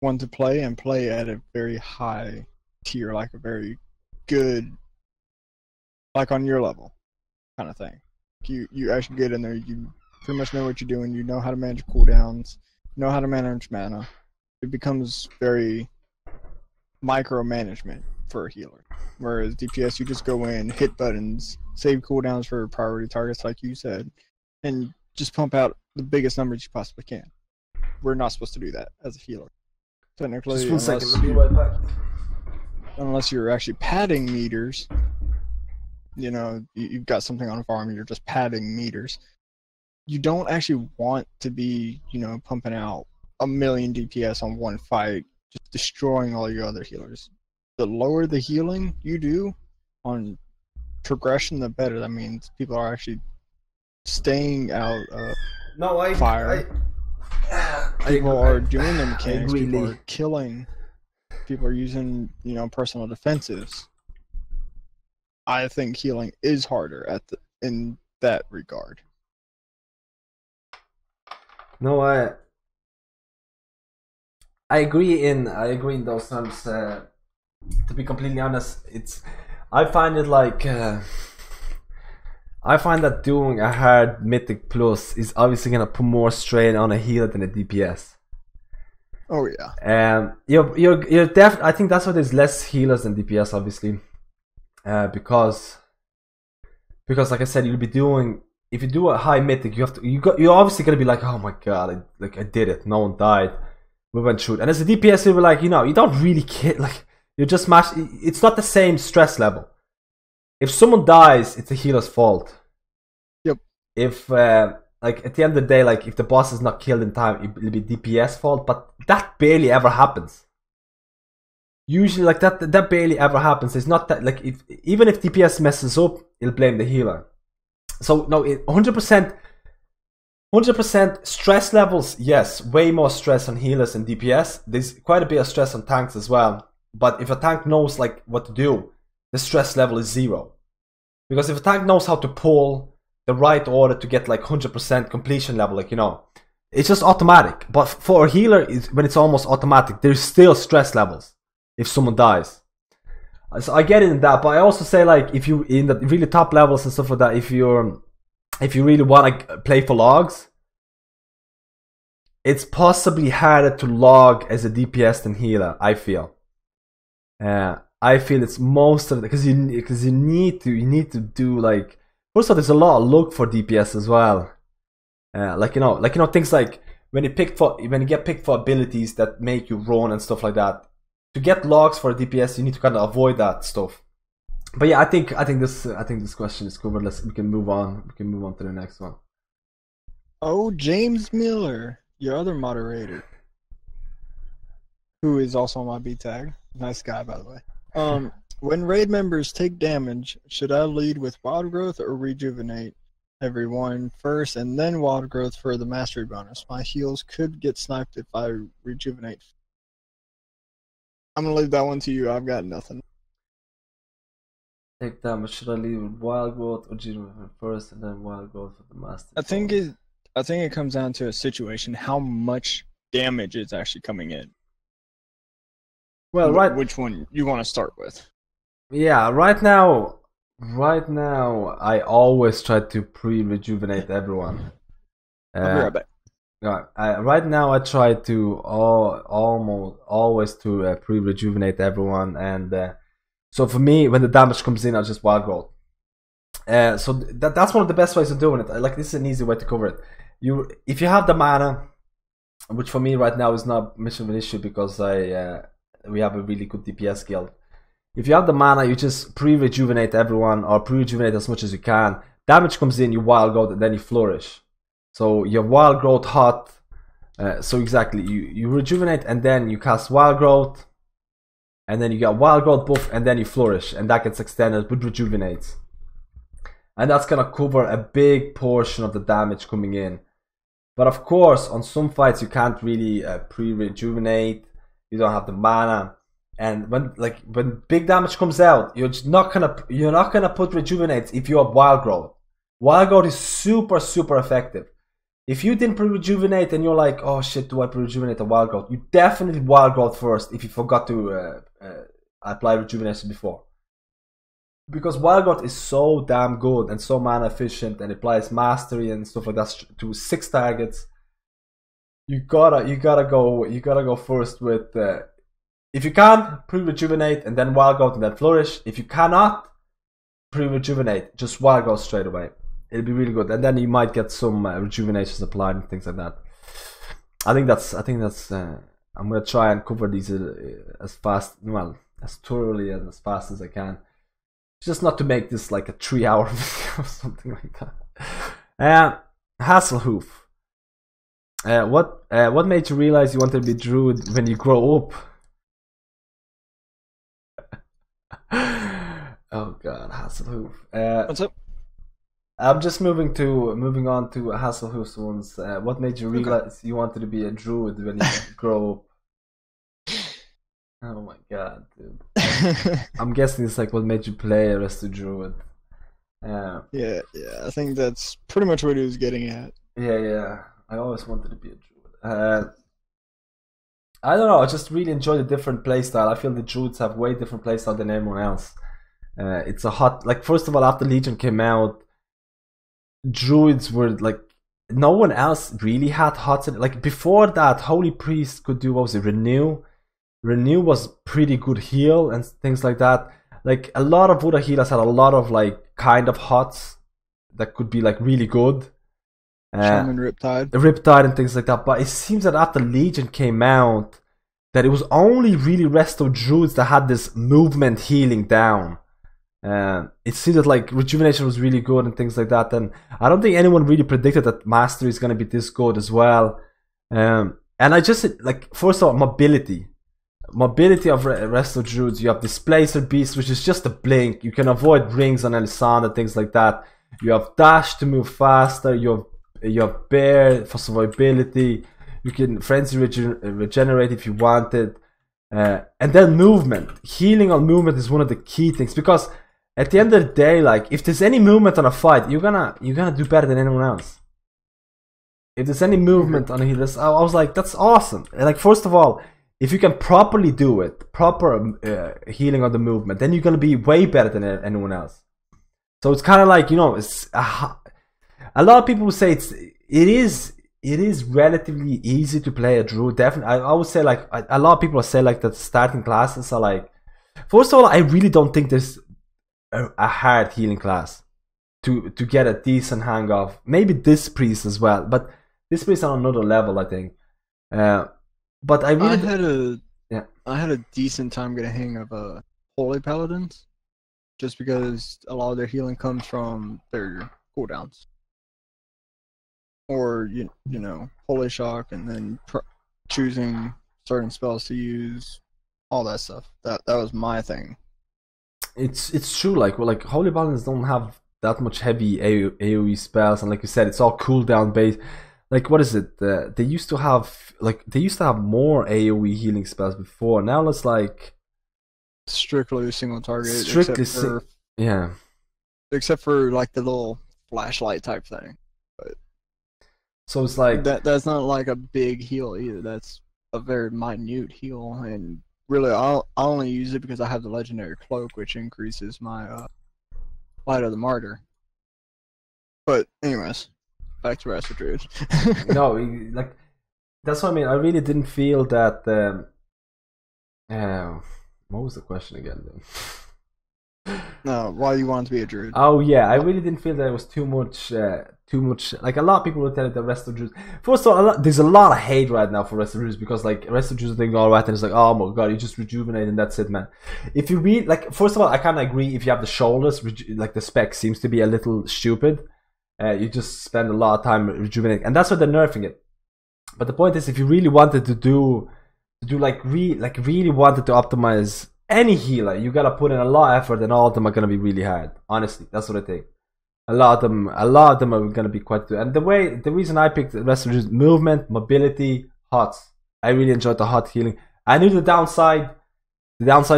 Speaker 1: one to play, and play at a very high tier, like a very good, like on your level kind of thing. You actually get in there, you pretty much know what you're doing, you know how to manage cooldowns, you know how to manage mana. It becomes very micromanagement for a healer. Whereas DPS, you just go in, hit buttons, save cooldowns for priority targets like you said, and just pump out the biggest numbers you possibly can. We're not supposed to do that as a healer. Technically,
Speaker 2: just 1 second, I'll be right back.
Speaker 1: Unless you're actually padding meters, you know, you've got something on farm, you're just padding meters. you don't actually want to be, pumping out a million DPS on one fight, just destroying all your other healers. The lower the healing you do on progression, the better. That means people are actually staying out of fire. People are doing the mechanics. People are killing. People are using, personal defensives. I think healing is harder in that regard.
Speaker 2: No, I agree in those terms. To be completely honest, I find it like I find that doing a hard Mythic plus is obviously gonna put more strain on a healer than a DPS.
Speaker 1: Oh yeah.
Speaker 2: You're I think that's why there's less healers than DPS, obviously. Because like I said, you'll be doing, if you do a high Mythic, you're obviously gonna be like, oh my god, I did it, no one died, we went through it. And as a DPS, you'll be like, you don't really care, like you just smash. It's not the same stress level. If someone dies, it's the healer's fault.
Speaker 1: Yep.
Speaker 2: If like at the end of the day, like if the boss is not killed in time, it'll be DPS fault, but that barely ever happens. Usually, like that barely ever happens. It's not that, like, even if DPS messes up, it'll blame the healer. So no, 100% stress levels. Yes, way more stress on healers than DPS. There's quite a bit of stress on tanks as well. But if a tank knows like what to do, the stress level is 0. Because if a tank knows how to pull the right order to get like 100% completion level, like it's just automatic. But for a healer, when it's almost automatic, there's still stress levels if someone dies. So I get it in that, but I also say, like, if you in the really top levels and stuff like that, if you really want to play for logs, it's possibly harder to log as a DPS than healer. I feel. I feel it's most of it because you need to do, like, first of all, there's a lot of luck for DPS as well. Things like when you get picked for abilities that make you run and stuff like that. To get logs for a DPS, you need to kind of avoid that stuff. But yeah, I think this question is covered. We can move on. We can move on to the next one.
Speaker 1: Oh, James Miller, your other moderator, who is also on my B tag. Nice guy, by the way. When raid members take damage, should I lead with wild growth or rejuvenate everyone first and then wild growth for the mastery bonus? My heals could get sniped if I rejuvenate. I'm gonna leave that one to you. I've got nothing.
Speaker 2: Take damage. Should I lead with wild growth or rejuvenate first and then wild growth for the mastery?
Speaker 1: I think it comes down to a situation, how much damage is actually coming in.
Speaker 2: Well, right.
Speaker 1: Which one you want to start with?
Speaker 2: Yeah, right now, I always try to pre-rejuvenate everyone.
Speaker 1: I'll be right back.
Speaker 2: Right now, I try to almost always to pre-rejuvenate everyone, and so for me, when the damage comes in, I just wild growth. So that's one of the best ways of doing it. Like, this is an easy way to cover it. If you have the mana, which for me right now is not much of an issue because we have a really good DPS guild. If you have the mana, you just pre-rejuvenate everyone or pre-rejuvenate as much as you can. Damage comes in, you wild growth, and then you flourish. So your wild growth hot. So exactly, you rejuvenate and then you cast wild growth, and then you get wild growth buff, and then you flourish, and that gets extended with rejuvenates. And that's gonna cover a big portion of the damage coming in. But of course, on some fights you can't really pre-rejuvenate. You don't have the mana. And when big damage comes out, you're not gonna put rejuvenates if you have wild growth. Wild growth is super effective. If you didn't pre-rejuvenate and you're like, oh shit, do I pre-rejuvenate a wild growth? You definitely wild growth first if you forgot to apply rejuvenation before. Because wild growth is so damn good and so mana efficient and applies mastery and stuff like that to 6 targets. You gotta go first with if you can, pre-rejuvenate and then wild growth and then flourish. If you cannot pre-rejuvenate, just wild growth straight away. It'll be really good, and then you might get some rejuvenations applied and things like that. I think that's. I'm gonna try and cover these as thoroughly and as fast as I can. Just not to make this like a 3-hour video or something like that. Hasselhoof. What made you realize you wanted to be druid when you grow up? Oh god, Hasselhoof.
Speaker 1: What's up?
Speaker 2: I'm just moving on to Hasselhoof's ones. What made you realize you wanted to be a druid when you grow up? Oh my god, dude. I'm guessing it's like what made you play RESTO DRUID.
Speaker 1: Yeah, I think that's pretty much what he was getting at.
Speaker 2: Yeah. I always wanted to be a druid. I don't know, I just really enjoy the different playstyle. I feel the druids have way different playstyle than everyone else. It's a hot, like, first of all, after Legion came out, druids were like, no one else really had hots. Like, before that, Holy Priest could do, what was it, Renew? Renew was pretty good heal and things like that. Like, a lot of other healers had a lot of, like, kind of hots that could be, like, really good.
Speaker 1: Shaman Riptide.
Speaker 2: Riptide and things like that. But it seems that after Legion came out, that it was only really RESTO druids that had this movement healing down. It seemed that like rejuvenation was really good and things like that. And I don't think anyone really predicted that mastery is going to be this good as well. And I just like, first of all, mobility of RESTO druids. You have Displacer Beast, which is just a blink. You can avoid rings on Elisandra, things like that. You have Dash to move faster. You have Bear for survivability. You can Frenzy regenerate if you wanted. And then movement. Healing on movement is one of the key things, because at the end of the day, like, if there's any movement on a fight, you're gonna do better than anyone else. If there's any movement on a healer, I was like, that's awesome. Like, first of all, if you can properly do it, proper healing on the movement, then you're gonna be way better than anyone else. So it's kind of like, you know, it's a lot of people will say it is relatively easy to play a druid. Definitely, I would say, like, a lot of people say like that starting classes are like. First of all, I really don't think there's a hard healing class to get a decent hang of. Maybe this priest as well, but this priest on another level, I think. But I really
Speaker 1: I had a decent time getting a hang of holy paladins, just because a lot of their healing comes from their cooldowns, or you know, holy shock, and then choosing certain spells to use, all that stuff. That was my thing.
Speaker 2: It's true. Like, well, like, holy paladins don't have that much heavy AOE spells, and like you said, it's all cooldown based. Like, what is it? They used to have more AOE healing spells before. Now it's like
Speaker 1: strictly single target. Except for like the little flashlight type thing. But
Speaker 2: so it's like
Speaker 1: that's not like a big heal either. That's a very minute heal, and really, I only use it because I have the legendary cloak, which increases my Light of the Martyr. But anyways, back to RESTO DRUID.
Speaker 2: No, like, that's what I mean. I really didn't feel that. What was the question again? Then?
Speaker 1: No, why you want to be a druid?
Speaker 2: Oh yeah, I really didn't feel that it was too much. Like, a lot of people will tell you that RESTO druids. First of all, there's a lot of hate right now for RESTO druids, because like RESTO druids are doing all right, and it's like, oh my god, you just rejuvenate and that's it, man. If you read, like, first of all, I kind of agree. If you have the shoulders, like, the spec seems to be a little stupid. You just spend a lot of time rejuvenating, and that's why they're nerfing it. But the point is, if you really wanted to do really wanted to optimize any healer, you gotta put in a lot of effort, and all of them are gonna be really hard. Honestly, that's what I think. A lot of them are gonna be quite good. And the reason I picked the rest is movement, mobility, hots. I really enjoyed the hot healing. I knew the downside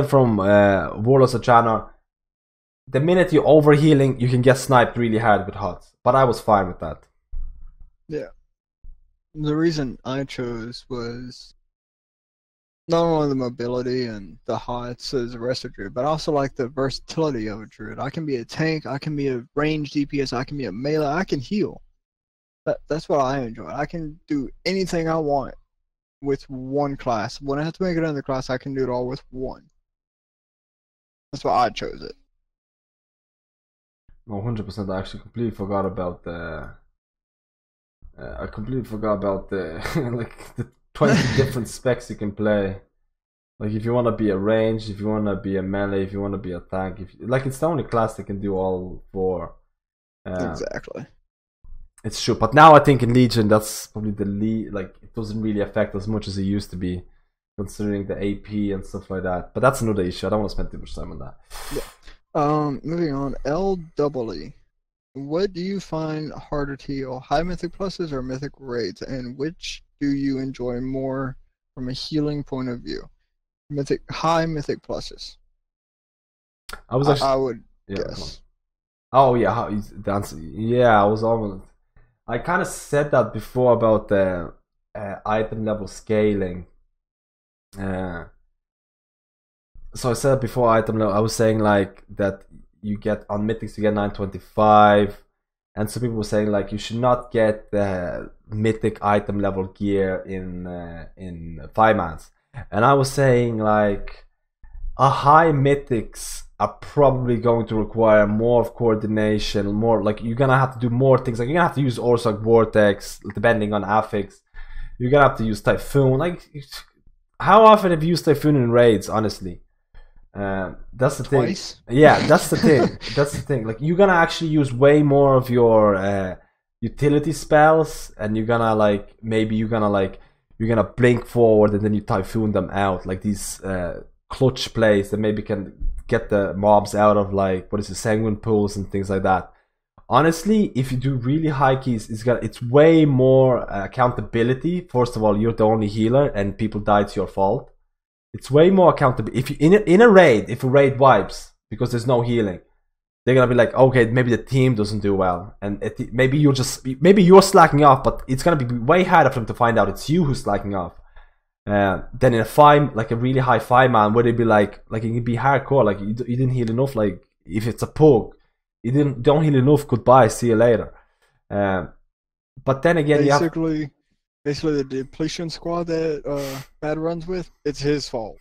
Speaker 2: from Warlords of Draenor. The minute you overhealing, you can get sniped really hard with hots. But I was fine with that.
Speaker 1: Yeah. The reason I chose was not only the mobility and the hots as a RESTO druid, but also like the versatility of a druid. I can be a tank, I can be a range DPS, I can be a melee, I can heal. That's what I enjoy. I can do anything I want with one class. When I have to make another class, I can do it all with one. That's why I chose it.
Speaker 2: 100%. I actually completely forgot about the. Like, the 20 different specs you can play. Like, if you want to be a range, if you want to be a melee, if you want to be a tank, like, it's the only class that can do all four.
Speaker 1: Exactly.
Speaker 2: It's true, but now I think in Legion that's probably the like it doesn't really affect as much as it used to be, considering the AP and stuff like that. But that's another issue. I don't want to spend too much time on that.
Speaker 1: Yeah. Moving on. LEE. What do you find harder to heal? High Mythic pluses or Mythic raids? And which do you enjoy more from a healing point of view? High Mythic pluses. I would guess.
Speaker 2: Oh yeah, yeah. I kind of said that before about the item level scaling. So I said before item level. I was saying like that you get on Mythics you get 925, and some people were saying like you should not get the Mythic item level gear in 5-mans, and I was saying like a high Mythics are probably going to require more of coordination, more like you're gonna have to do more things. Like you're gonna have to use Orsak Vortex depending on affix. You're gonna have to use Typhoon. Like how often have you used Typhoon in raids? Honestly. That's the
Speaker 1: Twice?
Speaker 2: thing. Yeah, that's the thing. That's the thing. Like you're gonna actually use way more of your utility spells, and you're gonna like you're gonna blink forward and then you typhoon them out, like these clutch plays that maybe can get the mobs out of like sanguine pools and things like that. Honestly, if you do really high keys, it's way more accountability. First of all, you're the only healer, and people die, it's your fault. It's way more accountable. If you in a raid, if a raid wipes because there's no healing, they're gonna be like, okay, maybe the team doesn't do well, and maybe you're slacking off, but it's gonna be way harder for them to find out it's you who's slacking off. Then in a really high 5-man, where they'd be like it can be hardcore, like you didn't heal enough. Like if it's a pug, you don't heal enough. Goodbye, see you later. But then again,
Speaker 1: Basically, the depletion squad that Mad runs with, it's his fault.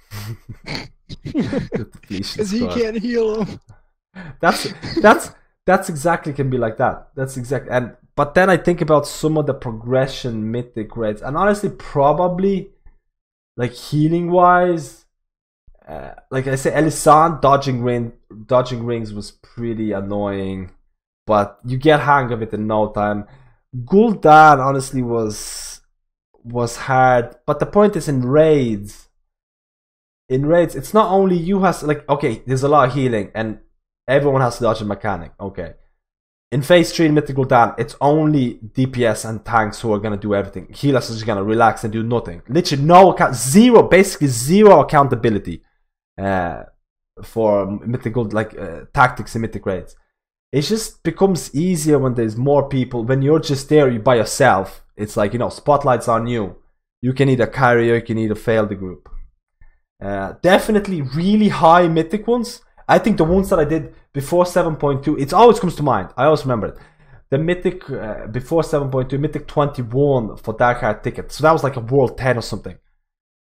Speaker 1: Because he can't heal him.
Speaker 2: That's exactly can be like that. But then I think about some of the progression Mythic raids, and honestly, probably like healing wise, like I say, Elisan dodging rings was pretty annoying, but you get hang of it in no time. Gul'dan honestly was hard, but the point is in raids it's not only you has like, okay, there's a lot of healing and everyone has to dodge a mechanic. Okay, in phase 3 in Mythical Dan, it's only DPS and tanks who are gonna do everything. Healers are just gonna relax and do nothing. Literally basically zero accountability for mythical tactics in Mythic raids. It just becomes easier when there's more people. When you're just there by yourself, it's like, spotlight's on you. You can either carry or you can either fail the group. Definitely really high Mythic ones. I think the ones that I did before 7.2, it always comes to mind. I always remember it. The Mythic before 7.2, Mythic 21 for Dark Heart Ticket. So that was like a World 10 or something.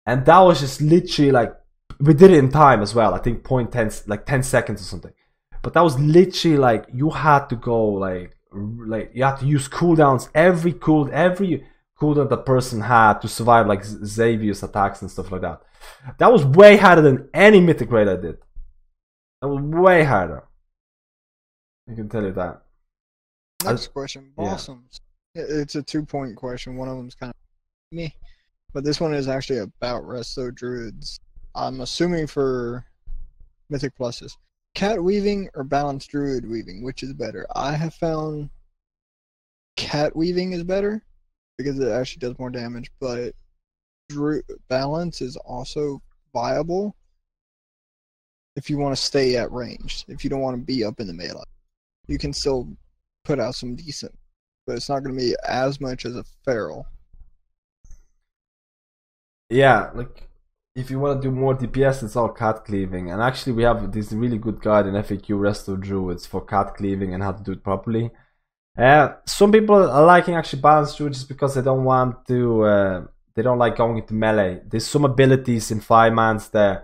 Speaker 2: And that was just literally like, we did it in time as well. I think 0.10, like 10 seconds or something. But that was literally like, you had to go like you had to use cooldowns, every cooldown the person had to survive like Xavier's attacks and stuff like that. That was way harder than any Mythic raid I did. That was way harder. I can tell you that.
Speaker 1: Next question, Blossoms. Yeah. It's a 2-point question. One of them's kind of me, but this one is actually about Resto Druids. I'm assuming for Mythic pluses. Cat weaving or balanced druid weaving, which is better? I have found cat weaving is better because it actually does more damage, but balance is also viable if you want to stay at range. If you don't want to be up in the melee, you can still put out some decent, but it's not going to be as much as a feral.
Speaker 2: Yeah, like if you want to do more DPS, it's all cat cleaving. And actually we have this really good guide in FAQ Resto Druids for cat cleaving and how to do it properly. Some people are liking actually balanced druids just because they don't want to they don't like going into melee. There's some abilities in 5-mans that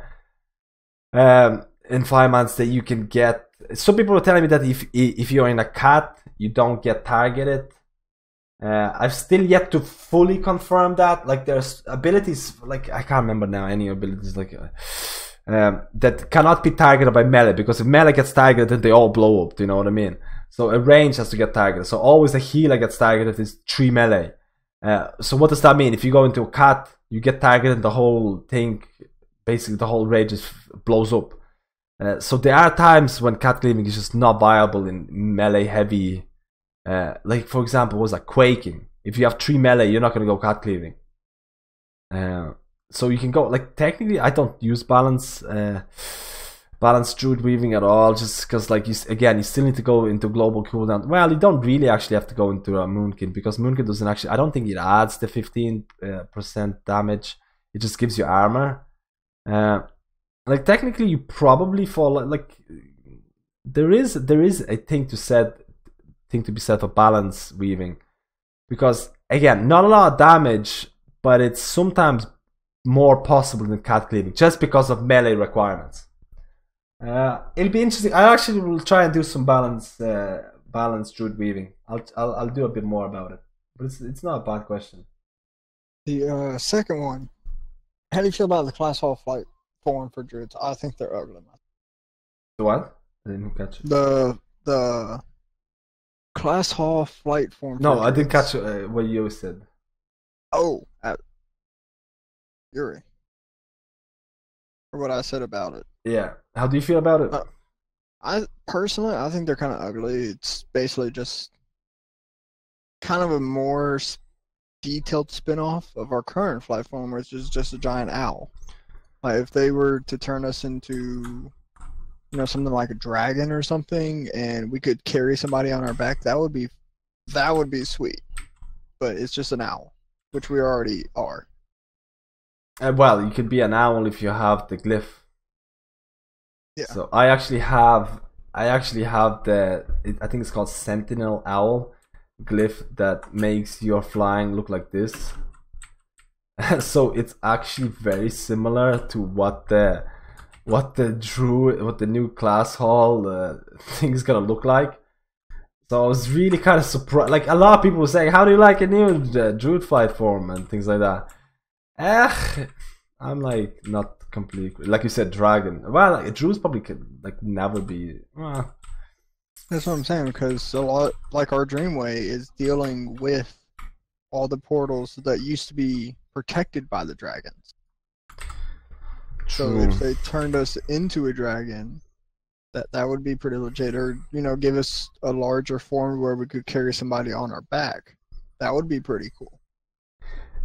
Speaker 2: you can get. Some people are telling me that if you're in a cat, you don't get targeted. I've still yet to fully confirm that. Like there's abilities, like I can't remember now any abilities like that cannot be targeted by melee, because if melee gets targeted then they all blow up, do you know what I mean? So a range has to get targeted. So always a healer gets targeted is 3 melee. So what does that mean? If you go into a cat, you get targeted, the whole thing, basically the whole range just blows up. So there are times when cat cleaving is just not viable in melee heavy. Like for example, was like quaking. If you have 3 melee, you're not gonna go cat cleaving. So you can go like technically, I don't use balance druid weaving at all, just because like you still need to go into global cooldown. Well, you don't really actually have to go into a moonkin, because moonkin doesn't actually, I don't think it adds the 15% damage. It just gives you armor. Like technically you probably fall like there is a thing to be said for balance weaving, because again, not a lot of damage, but it's sometimes more possible than cat cleaving just because of melee requirements. It'll be interesting. I actually will try and do some balance druid weaving. I'll do a bit more about it, but it's not a bad question.
Speaker 1: The second one, how do you feel about the class hall flight form for druids? I think they're ugly.
Speaker 2: The what? I didn't catch it.
Speaker 1: The class hall flight form.
Speaker 2: No, I didn't catch what you said.
Speaker 1: Oh, Yuri. Or what I said about it.
Speaker 2: Yeah. How do you feel about it?
Speaker 1: I think they're kind of ugly. It's basically just kind of a more detailed spin-off of our current flight form, which is just a giant owl. Like if they were to turn us into, you know, something like a dragon or something, and we could carry somebody on our back, that would be sweet. But it's just an owl, which we already are.
Speaker 2: Well, you could be an owl if you have the glyph.
Speaker 1: Yeah.
Speaker 2: So I actually have the I think it's called Sentinel Owl glyph that makes your flying look like this. So it's actually very similar to what the new class hall thing is gonna look like. So I was really kind of surprised. Like a lot of people were saying, "How do you like a new druid flight form?" and things like that. I'm like not completely, like you said, dragon. Well, like, druids probably could like never be.
Speaker 1: That's what I'm saying, because a lot like our Dreamway is dealing with all the portals that used to be protected by the dragons.
Speaker 2: True.
Speaker 1: So if they turned us into a dragon, that would be pretty legit. Or, you know, give us a larger form where we could carry somebody on our back. That would be pretty cool.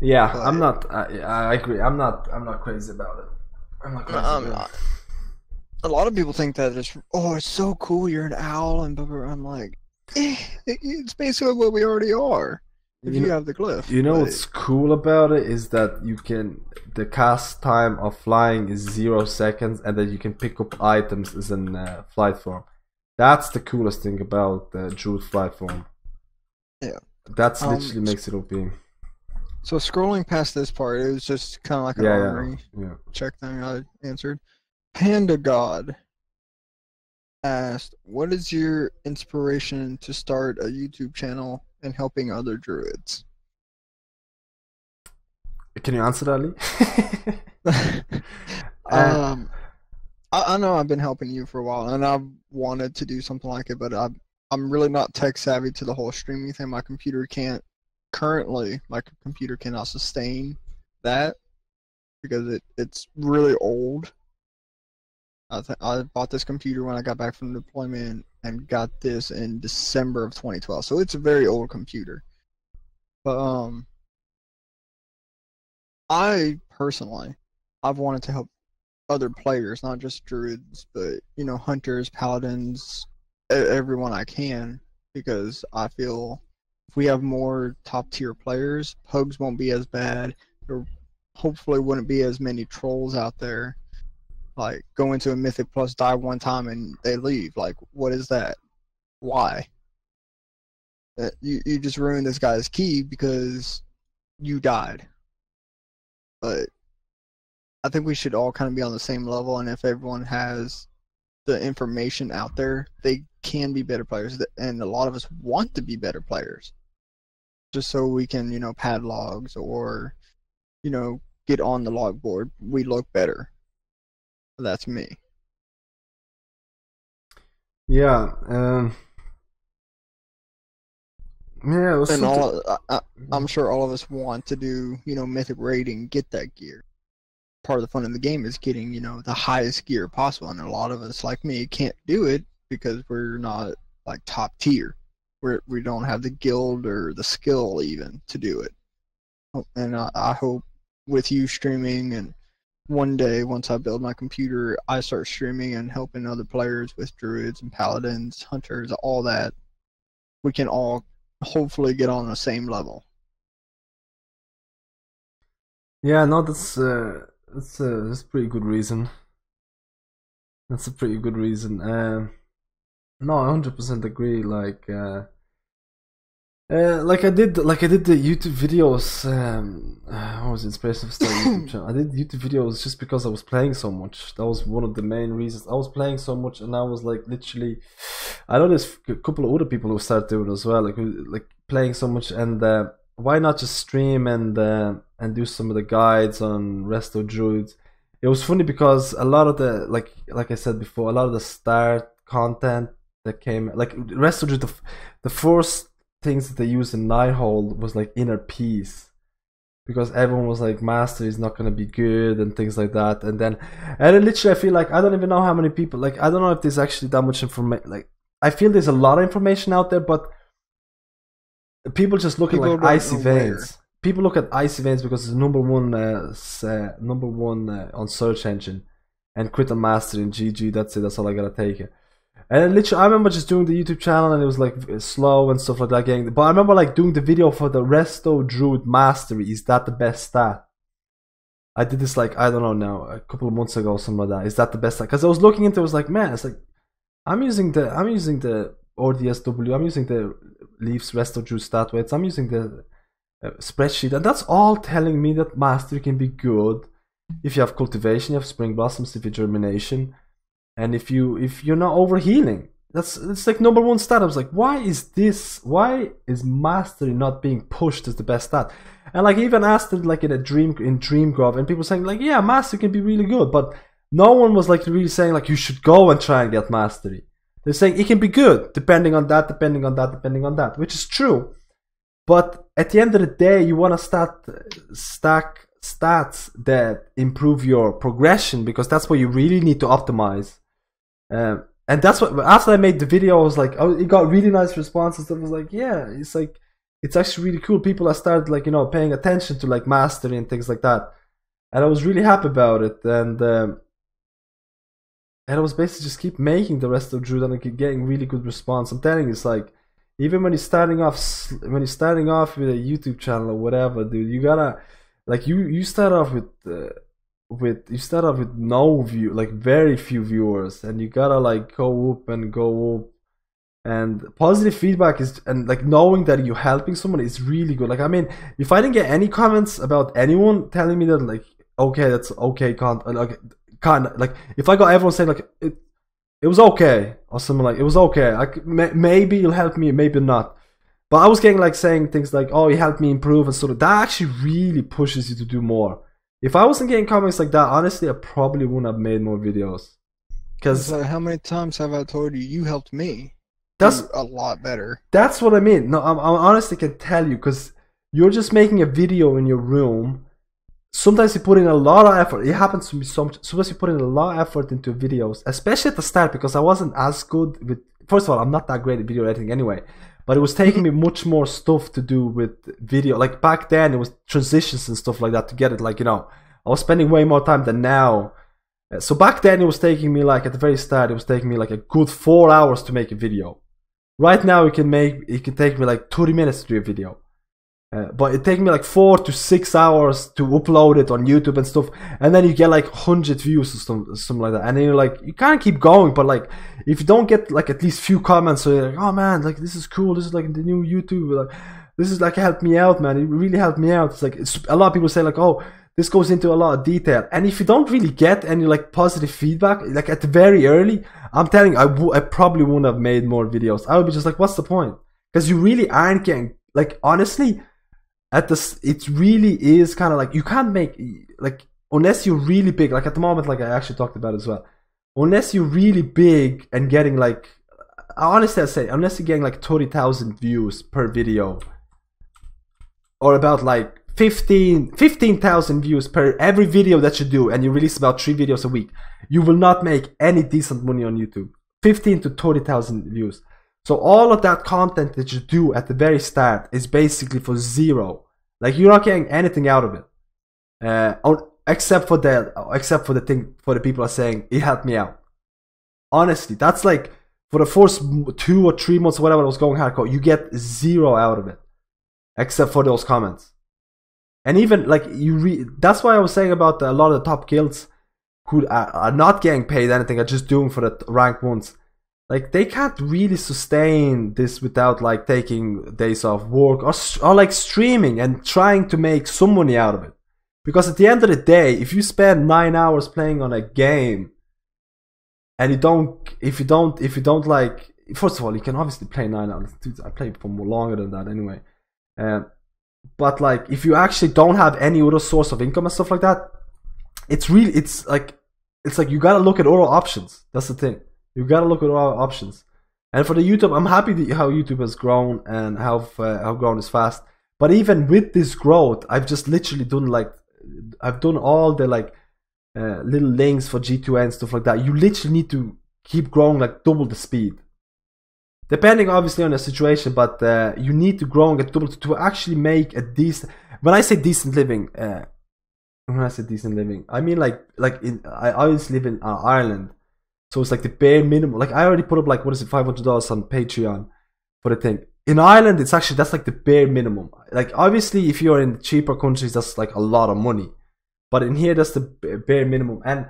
Speaker 2: Yeah, but I'm not. I agree. I'm not crazy about it. I'm not crazy about it.
Speaker 1: A lot of people think that it's so cool. You're an owl, and I'm like, it's basically what we already are. If you have the glyph.
Speaker 2: You know what's cool about it is that the cast time of flying is 0 seconds, and that you can pick up items as a flight form. That's the coolest thing about the druid flight form.
Speaker 1: Yeah.
Speaker 2: That's literally makes it OP.
Speaker 1: So scrolling past this part, it was just kind of like an armory check thing I answered. Panda God asked, "What is your inspiration to start a YouTube channel and helping other druids?"
Speaker 2: Can you answer that, Lee?
Speaker 1: I know I've been helping you for a while, and I've wanted to do something like it, but I'm really not tech savvy to the whole streaming thing. My computer cannot sustain that because it's really old. I bought this computer when I got back from deployment and got this in December of 2012, so it's a very old computer. But I've wanted to help other players, not just druids, but you know, hunters, paladins, everyone I can, because I feel if we have more top tier players, pugs won't be as bad. There hopefully wouldn't be as many trolls out there. Like, go into a Mythic Plus, die one time, and they leave. Like, what is that? Why? You just ruined this guy's key because you died. But I think we should all kind of be on the same level, and if everyone has the information out there, they can be better players, and a lot of us want to be better players. Just so we can, you know, pad logs or, you know, get on the log board. We look better. That's me.
Speaker 2: Yeah, Yeah, it was
Speaker 1: And I'm sure all of us want to do, mythic raiding, get that gear. Part of the fun of the game is getting, the highest gear possible. And a lot of us, like me, can't do it because we're not like top tier. We don't have the guild or the skill even to do it. And I hope with you streaming, and one day once I build my computer, I start streaming and helping other players with druids and paladins, hunters, all that. We can all hopefully get on the same level.
Speaker 2: Yeah, no, that's a pretty good reason. That's a pretty good reason. No, I 100% agree. Like I did the YouTube videos. What was the inspiration for starting YouTube channel? I did YouTube videos just because I was playing so much. That was one of the main reasons. I was playing so much, and I was like literally. I know there's a couple of other people who started doing it as well, like playing so much. And why not just stream and do some of the guides on RESTO DRUID? It was funny because a lot of the like I said before, a lot of the start content that came like RESTO DRUID, the first things that they used in Nighthold was like inner peace, because everyone was like mastery is not gonna be good and things like that. And then literally I feel like I don't even know how many people, like I don't know if there's actually that much information. Like I feel there's a lot of information out there, but people just look at like icy veins. People look at icy veins because it's number one on search engine, and crit on mastery and GG. That's it. That's all I gotta take it. And literally, I remember just doing the YouTube channel, and it was like slow and stuff like that. But I remember like doing the video for the RESTO DRUID mastery. Is that the best stat? I did this like I don't know now, a couple of months ago, or something like that. Is that the best stat? Because I was looking into it, I was like, man, it's like I'm using the RDSW, I'm using the Leafs RESTO DRUID stat weights, I'm using the spreadsheet, and that's all telling me that mastery can be good if you have cultivation, you have spring blossoms, if you germination. And if you're not overhealing, it's like number one stat. I was like, why is mastery not being pushed as the best stat? And like even asked it like in Dream Grove, and people saying like, yeah, mastery can be really good, but no one was like really saying like you should go and try and get mastery. They're saying it can be good depending on that, which is true. But at the end of the day, you want to stack stats that improve your progression, because that's what you really need to optimize. And that's what, after I made the video, I was like, oh, it got really nice responses. I was like, yeah, it's actually really cool. People have started like, paying attention to like mastery and things like that. And I was really happy about it. And I was basically just keep making the RESTO DRUID, and I keep getting really good response. I'm telling you, it's like, even when you're starting off with a YouTube channel or whatever, dude, you gotta, like, you start off with no view, like very few viewers, and you gotta like go up, and positive feedback is, and like knowing that you're helping someone is really good. Like, I mean, if I didn't get any comments about anyone telling me that like, okay, that's okay, like kind of like, if I got everyone saying like it was okay or something, like it was okay, like maybe you'll help me, maybe not. But I was getting like saying things like, oh, you helped me improve and sort of, that actually really pushes you to do more. If I wasn't getting comments like that, honestly, I probably wouldn't have made more videos. Because
Speaker 1: like, how many times have I told you helped me? That's a lot better.
Speaker 2: That's what I mean. No, I honestly can tell you, because you're just making a video in your room. Sometimes you put in a lot of effort. It happens to me sometimes you put in a lot of effort into videos, especially at the start, because I wasn't as good with, first of all, I'm not that great at video editing anyway, but it was taking me much more stuff to do with video. Like back then it was transitions and stuff like that to get it, like, I was spending way more time than now. So back then it was taking me, like at the very start, it was taking me like a good 4 hours to make a video. Right now it can take me like 30 minutes to do a video. But it takes me like 4 to 6 hours to upload it on YouTube and stuff, and then you get like 100 views or something like that, and then you're like, you can't keep going. But like, if you don't get like at least few comments, so you're like, oh man, like this is cool, this is like the new YouTube, like this is like helped me out, man, it really helped me out. It's like, a lot of people say like, oh, this goes into a lot of detail, and if you don't really get any like positive feedback, like at the very early, I'm telling you, I probably wouldn't have made more videos. I would be just like, what's the point? Because you really aren't getting, like, honestly, it really is kind of like, you can't make, like, unless you're really big, like at the moment, like I actually talked about it as well, unless you're really big and getting like honestly I say, unless you're getting like 30,000 views per video, or about like 15,000 views per every video that you do, and you release about 3 videos a week, you will not make any decent money on YouTube. 15 to 30,000 views. So all of that content that you do at the very start is basically for zero. Like, you're not getting anything out of it, except for the thing, for the people are saying it helped me out. Honestly, that's like, for the first 2 or 3 months, whatever I was going hardcore, you get zero out of it, except for those comments. And even like that's why I was saying about a lot of the top guilds who are not getting paid anything, are just doing for the rank ones. Like, they can't really sustain this without like taking days off work, or like streaming and trying to make some money out of it. Because at the end of the day, if you spend 9 hours playing on a game, and if you don't like, first of all, you can obviously play 9 hours. Dude, I play for more longer than that anyway. But like, if you actually don't have any other source of income and stuff like that, it's like you gotta look at other options. That's the thing. You gotta look at other options. And for the YouTube, I'm happy how YouTube has grown and how grown is fast. But even with this growth, I've just literally done I've done all the like little links for G2A and stuff like that. You literally need to keep growing like double the speed. Depending obviously on the situation, but you need to grow and get double to actually make a decent. When I say decent living, I mean like I always live in Ireland, so it's like the bare minimum. Like, I already put up like, what is it, $500 on Patreon for the thing. In Ireland, it's actually, that's like the bare minimum. Like, obviously, if you're in cheaper countries, that's like a lot of money, but in here, that's the bare minimum. And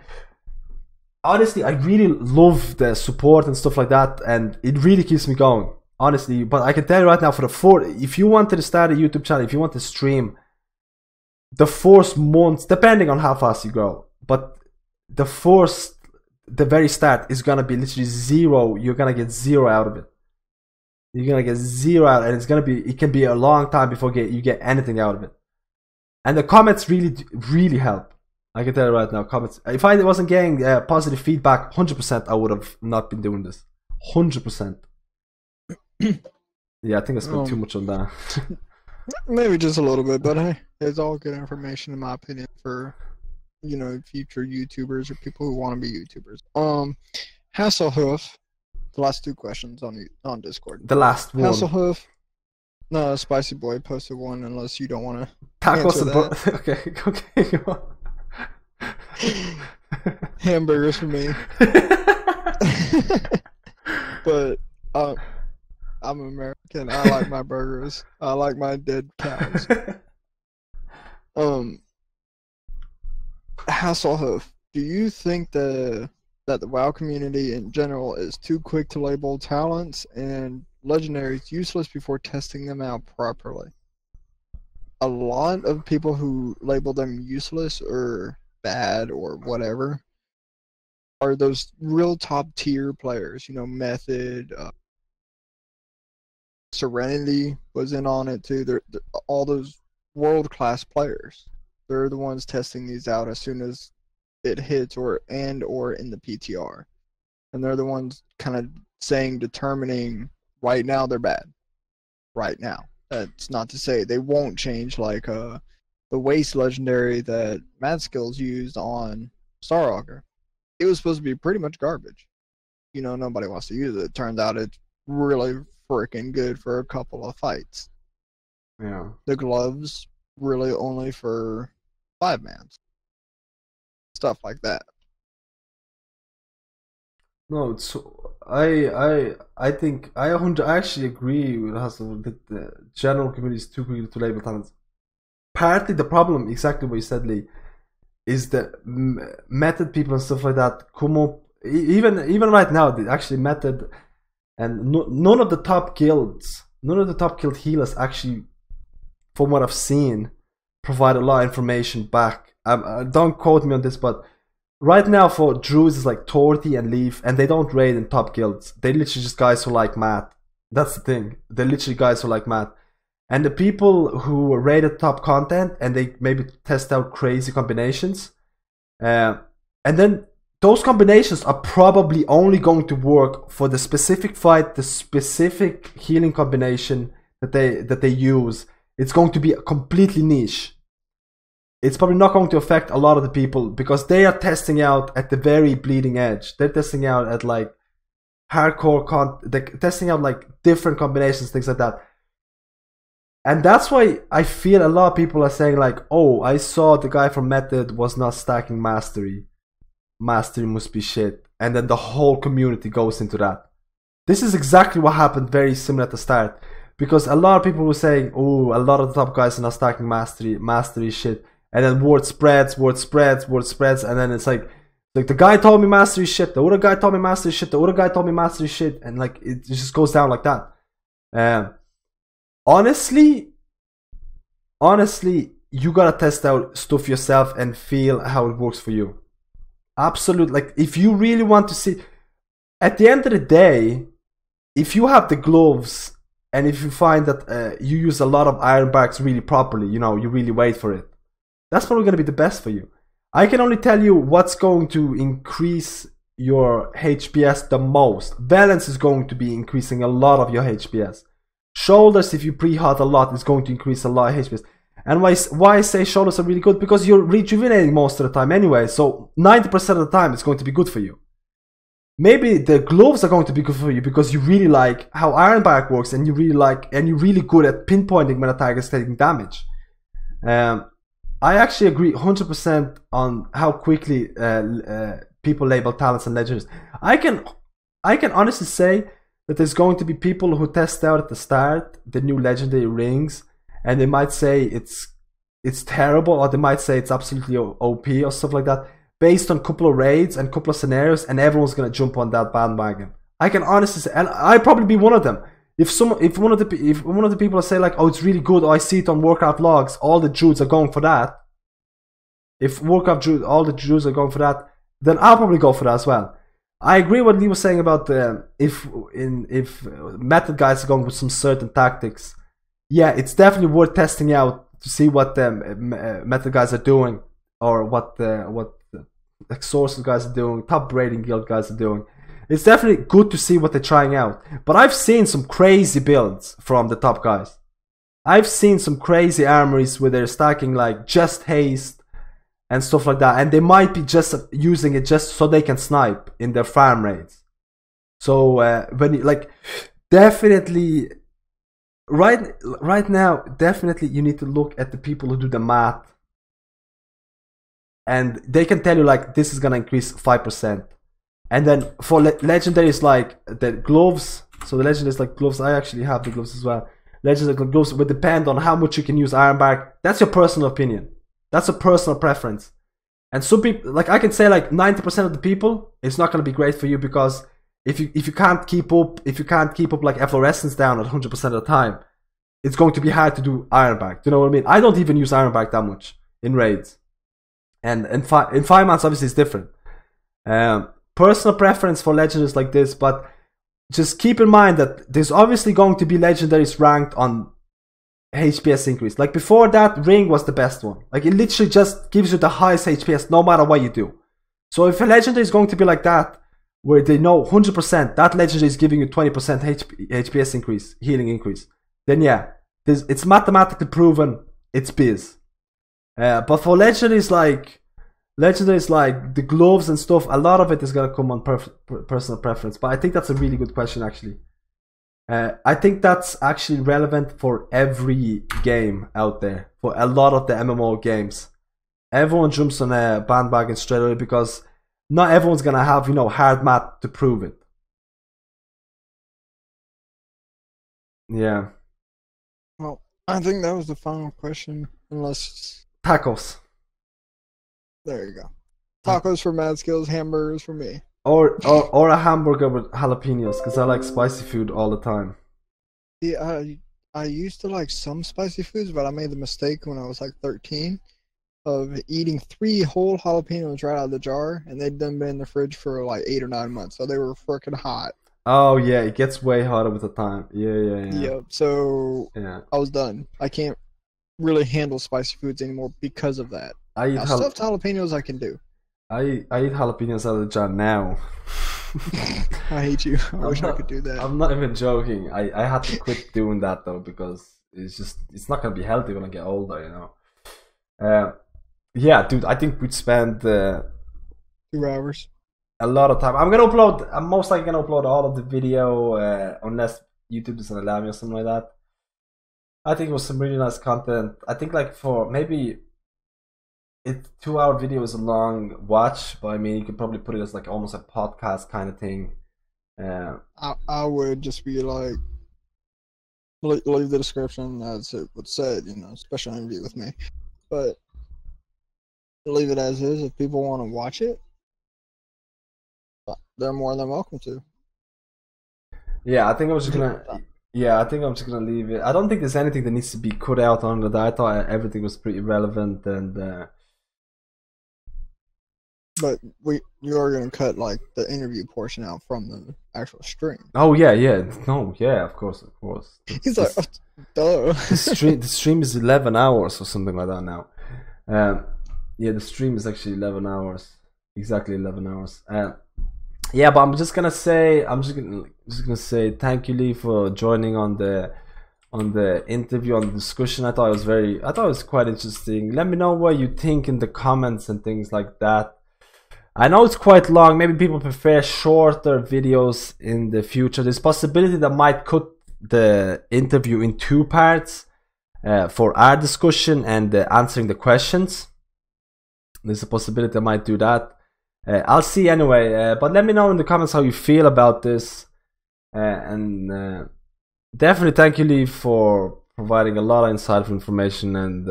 Speaker 2: honestly, I really love the support and stuff like that, and it really keeps me going, honestly. But I can tell you right now, if you wanted to start a YouTube channel, if you want to stream, the first months, depending on how fast you grow, but the very start is gonna be literally zero. You're gonna get zero out of it. You're gonna get zero out, and it can be a long time before you get anything out of it. And the comments really help. I can tell you right now, comments. If I wasn't getting positive feedback, 100%, I would have not been doing this. 100%. Yeah, I think I spent too much on that.
Speaker 1: Maybe just a little bit, but hey, it's all good information in my opinion for, you know, future YouTubers or people who want to be YouTubers. Hasselhoof, the last 2 questions on Discord.
Speaker 2: The last one.
Speaker 1: Hasselhoof. No, Spicy Boy posted one, unless you don't want to.
Speaker 2: Okay.
Speaker 1: Hamburgers for me. But I'm American. I like my burgers. I like my dead cows. Hasselhoof, do you think that the WoW community in general is too quick to label talents and legendaries useless before testing them out properly? A lot of people who label them useless or bad or whatever are those real top tier players. You know, Method, Serenity was in on it too. They're all those world class players. They're the ones testing these out as soon as it hits or in the PTR, and they're the ones kind of determining right now they're bad. Right now, that's not to say they won't change. Like the Waste legendary that MadSkillz used on Starauger, it was supposed to be pretty much garbage. You know, nobody wants to use it. It turns out it's really freaking good for a couple of fights.
Speaker 2: Yeah. The
Speaker 1: gloves really only for 5-mans. Stuff like that.
Speaker 2: No, it's I think I actually agree with Hustle that the general community is too quick to label talents. Partly the problem, exactly what you said, Lee, is that Method people and stuff like that come up even right now. Actually, Method and none of the top guild healers actually, from what I've seen, provide a lot of information back. Don't quote me on this, but right now for druids it's like Torty and Leaf, and they don't raid in top guilds. They're literally just guys who like math. That's the thing. They're literally guys who like math. And the people who raid at top content and they maybe test out crazy combinations, and then those combinations are probably only going to work for the specific fight, the specific healing combination that they use. It's going to be completely niche. It's probably not going to affect a lot of the people because they are testing out at the very bleeding edge. They're testing out at like hardcore they're testing out like different combinations, things like that. And that's why I feel a lot of people are saying like, oh, I saw the guy from Method was not stacking mastery. Mastery must be shit. And then the whole community goes into that. This is exactly what happened, very similar at the start. Because a lot of people were saying, oh, a lot of the top guys are not stacking mastery. Mastery is shit. And then word spreads, and then it's like the guy told me mastery shit, the other guy told me mastery shit, the other guy told me mastery shit, and like it just goes down like that. Honestly, you gotta test out stuff yourself and feel how it works for you. Absolutely, like if you really want to see, at the end of the day, if you have the gloves and if you find that you use a lot of iron barks really properly, you know, you really wait for it. That's probably going to be the best for you. I can only tell you what's going to increase your HPS the most. Balance is going to be increasing a lot of your HPS. Shoulders, if you pre-hot a lot, is going to increase a lot of HPS. And why I say shoulders are really good? Because you're rejuvenating most of the time anyway. So 90% of the time it's going to be good for you. Maybe the gloves are going to be good for you because you really like how Iron Bark works and you're really good at pinpointing when a target is taking damage. I actually agree 100% on how quickly people label talents and legendaries. I can honestly say that there's going to be people who test out at the start the new legendary rings, and they might say it's terrible, or they might say it's absolutely OP or stuff like that, based on a couple of raids and a couple of scenarios, and everyone's gonna jump on that bandwagon. I can honestly say, and I'd probably be one of them. If one of the people say like, oh, it's really good, oh, I see it on Warcraft logs, all the druids are going for that. If Warcraft druid, all the druids are going for that, then I'll probably go for that as well. I agree what Lee was saying about if method guys are going with some certain tactics. Yeah, it's definitely worth testing out to see what the method guys are doing, or what sources guys are doing, top rating guild guys are doing. It's definitely good to see what they're trying out. But I've seen some crazy builds from the top guys. I've seen some crazy armories where they're stacking like just haste and stuff like that, and they might be just using it just so they can snipe in their farm raids. So when you, like, definitely right now, definitely you need to look at the people who do the math, and they can tell you like this is gonna increase 5%. And then for legendaries like the gloves, so the legendaries like gloves, I actually have the gloves as well. Legendary gloves would depend on how much you can use Iron Bark. That's your personal opinion. That's a personal preference. And some people, like I can say like 90% of the people, it's not going to be great for you, because if you can't keep up like efflorescence down at 100% of the time, it's going to be hard to do Iron Bark. Do you know what I mean? I don't even use Iron Bark that much in raids. And in 5 months obviously it's different. Personal preference for legendaries like this, but just keep in mind that there's obviously going to be legendaries ranked on HPS increase. Like before that, ring was the best one. Like it literally just gives you the highest HPS no matter what you do. So if a legendary is going to be like that, where they know 100% that legendary is giving you 20% HPS increase, healing increase, then yeah, it's mathematically proven, it's biz. But for legendaries like the gloves and stuff, a lot of it is gonna come on personal preference. But I think that's a really good question, actually. I think that's actually relevant for every game out there, for a lot of the MMO games. Everyone jumps on a bandwagon straight away because not everyone's gonna have, you know, hard math to prove it. Yeah.
Speaker 1: Well, I think that was the final question, unless
Speaker 2: tacos.
Speaker 1: There you go. Tacos for MadSkillz, hamburgers for me.
Speaker 2: Or a hamburger with jalapenos, because I like spicy food all the time.
Speaker 1: Yeah, I used to like some spicy foods, but I made the mistake when I was like 13 of eating 3 whole jalapenos right out of the jar, and they'd done been in the fridge for like 8 or 9 months, so they were freaking hot.
Speaker 2: Oh yeah, it gets way hotter with the time. Yeah.
Speaker 1: Yep. So yeah, I was done. I can't really handle spicy foods anymore because of that. Stuffed jalapenos I can do.
Speaker 2: I eat jalapenos out of the jar now.
Speaker 1: I hate you. I wish I could do that.
Speaker 2: I'm not even joking. I had to quit doing that though because it's not gonna be healthy when I get older, you know. Yeah, dude, I think we'd spend
Speaker 1: 2 hours.
Speaker 2: a lot of time. I'm most likely gonna upload all of the video unless YouTube doesn't allow me or something like that. I think it was some really nice content. I think like for maybe 2 hour video is a long watch, but I mean you could probably put it as like almost a podcast kind of thing.
Speaker 1: I would just be like, leave the description as it would said, you know, special interview with me, but leave it as is. If people want to watch it, they're more than welcome to.
Speaker 2: Yeah, I think I'm just gonna. Yeah, I think I'm just gonna leave it. I don't think there's anything that needs to be cut out on that. I thought everything was pretty relevant and.
Speaker 1: But you are gonna cut like the interview portion out from the actual stream.
Speaker 2: Oh yeah, no, yeah, of course.
Speaker 1: He's like, duh.
Speaker 2: The stream is 11 hours or something like that now. Yeah, the stream is actually 11 hours, exactly 11 hours. Yeah, but I'm just gonna say thank you, Lee, for joining on the interview, on the discussion. I thought it was quite interesting. Let me know what you think in the comments and things like that. I know it's quite long. Maybe people prefer shorter videos in the future. There's possibility that I might cut the interview in 2 parts for our discussion and answering the questions. There's a possibility I might do that. I'll see anyway. But let me know in the comments how you feel about this. And definitely thank you, Lee, for providing a lot of insightful information and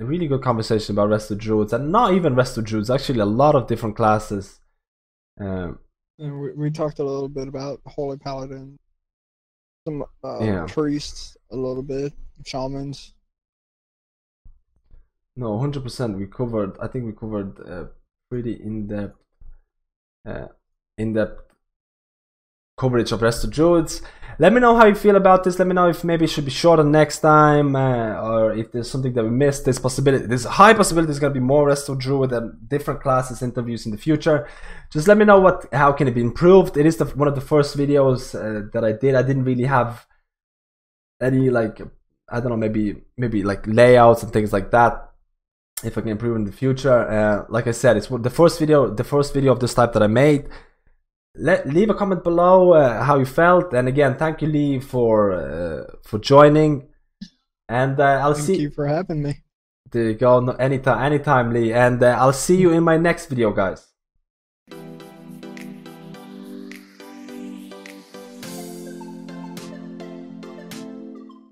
Speaker 2: a really good conversation about RESTO druids, and not even RESTO druids, actually a lot of different classes.
Speaker 1: And we talked a little bit about Holy Paladin, some priests, a little bit, shamans.
Speaker 2: No, 100%. I think we covered pretty in-depth coverage of RESTO druids. Let me know how you feel about this. Let me know if maybe it should be shorter next time, or if there's something that we missed. There's a high possibility there's gonna be more RESTO druid and different classes interviews in the future. Just let me know how can it be improved. It is one of the first videos that I did. I didn't really have any, like, I don't know, maybe like layouts and things like that. If I can improve in the future, like I said, it's the first video of this type that I made. Leave a comment below how you felt, and again, thank you, Lee, for joining. And
Speaker 1: Thank you for having me.
Speaker 2: There you go. No, anytime, Lee. And I'll see you in my next video, guys.